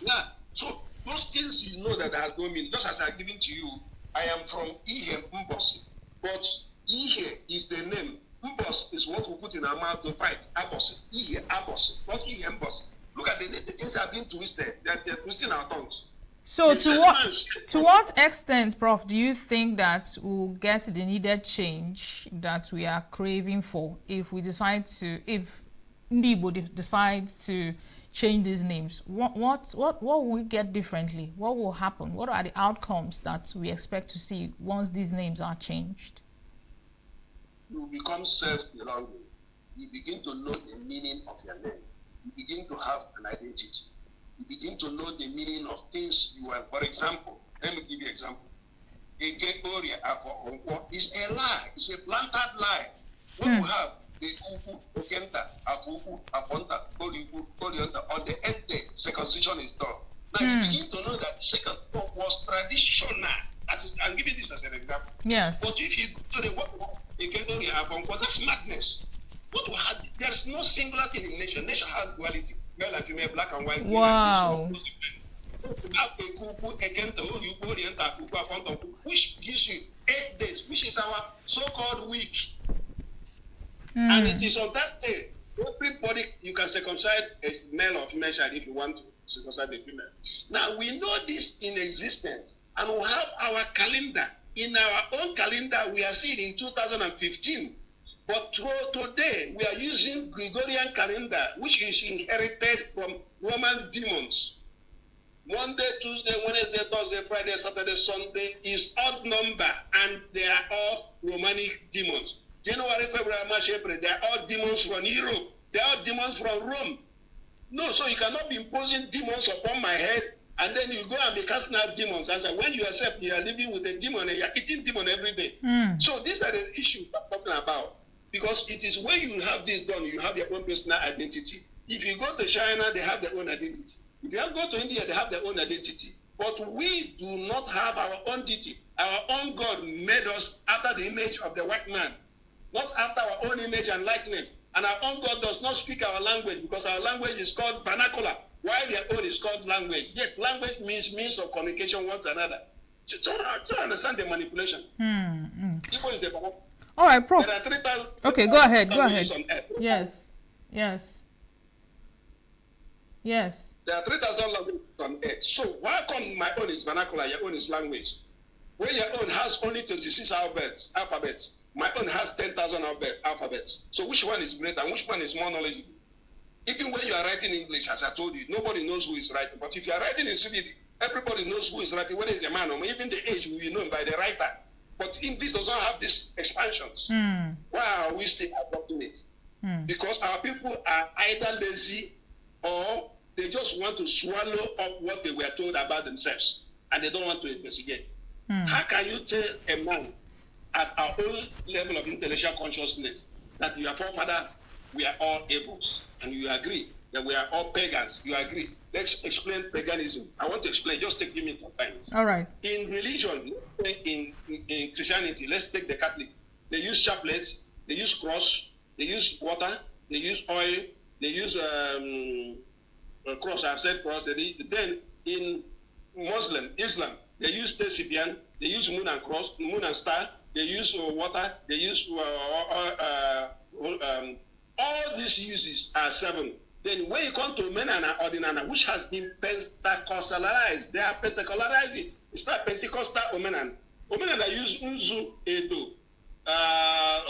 Now, so those things you know that has no meaning. Just as I'm giving to you, I am from Ihe Mbosi, but Ihe is the name. Mbos is what we put in our mouth to fight. Abosi, Ihe, Abosi, not Ihe Mbosi. Look at the things have been twisted. They're twisting our tongues. So to what extent, Prof, do you think that we'll get the needed change that we are craving for if we decide to, if Ndibo decides to change these names? What will we get differently? What will happen? What are the outcomes that we expect to see once these names are changed? You become self-belonging. You begin to know the meaning of your name. You begin to have an identity. You begin to know the meaning of things you are. For example, let me give you an example. Ege Oria Afo Onko is a lie. It's a planted lie. What you have, the Uku, Okenta, Afuku, Afonta, Koliku, Kolionta, on the 8th day, circumcision is done. Now you begin to know that circumcision was traditional. That is, I'm giving this as an example. Yes. But if you go to the Ege Oria Afo Onko, that's madness. There's no singular thing in nation. Nation has duality. Male and female, black and white. Wow. Which gives you 8 days, which is our so-called week. And it is on that day, everybody, you can circumcise a male or female child if you want to circumcise a female. Now, we know this in existence, and we have our calendar. In our own calendar, we are seeing in 2015. But today, we are using Gregorian calendar, which is inherited from Roman demons. Monday, Tuesday, Wednesday, Thursday, Friday, Saturday, Sunday is odd number, and they are all Romanic demons. January, February, March, April, they are all demons from Europe. They are all demons from Rome. No, so you cannot be imposing demons upon my head, and then you go and be casting out demons. As when you yourself, you are living with a demon, and you are eating demon every day. So these are the issues I'm talking about. Because it is when you have this done, you have your own personal identity. If you go to China, they have their own identity. If you go to India, they have their own identity. But we do not have our own identity. Our own God made us after the image of the white man, not after our own image and likeness. And our own God does not speak our language because our language is called vernacular, while their own is called language. Yet language means means of communication one to another. So to understand the manipulation. Igbo is the all right, Prof. There are 3,000. Okay, go ahead. Yes. There are 3,000 languages on earth. So why come my own is vernacular, your own is language? Where your own has only 26 alphabets, my own has 10,000 alphabets. So which one is greater and which one is more knowledgeable? Even when you are writing English, as I told you, nobody knows who is writing. But if you are writing in CBD, everybody knows who is writing, whether it's a man or even the age will be known by the writer. But English does not have these expansions. Why are we still adopting it? Because our people are either lazy or they just want to swallow up what they were told about themselves and they don't want to investigate. How can you tell a man at our own level of intellectual consciousness that your forefathers were all evils and you agree that we are all pagans? You agree. Let's explain paganism. I want to explain. Just take me some time. All right. In religion, in Christianity, let's take the Catholic. They use chaplets, they use cross, they use water, they use oil, they use cross. I've said cross. Then in Islam, they use tesipian, they use moon and cross, moon and star, they use water, they use all these uses are 7. Then when you come to Menana Ordinana, which has been Pentecostalized, they have Pentecostalized it. It's not Pentecostal Omenan. Omenan use Unzu, Edo,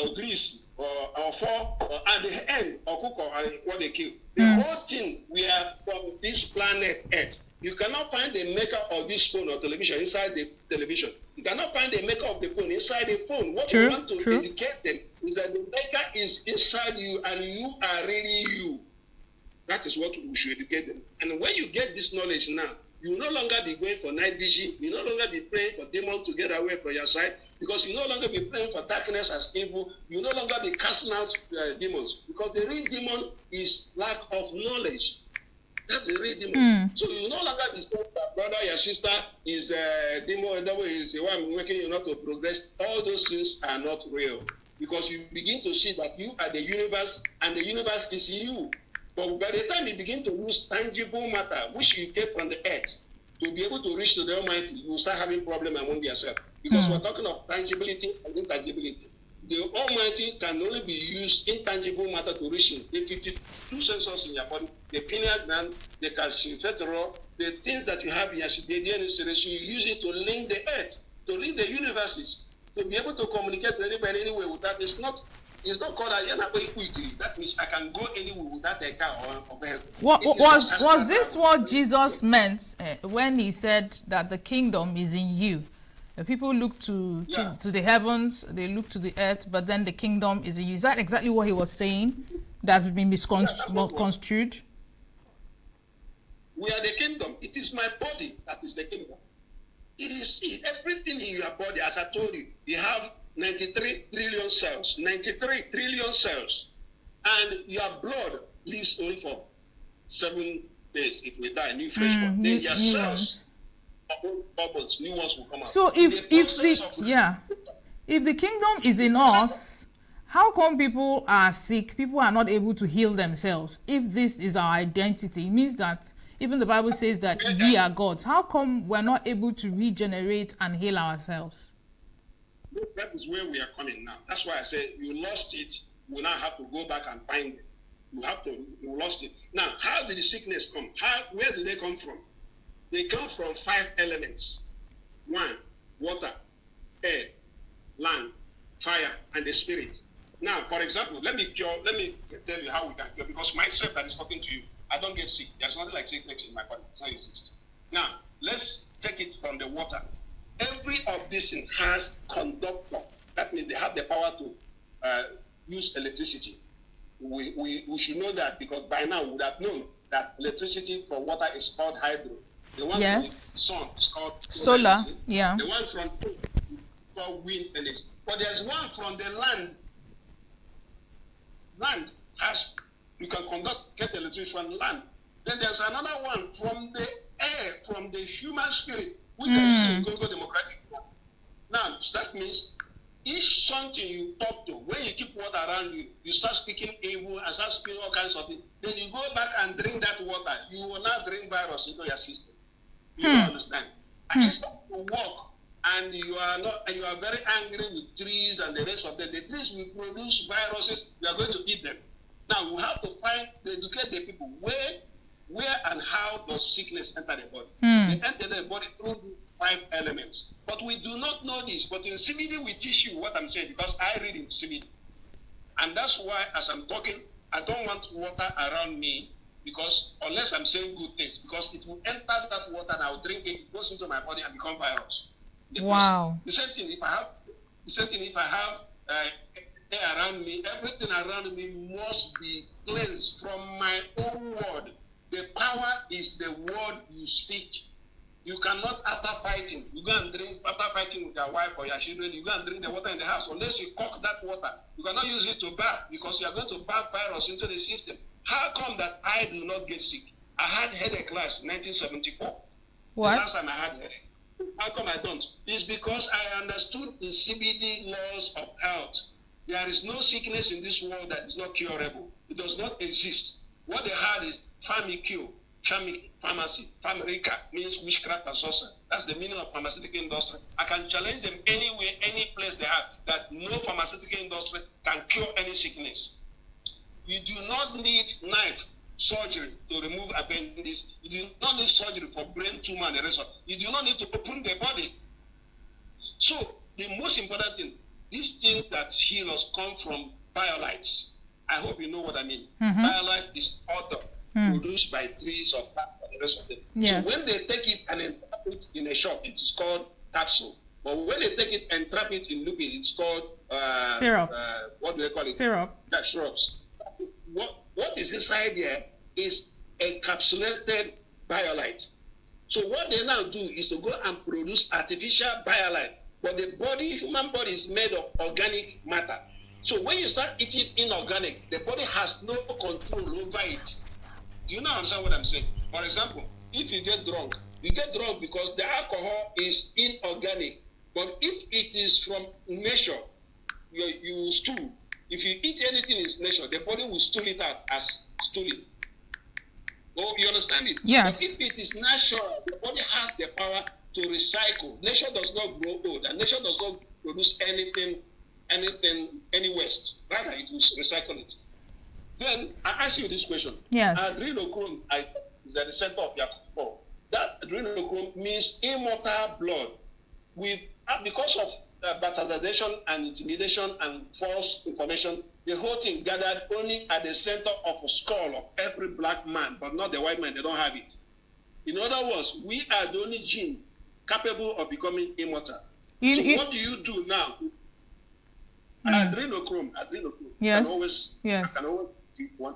or Greece, or Four, or at the end, or Kuko, what they kill. The whole thing, we are from this planet Earth. You cannot find the maker of this phone or television inside the television. You cannot find the maker of the phone inside the phone. What we want to educate them is that the maker is inside you and you are really you. That is what we should educate them. And when you get this knowledge now, you will no longer be going for night vision. You will no longer be praying for demons to get away from your side, because you will no longer be praying for darkness as evil. You will no longer be casting out demons, because the real demon is lack of knowledge. That's the real demon. So you will no longer be saying that brother, your sister is a demon, that way is the one making you not to progress. All those things are not real, because you begin to see that you are the universe and the universe is you. But by the time you begin to use tangible matter, which you get from the earth, to be able to reach to the Almighty, you will start having problem among yourself. Because we're talking of tangibility and intangibility. The Almighty can only be used intangible matter to reach Him. The 52 sensors in your body, the pineal gland, the calciferol, the things that you have in your DNA series, you use it to link the earth, to link the universes, to be able to communicate to anybody anywhere with that. It's not called a quickly. That means I can go anywhere without a car or vehicle. Was this what Jesus meant when He said that the kingdom is in you? People look to the heavens, they look to the earth, but then the kingdom is in you. Is that exactly what He was saying? That's been misconstrued? We are the kingdom. It is my body that is the kingdom. It is everything in your body. As I told you, you have 93 trillion cells, 93 trillion cells, and your blood lives only for 7 days. It will die, new fresh one. Then your cells, bubbles, new ones will come out. So if the kingdom is in us, how come people are sick? People are not able to heal themselves. If this is our identity, it means that even the Bible says that ye are gods. How come we're not able to regenerate and heal ourselves? That is where we are coming now. That's why I say you lost it. You now have to go back and find it. You lost it. Now, how did the sickness come? Where do they come from? They come from 5 elements. 1, water, air, land, fire, and the spirit. Now, for example, let me tell you how we can cure, because myself that is talking to you, I don't get sick. There's nothing like sickness in my body. It doesn't exist. Now, let's take it from the water. Every of this has conductor. That means they have the power to use electricity. We should know that, because by now we would have known that electricity for water is called hydro. The one from the sun is called solar. Yeah. The one from is called wind energy. But there's one from the land. Land has, you can get electricity from land. Then there's another one from the air, from the human spirit, which are using in Congo Democratic. Now, that means each something you talk to, when you keep water around you, you start speaking evil and start speaking all kinds of things. Then you go back and drink that water. You will not drink virus into your system. You don't understand. And you start to walk, and you are very angry with trees and the rest of them. The trees will produce viruses. You are going to eat them. Now we have to educate the people where and how does sickness enter the body. They enter the body through 5 elements. But we do not know this. But in CBD we teach you what I'm saying, because I read in CBD. And that's why, as I'm talking, I don't want water around me because unless I'm saying good things, because it will enter that water and I'll drink it, it goes into my body and become virus. Wow. The same thing if I have air around me, everything around me must be cleansed from my own word. The power is the word you speak. You cannot, after fighting, you go and drink, after fighting with your wife or your children, you go and drink the water in the house. Unless you cook that water, you cannot use it to bath because you are going to bath virus into the system. How come that I do not get sick? I had headache last 1974. What? The last time I had headache. How come I don't? It's because I understood the CBD laws of health. There is no sickness in this world that is not curable. It does not exist. What they had is pharmacure. Pharmacy, pharmacia means witchcraft and sorcery. That's the meaning of pharmaceutical industry. I can challenge them anywhere, any place they have, that no pharmaceutical industry can cure any sickness. You do not need knife surgery to remove appendix. You do not need surgery for brain tumor and the rest of it. You do not need to open the body. So the most important thing, these things that heal us come from biolites. I hope you know what I mean. Biolite is odor. Produced by trees or plants and the rest of them. Yes. So when they take it and entrap it in a shop, it is called capsule. But when they take it and trap it in liquid, it's called syrup. What do they call it? Syrup. Yeah, syrups. What is inside there is encapsulated biolite. So what they now do is to go and produce artificial biolite. But the body, human body, is made of organic matter. So when you start eating inorganic, the body has no control over it. Do you now understand what I'm saying? For example, if you get drunk because the alcohol is inorganic. But if it is from nature, you stool. If you eat anything in nature, the body will stool it out as stooling. Oh, you understand it? Yes. But if it is natural, the body has the power to recycle. Nature does not grow old, and nature does not produce anything, any waste. Rather, it will recycle it. Then I ask you this question. Yes. Adrenochrome is at the center of your control. That adrenochrome means immortal blood. Because of bastardization and intimidation and false information, the whole thing gathered only at the center of a skull of every black man, but not the white man. They don't have it. In other words, we are the only gene capable of becoming immortal. What do you do now? Adrenochrome. Yes. I can always give one.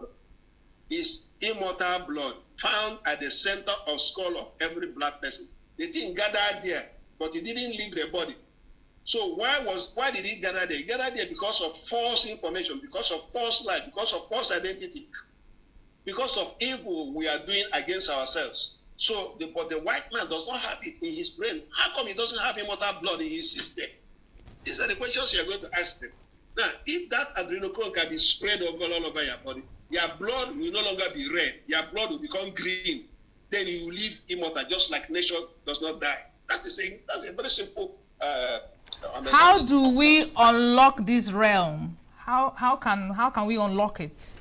Is immortal blood found at the center of skull of every black person. The thing gathered there, but it didn't leave the body. So why did it gather there? It gathered there because of false information, because of false life, because of false identity, because of evil we are doing against ourselves. So but the white man does not have it in his brain. How come he doesn't have immortal blood in his system? These are the questions you are going to ask them. Now, if that adrenochrome can be spread all over your body, your blood will no longer be red. Your blood will become green. Then you will live immortal, just like nature does not die. That's a very simple. How do we unlock this realm? How can we unlock it?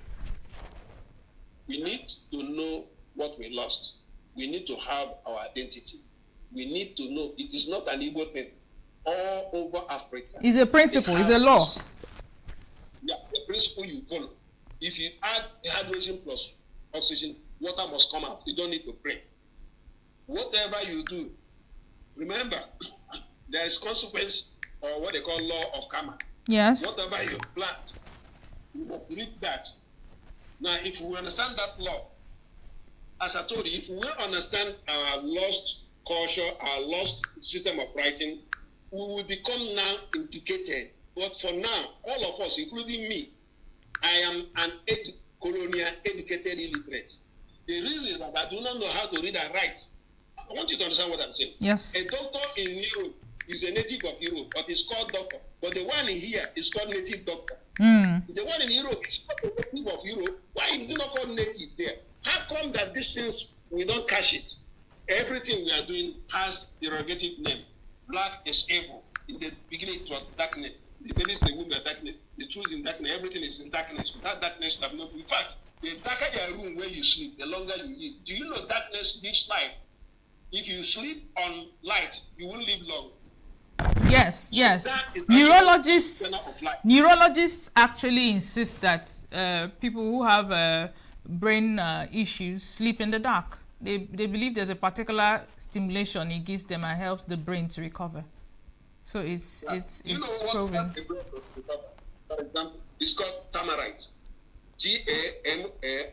We need to know what we lost. We need to have our identity. We need to know it is not an Igbo thing. All over Africa. It's a principle, it's a law. Yeah, the principle you follow. If you add hydrogen plus oxygen, water must come out. You don't need to pray. Whatever you do, remember, there is consequence or what they call law of karma. Yes. Whatever you plant, you must reap that. Now, if we understand that law, as I told you, if we understand our lost culture, our lost system of writing, we will become now implicated. But for now, all of us, including me, I am an colonial educated illiterate. The reason is that I do not know how to read and write. I want you to understand what I'm saying. Yes. A doctor in Europe is a native of Europe, but it's called doctor. But the one in here is called native doctor. The one in Europe is called native of Europe. Why is it not called native there? How come that these things, we don't catch it? Everything we are doing has derogative name. Black is evil. In the beginning, it was darkness. The babies in the womb are darkness. The truth is in darkness. Everything is in darkness. Without darkness, you have no. In fact, the darker your room where you sleep, the longer you live. Do you know darkness gives life? If you sleep on light, you won't live long. Yes, So yes. that is Neurologists actually insist that people who have brain issues sleep in the dark. They believe there's a particular stimulation it gives them and helps the brain to recover. So it's proven. For example, it's called tamarite. Tamarite.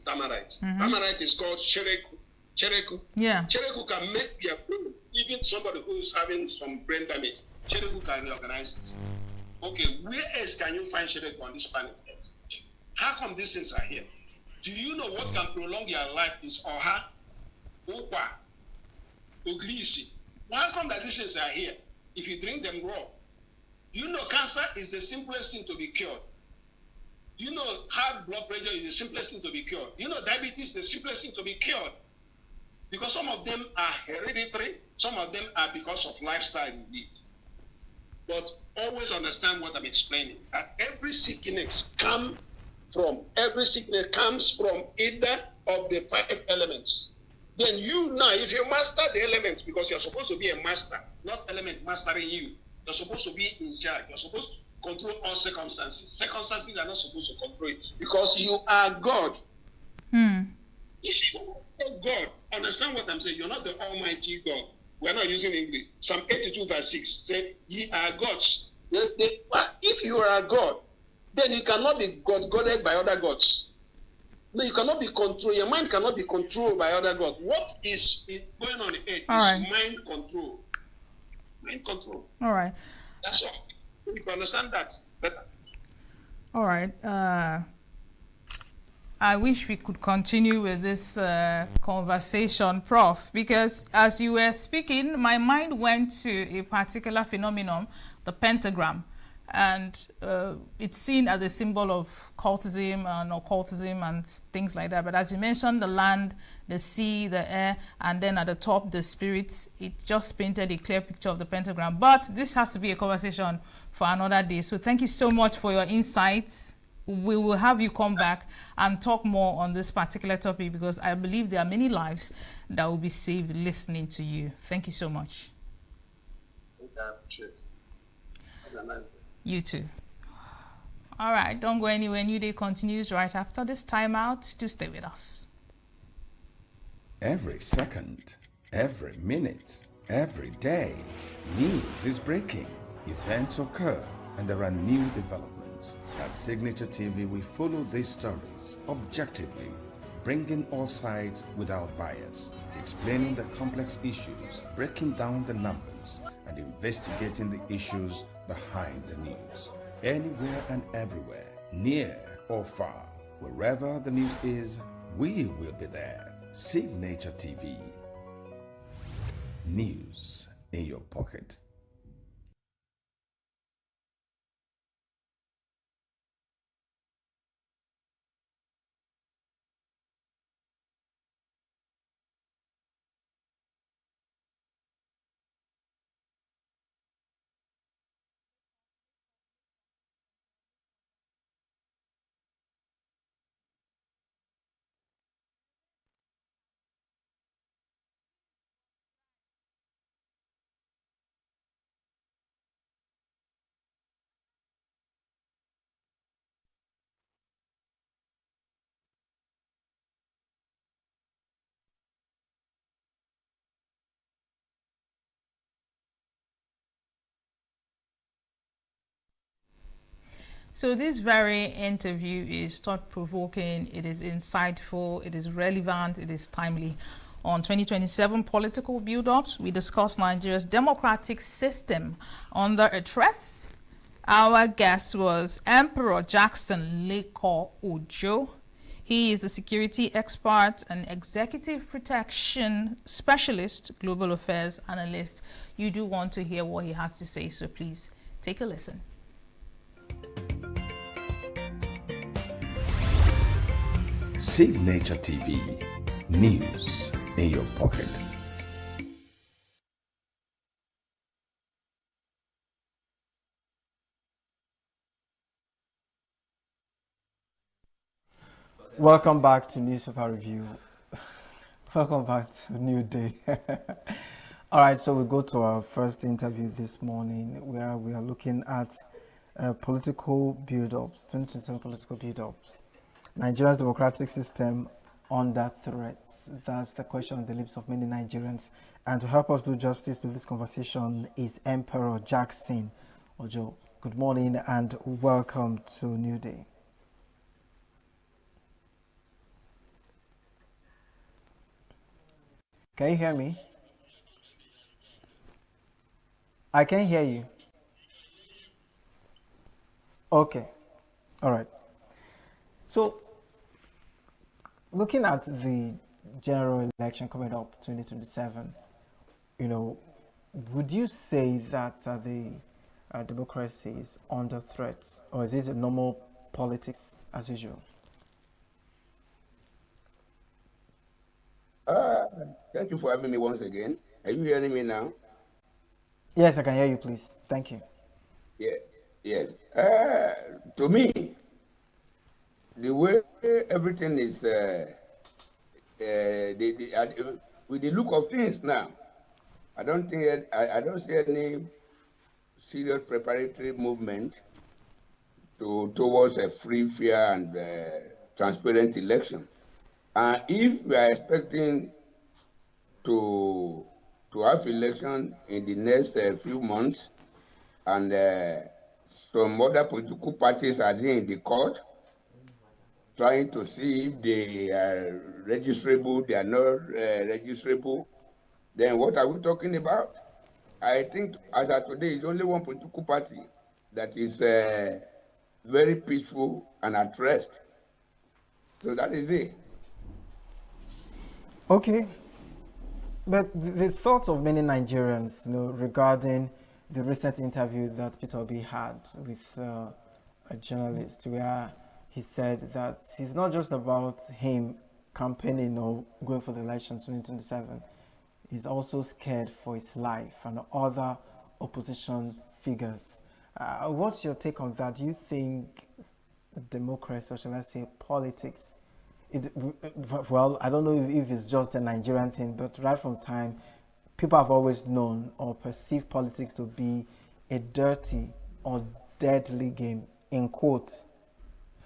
Tamarite. Tamarite is called chereku. Yeah. Chereku can make your brain, even somebody who is having some brain damage, chereku can reorganize it. Okay, where else can you find chereku on this planet Earth? How come these things are here? Do you know what can prolong your life is oha, okwa, ogrisi? How come that these things are here? If you drink them raw. Do you know cancer is the simplest thing to be cured? Do you know high blood pressure is the simplest thing to be cured? Do you know diabetes is the simplest thing to be cured? Because some of them are hereditary, some of them are because of lifestyle you lead. But always understand what I'm explaining. That every sickness comes from either of the 5 elements. Then you now, if you master the elements, because you're supposed to be a master, not element mastering you. You're supposed to be in charge. You're supposed to control all circumstances. Circumstances are not supposed to control it because you are God. If you are God, understand what I'm saying. You're not the Almighty God. We're not using English. Psalm 82 verse 6 say, ye are gods. If you are a God, then you cannot be godded by other gods. No, you cannot be controlled. Your mind cannot be controlled by other gods. What is going on the earth is mind control. Mind control. All right. That's all. You can understand that better. All right. I wish we could continue with this conversation, Prof, because as you were speaking, my mind went to a particular phenomenon, the pentagram. And it's seen as a symbol of cultism and occultism and things like that. But as you mentioned, the land, the sea, the air, and then at the top, the spirits, it just painted a clear picture of the pentagram. But this has to be a conversation for another day. So thank you so much for your insights. We will have you come back and talk more on this particular topic because I believe there are many lives that will be saved listening to you. Thank you so much. I appreciate it. Have a nice day. You too. All right, don't go anywhere. New Day continues right after this timeout. Do stay with us. Every second, every minute, every day, news is breaking. Events occur and there are new developments. At Signature TV, we follow these stories objectively, bringing all sides without bias, explaining the complex issues, breaking down the numbers, and investigating the issues behind the news. Anywhere and everywhere, near or far, wherever the news is, we will be there. Signature TV. News in your pocket. So this very interview is thought-provoking, it is insightful, it is relevant, it is timely. On 2027 political build-ups, we discuss Nigeria's democratic system under a threat. Our guest was Emperor Jackson Leko Ojo. He is the security expert and executive protection specialist, global affairs analyst. You do want to hear what he has to say, so please take a listen. Signature TV. News in your pocket. Welcome back to Newspaper Review. Welcome back to New Day. All right, so we go to our first interview this morning where we are looking at political build-ups, 2027 political build-ups. Nigeria's democratic system under threat. That's the question on the lips of many Nigerians. And to help us do justice to this conversation is Emperor Jackson Ojo. Good morning and welcome to New Day. Can you hear me? I can hear you. Okay. All right. So, looking at the general election coming up 2027, would you say that the democracy is under threat, or is it a normal politics as usual? Thank you for having me once again. Are you hearing me now? Yes, I can hear you, please. Thank you. Yeah, yes. To me, the way everything is, with the look of things now, I don't see any serious preparatory movement towards a free, fair, and transparent election. And if we are expecting to have election in the next few months, and some other political parties are there in the court trying to see if they are registrable, they are not registrable, then what are we talking about? I think as of today, it's only one political party that is very peaceful and at rest. So that is it. Okay. But the thoughts of many Nigerians, regarding the recent interview that Peter Obi had with a journalist, where he said that it's not just about him campaigning or going for the elections 2027. He's also scared for his life and other opposition figures. What's your take on that? Do you think democracy, or shall I say politics, well, I don't know if it's just a Nigerian thing, but right from time, people have always known or perceived politics to be a dirty or deadly game, in quotes.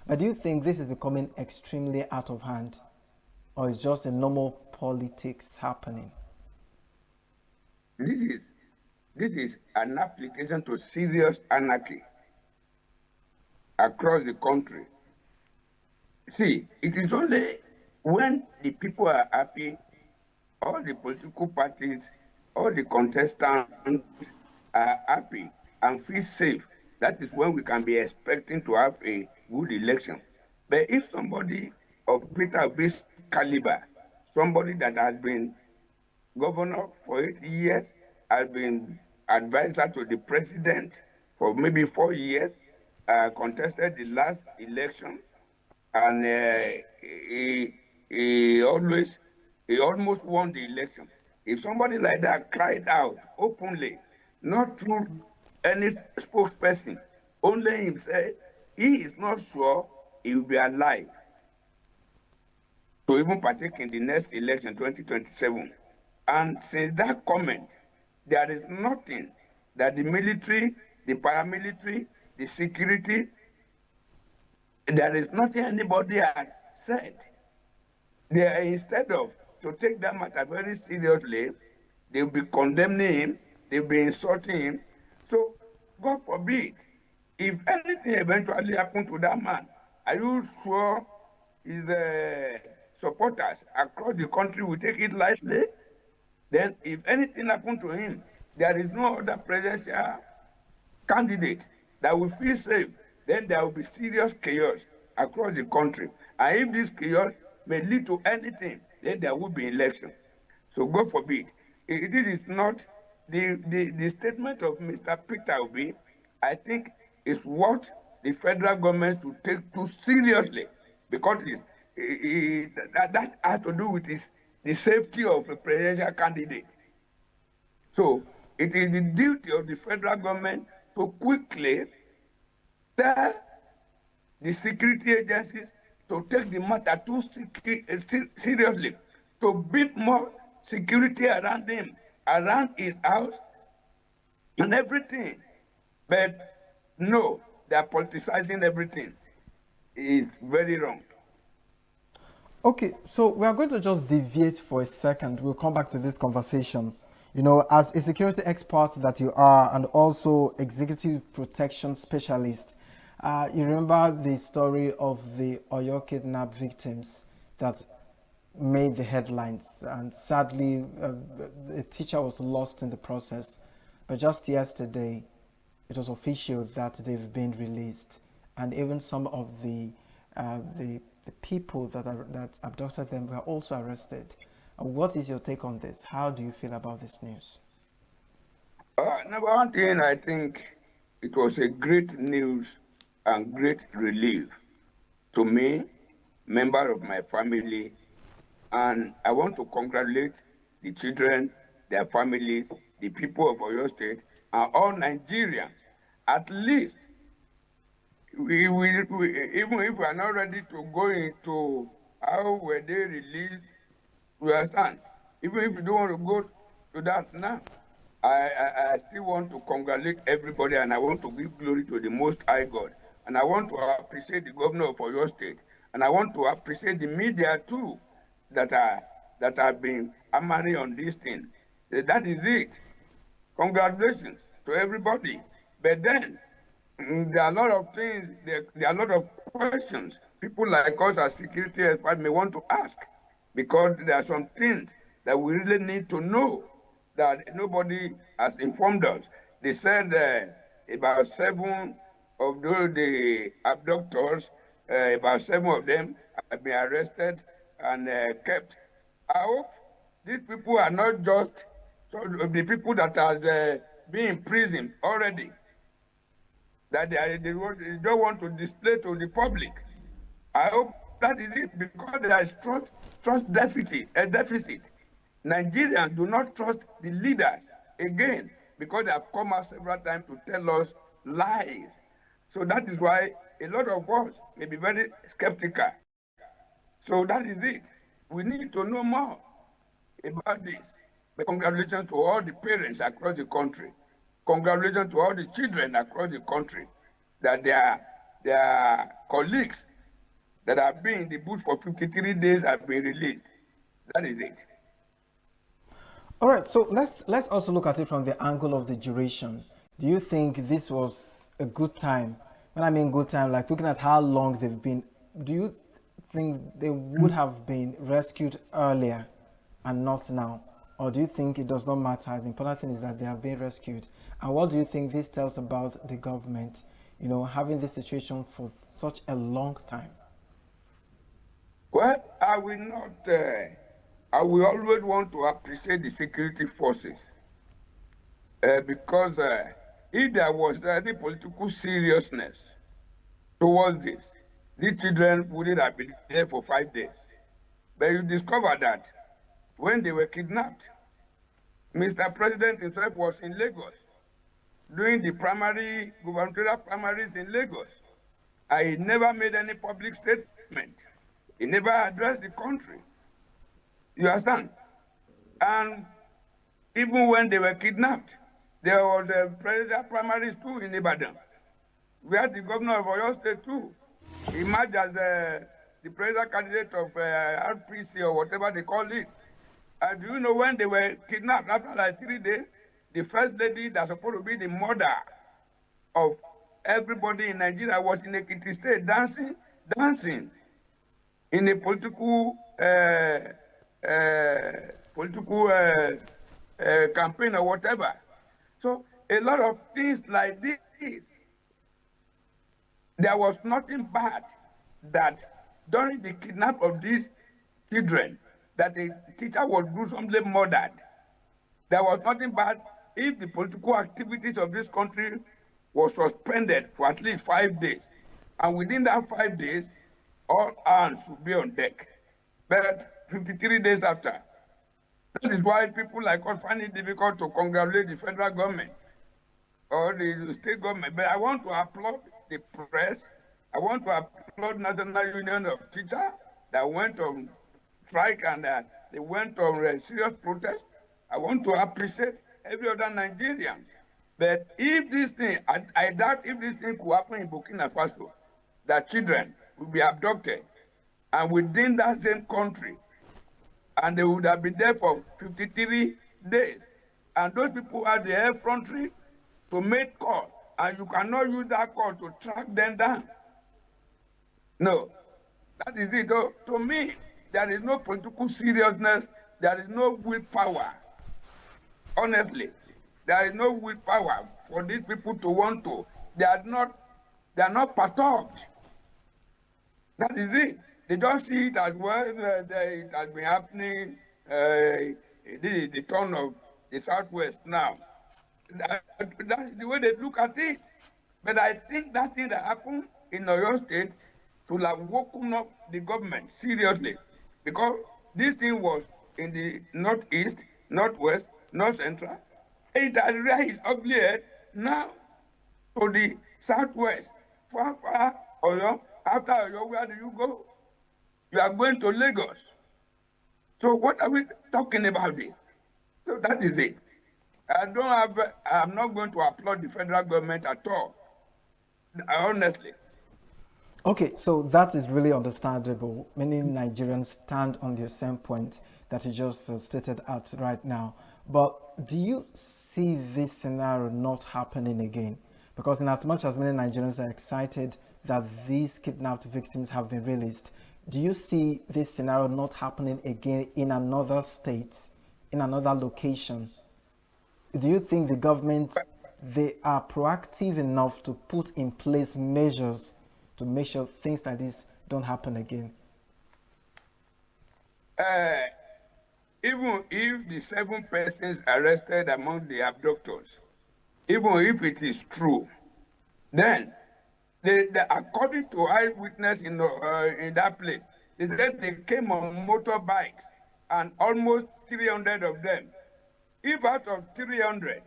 But do you think this is becoming extremely out of hand, or is just a normal politics happening? This is an application to serious anarchy across the country. See, it is only when the people are happy, all the political parties, all the contestants are happy and feel safe. That is when we can be expecting to have a good election. But if somebody of Peter Obi's caliber, somebody that has been governor for 8 years, has been advisor to the president for maybe 4 years, contested the last election, and he almost won the election. If somebody like that cried out openly, not through any spokesperson, only himself, he is not sure he will be alive to even partake in the next election, 2027. And since that comment, there is nothing that the military, the paramilitary, the security, there is nothing anybody has said. They are, instead of to take that matter very seriously, they'll be condemning him, they'll be insulting him. So, God forbid, if anything eventually happened to that man, are you sure his supporters across the country will take it lightly? Then, if anything happened to him, there is no other presidential candidate that will feel safe. Then there will be serious chaos across the country. And if this chaos may lead to anything, then there will be election. So God forbid. This is not the statement of Mr. Peter Obi, I think, is what the federal government should take too seriously, because that has to do with the safety of a presidential candidate. So it is the duty of the federal government to quickly tell the security agencies to take the matter too seriously, to build more security around him, around his house and everything. But no, they are politicizing everything. It's very wrong. Okay, so we are going to just deviate for a second. We'll come back to this conversation. You know, as a security expert that you are, and also executive protection specialist, you remember the story of the Oyo kidnap victims that made the headlines, and sadly, a teacher was lost in the process. But just yesterday, it was official that they've been released, and even some of the people that abducted them were also arrested. What is your take on this? How do you feel about this news? Number one thing, I think it was a great news and great relief to me, member of my family, and I want to congratulate the children, their families, the people of Oyo State, and all Nigerians. At least, even if we are not ready to go into how were they released, we understand. Even if you don't want to go to that now, I still want to congratulate everybody, and I want to give glory to the Most High God. And I want to appreciate the governor of Oyo State, and I want to appreciate the media too, that have been hammering on this thing. That is it. Congratulations to everybody. But then, there are a lot of things, there are a lot of questions people like us as security experts may want to ask, because there are some things that we really need to know that nobody has informed us. They said about 7 of the abductors, about 7 of them have been arrested and kept. I hope these people are not just the people that are being imprisoned already, that they don't want to display to the public. I hope that is it, because there is trust deficit. Nigerians do not trust the leaders again, because they have come out several times to tell us lies. So that is why a lot of us may be very skeptical. So that is it. We need to know more about this. But congratulations to all the parents across the country. Congratulations to all the children across the country, that their colleagues that have been in the bush for 53 days have been released. That is it. All right, so let's also look at it from the angle of the duration. Do you think this was a good time? When I mean good time, like looking at how long they've been, do you think they would have been rescued earlier and not now? Or do you think it does not matter? The important thing is that they have been rescued. And what do you think this tells about the government, you know, having this situation for such a long time? Well, I will always want to appreciate the security forces, because if there was any political seriousness towards this, these children wouldn't have been there for 5 days. But you discover that when they were kidnapped, Mr. President himself was in Lagos doing the gubernatorial primaries in Lagos. I never made any public statement. He never addressed the country. You understand? And even when they were kidnapped, there was the presidential primaries too in Ibadan. We had the governor of Oyo State too. He emerged as the presidential candidate of RPC or whatever they call it. And do you know when they were kidnapped, after like 3 days, the first lady that's supposed to be the mother of everybody in Nigeria was in Ekiti State dancing in a political campaign or whatever. So a lot of things like this, there was nothing bad that during the kidnap of these children, that the teacher was gruesomely murdered. There was nothing bad if the political activities of this country was suspended for at least 5 days. And within that 5 days, all hands should be on deck. But 53 days after, that is why people like us find it difficult to congratulate the federal government or the state government. But I want to applaud the press. I want to applaud National Union of Teachers that went on strike and they went on serious protest. I want to appreciate every other Nigerian. But if this thing, I doubt if this thing could happen in Burkina Faso, that children will be abducted and within that same country, and they would have been there for 53 days. And those people had the effrontery to make call, and you cannot use that call to track them down. No, that is it. To me, there is no political seriousness, there is no willpower. Honestly, there is no willpower for these people to want to. They are not perturbed. That is it. They don't see it as well. It has been happening. This is the turn of the Southwest now. That's the way they look at it. But I think that thing that happened in Oyo State should have woken up the government seriously, because this thing was in the northeast, northwest, north central. It has raised its ugly head now to the southwest. Far, Oyo. After Oyo, where do you go? You are going to Lagos. So what are we talking about this? So that is it. I'm not going to applaud the federal government at all, honestly. Okay, so that is really understandable. Many Nigerians stand on the same point that you just stated out right now. But do you see this scenario not happening again? Because in as much as many Nigerians are excited that these kidnapped victims have been released, do you see this scenario not happening again in another state, in another location? Do you think the government, they are proactive enough to put in place measures to make sure things like this don't happen again? Even if the 7 persons arrested among the abductors, even if it is true, then according to eyewitness in that place, they said they came on motorbikes and almost 300 of them. If out of 300,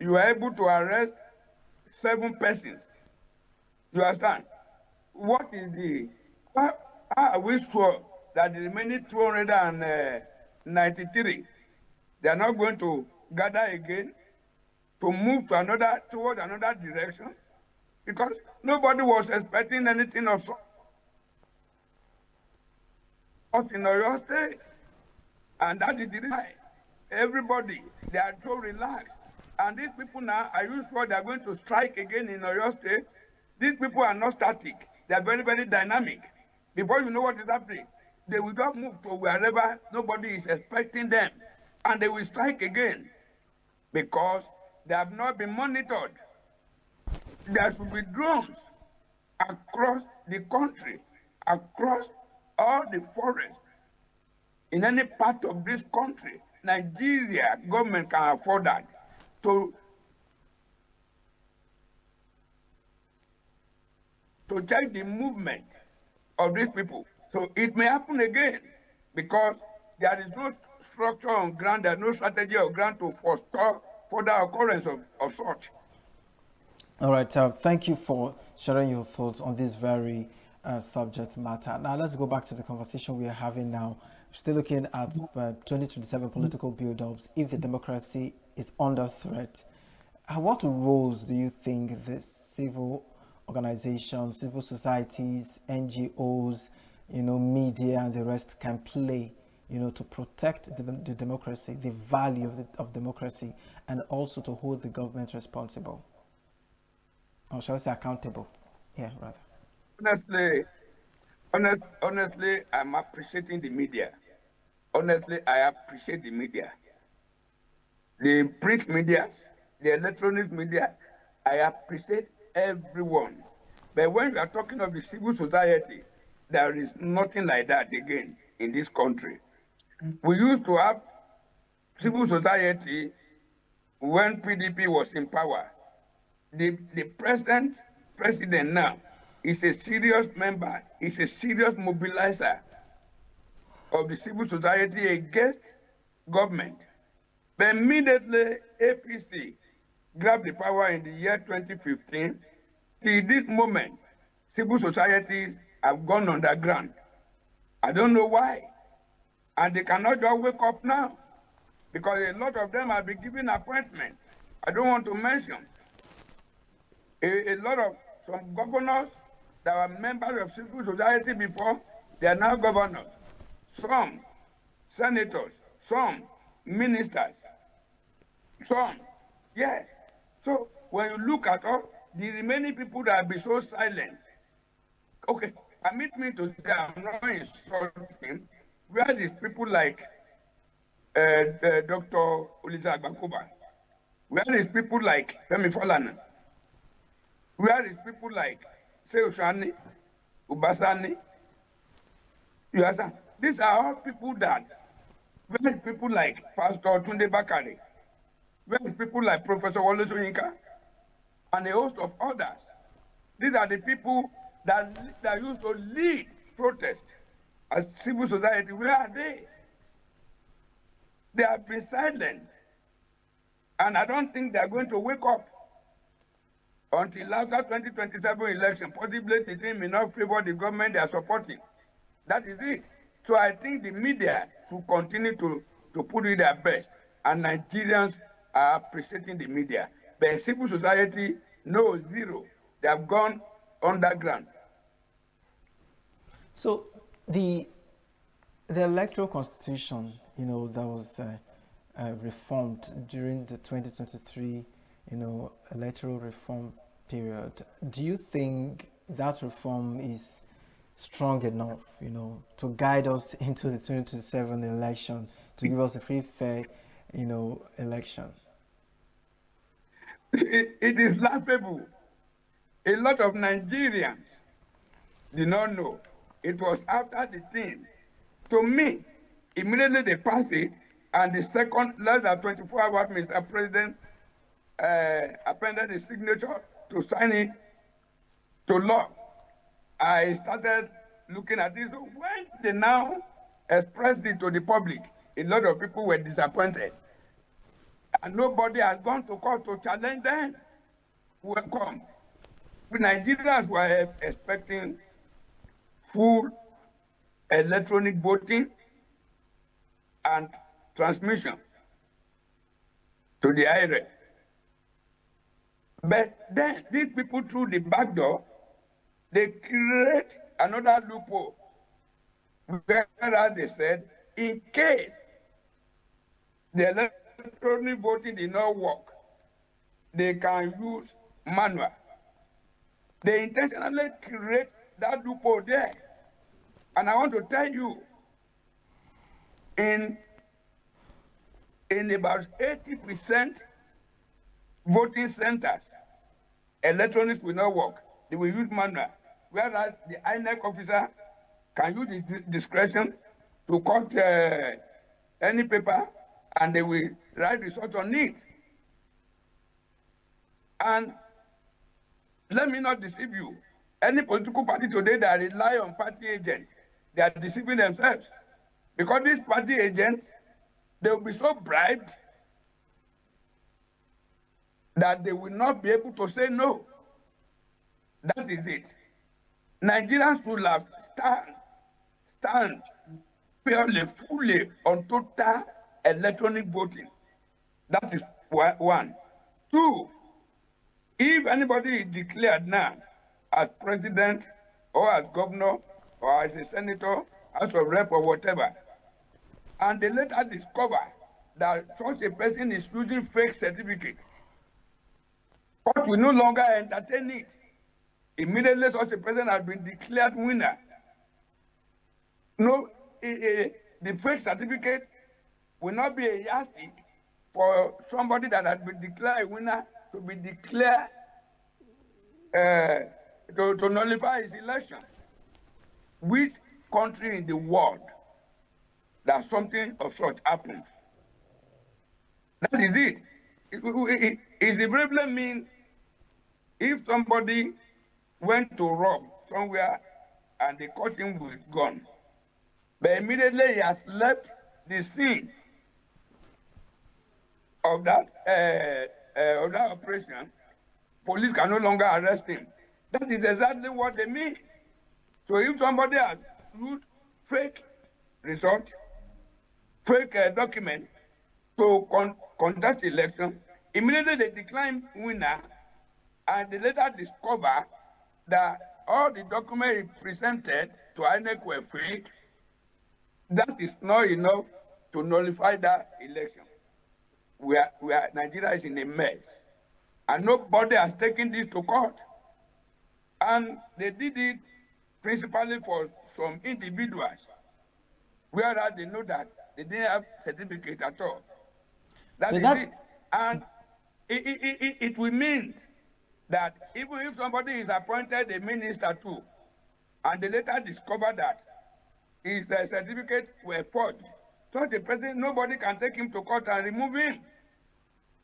you are able to arrest 7 persons, you understand? What is how are we sure that the remaining 293, they are not going to gather again to move to towards another direction? Because nobody was expecting anything of sort in Oyo State. And that is the reason why everybody, they are so relaxed. And these people now, are you sure they are going to strike again in Oyo State? These people are not static. They are very, very dynamic. Before you know what is happening, they will just move to wherever nobody is expecting them. And they will strike again because they have not been monitored. There should be drones across the country, across all the forests, in any part of this country. Nigeria government can afford that. To check the movement of these people. So it may happen again because there is no structure on ground, there is no strategy on ground to forestall further occurrence of such. All right, thank you for sharing your thoughts on this very subject matter. Now let's go back to the conversation we are having now. Still looking at 2027 political build-ups. If the democracy is under threat, what roles do you think the civil organizations, civil societies, NGOs, media and the rest can play, to protect the democracy, the value of democracy, and also to hold the government responsible? Or shall I say accountable? Yeah, rather. Honestly, I'm appreciating the media. Honestly, I appreciate the media. The print media, the electronic media, I appreciate everyone. But when you are talking of the civil society, there is nothing like that again in this country. We used to have civil society when PDP was in power. The president now is a serious member, is a serious mobilizer of the civil society against government. But immediately APC grabbed the power in the year 2015. Till this moment, civil societies have gone underground. I don't know why. And they cannot just wake up now. because a lot of them have been given appointments. I don't want to mention. A lot of some governors that were members of civil society before, they are now governors. Some senators, some ministers, some, yeah. So when you look at all the remaining people that have been so silent, okay, permit me to say I'm not insulting. Where is people like Dr. Olisa Agbakoba? Where is people like Femi Falana? Where is people like Seushani, Ubasani? You understand? These are all people that, where is people like Pastor Tunde Bakare? Where is people like Professor Wole Soyinka? And a host of others. These are the people that used to lead protest as civil society. Where are they? They have been silent. And I don't think they're going to wake up until after 2027 election. Possibly the team may not favor the government they are supporting. That is it. So I think the media should continue to put in their best. And Nigerians are appreciating the media. But civil society, no, zero. They have gone underground. So the electoral constitution, that was reformed during the 2023, electoral reform period. Do you think that reform is strong enough, to guide us into the 2027 election, to give us a free, fair, election? It is laughable. A lot of Nigerians did not know. It was after the thing. To me, immediately they passed it, and the second, less than 24 hours, Mr. President appended his signature to sign it to law. I started looking at this. So when they now expressed it to the public, a lot of people were disappointed. And nobody has gone to court to challenge them. Welcome. The Nigerians were expecting full electronic voting and transmission to the IRA. But then these people through the back door, they create another loophole. Whereas they said, in case the electronic voting did not work, they can use manual. They intentionally create that loophole there. And I want to tell you, in about 80% voting centers, electronics will not work. They will use manual. Whereas the INEC officer can use his discretion to cut any paper and they will write results on it. And let me not deceive you. Any political party today that rely on party agents, they are deceiving themselves. Because these party agents, they will be so bribed that they will not be able to say no. That is it. Nigerians should have stand purely, fully on total electronic voting. That is one. Two, if anybody is declared now as president or as governor or as a senator, as a rep or whatever, and they later discover that such a person is using fake certificate, court will no longer entertain it. Immediately such a person has been declared winner. No, the fake certificate will not be a yardstick for somebody that has been declared a winner to be declared to nullify his election. Which country in the world that something of such happens? That is it. It's the problem mean if somebody went to rob somewhere and they caught him with gun, but immediately he has left the scene of that operation, police can no longer arrest him. That is exactly what they mean. So if somebody has used fake result, fake document, to conduct election. Immediately they decline winner, and they later discover that all the documents presented to INEC were fake. That is not enough to nullify that election. Nigeria is in a mess, and nobody has taken this to court. And they did it principally for some individuals, whereas they know that they didn't have certificate at all. That is it. And it will mean that even if somebody is appointed a minister too, and they later discover that his certificates were forged, so the president, nobody can take him to court and remove him.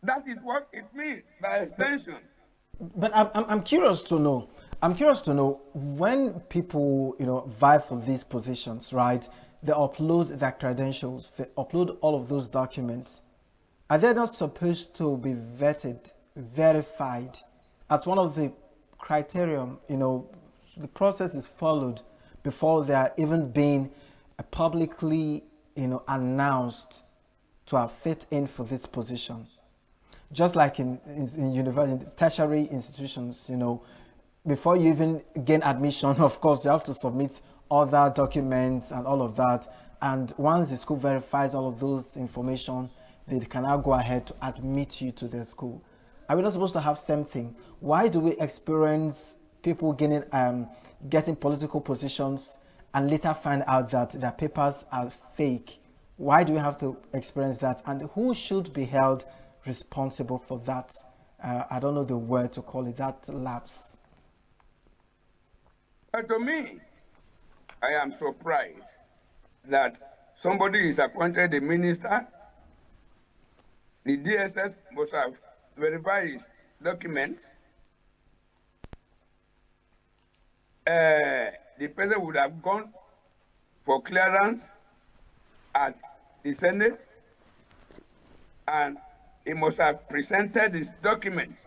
That is what it means by extension. But I'm curious to know. I'm curious to know when people, vie for these positions, right? They upload their credentials, they upload all of those documents. Are they not supposed to be vetted, verified? As one of the criterion, the process is followed before they are even being publicly, announced to have fit in for this position. Just like in university, tertiary institutions, before you even gain admission, of course, you have to submit other documents and all of that. And once the school verifies all of those information, they can now go ahead to admit you to their school. Are we not supposed to have something? Why do we experience people getting political positions and later find out that their papers are fake? Why do we have to experience that? And who should be held responsible for that? I don't know the word to call it, that lapse. To me, I am surprised that somebody is appointed a minister. The DSS must have verified his documents. The president would have gone for clearance at the Senate, and he must have presented his documents.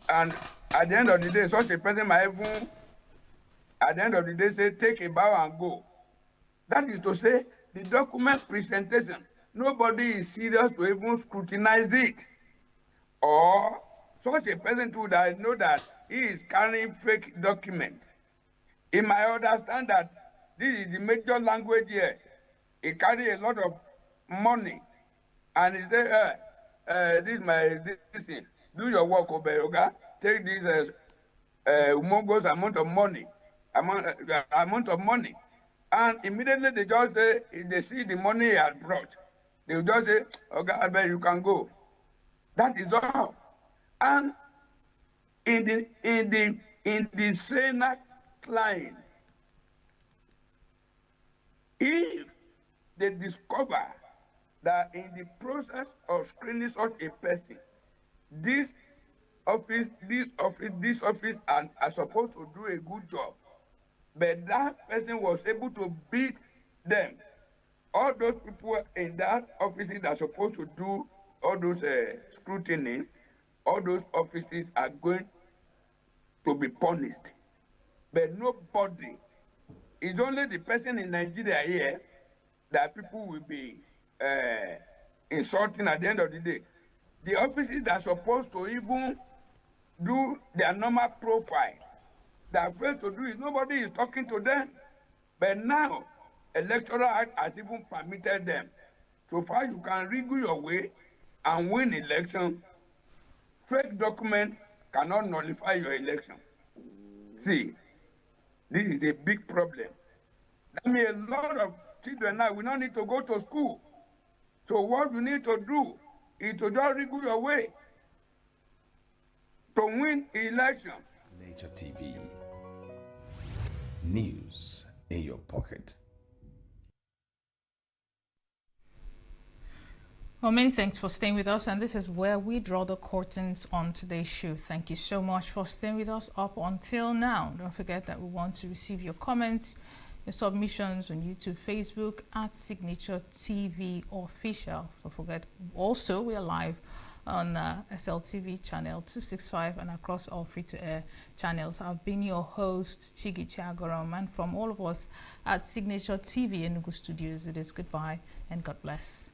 And at the end of the day, such a person might even, at the end of the day, say, take a bow and go. That is to say, the document presentation, nobody is serious to even scrutinize it. Or such a person too that know that he is carrying fake document. He might understand that this is the major language here. He carry a lot of money, and he say, this thing. Do your work, Obeyoga. Take this humongous amount of money, and immediately they just say, if they see the money he had brought, they will just say, okay, I bet you can go. That is all. And in the Senate line, if they discover that in the process of screening such a person, this office are supposed to do a good job, but that person was able to beat them. All those people in that office that are supposed to do all those scrutiny, all those offices are going to be punished. But nobody, it's only the person in Nigeria here that people will be insulting at the end of the day. The offices that are supposed to even do their normal profile, they are afraid to do it. Nobody is talking to them. But now, Electoral Act has even permitted them. So far, you can wriggle your way and win election. Fake document cannot nullify your election. See, this is a big problem. That means a lot of children now will not need to go to school. So what you need to do is to just wriggle your way to win election. Nature TV. News in your pocket. Well, many thanks for staying with us, and this is where we draw the curtains on today's show. Thank you so much for staying with us up until now. Don't forget that we want to receive your comments, your submissions on YouTube, Facebook at Signature TV Official. Don't forget also we are live on SLTV channel 265 and across all free-to-air channels. I've been your host, Chigi Chiagorom, and from all of us at Signature TV Enugu Studios, it is goodbye and God bless.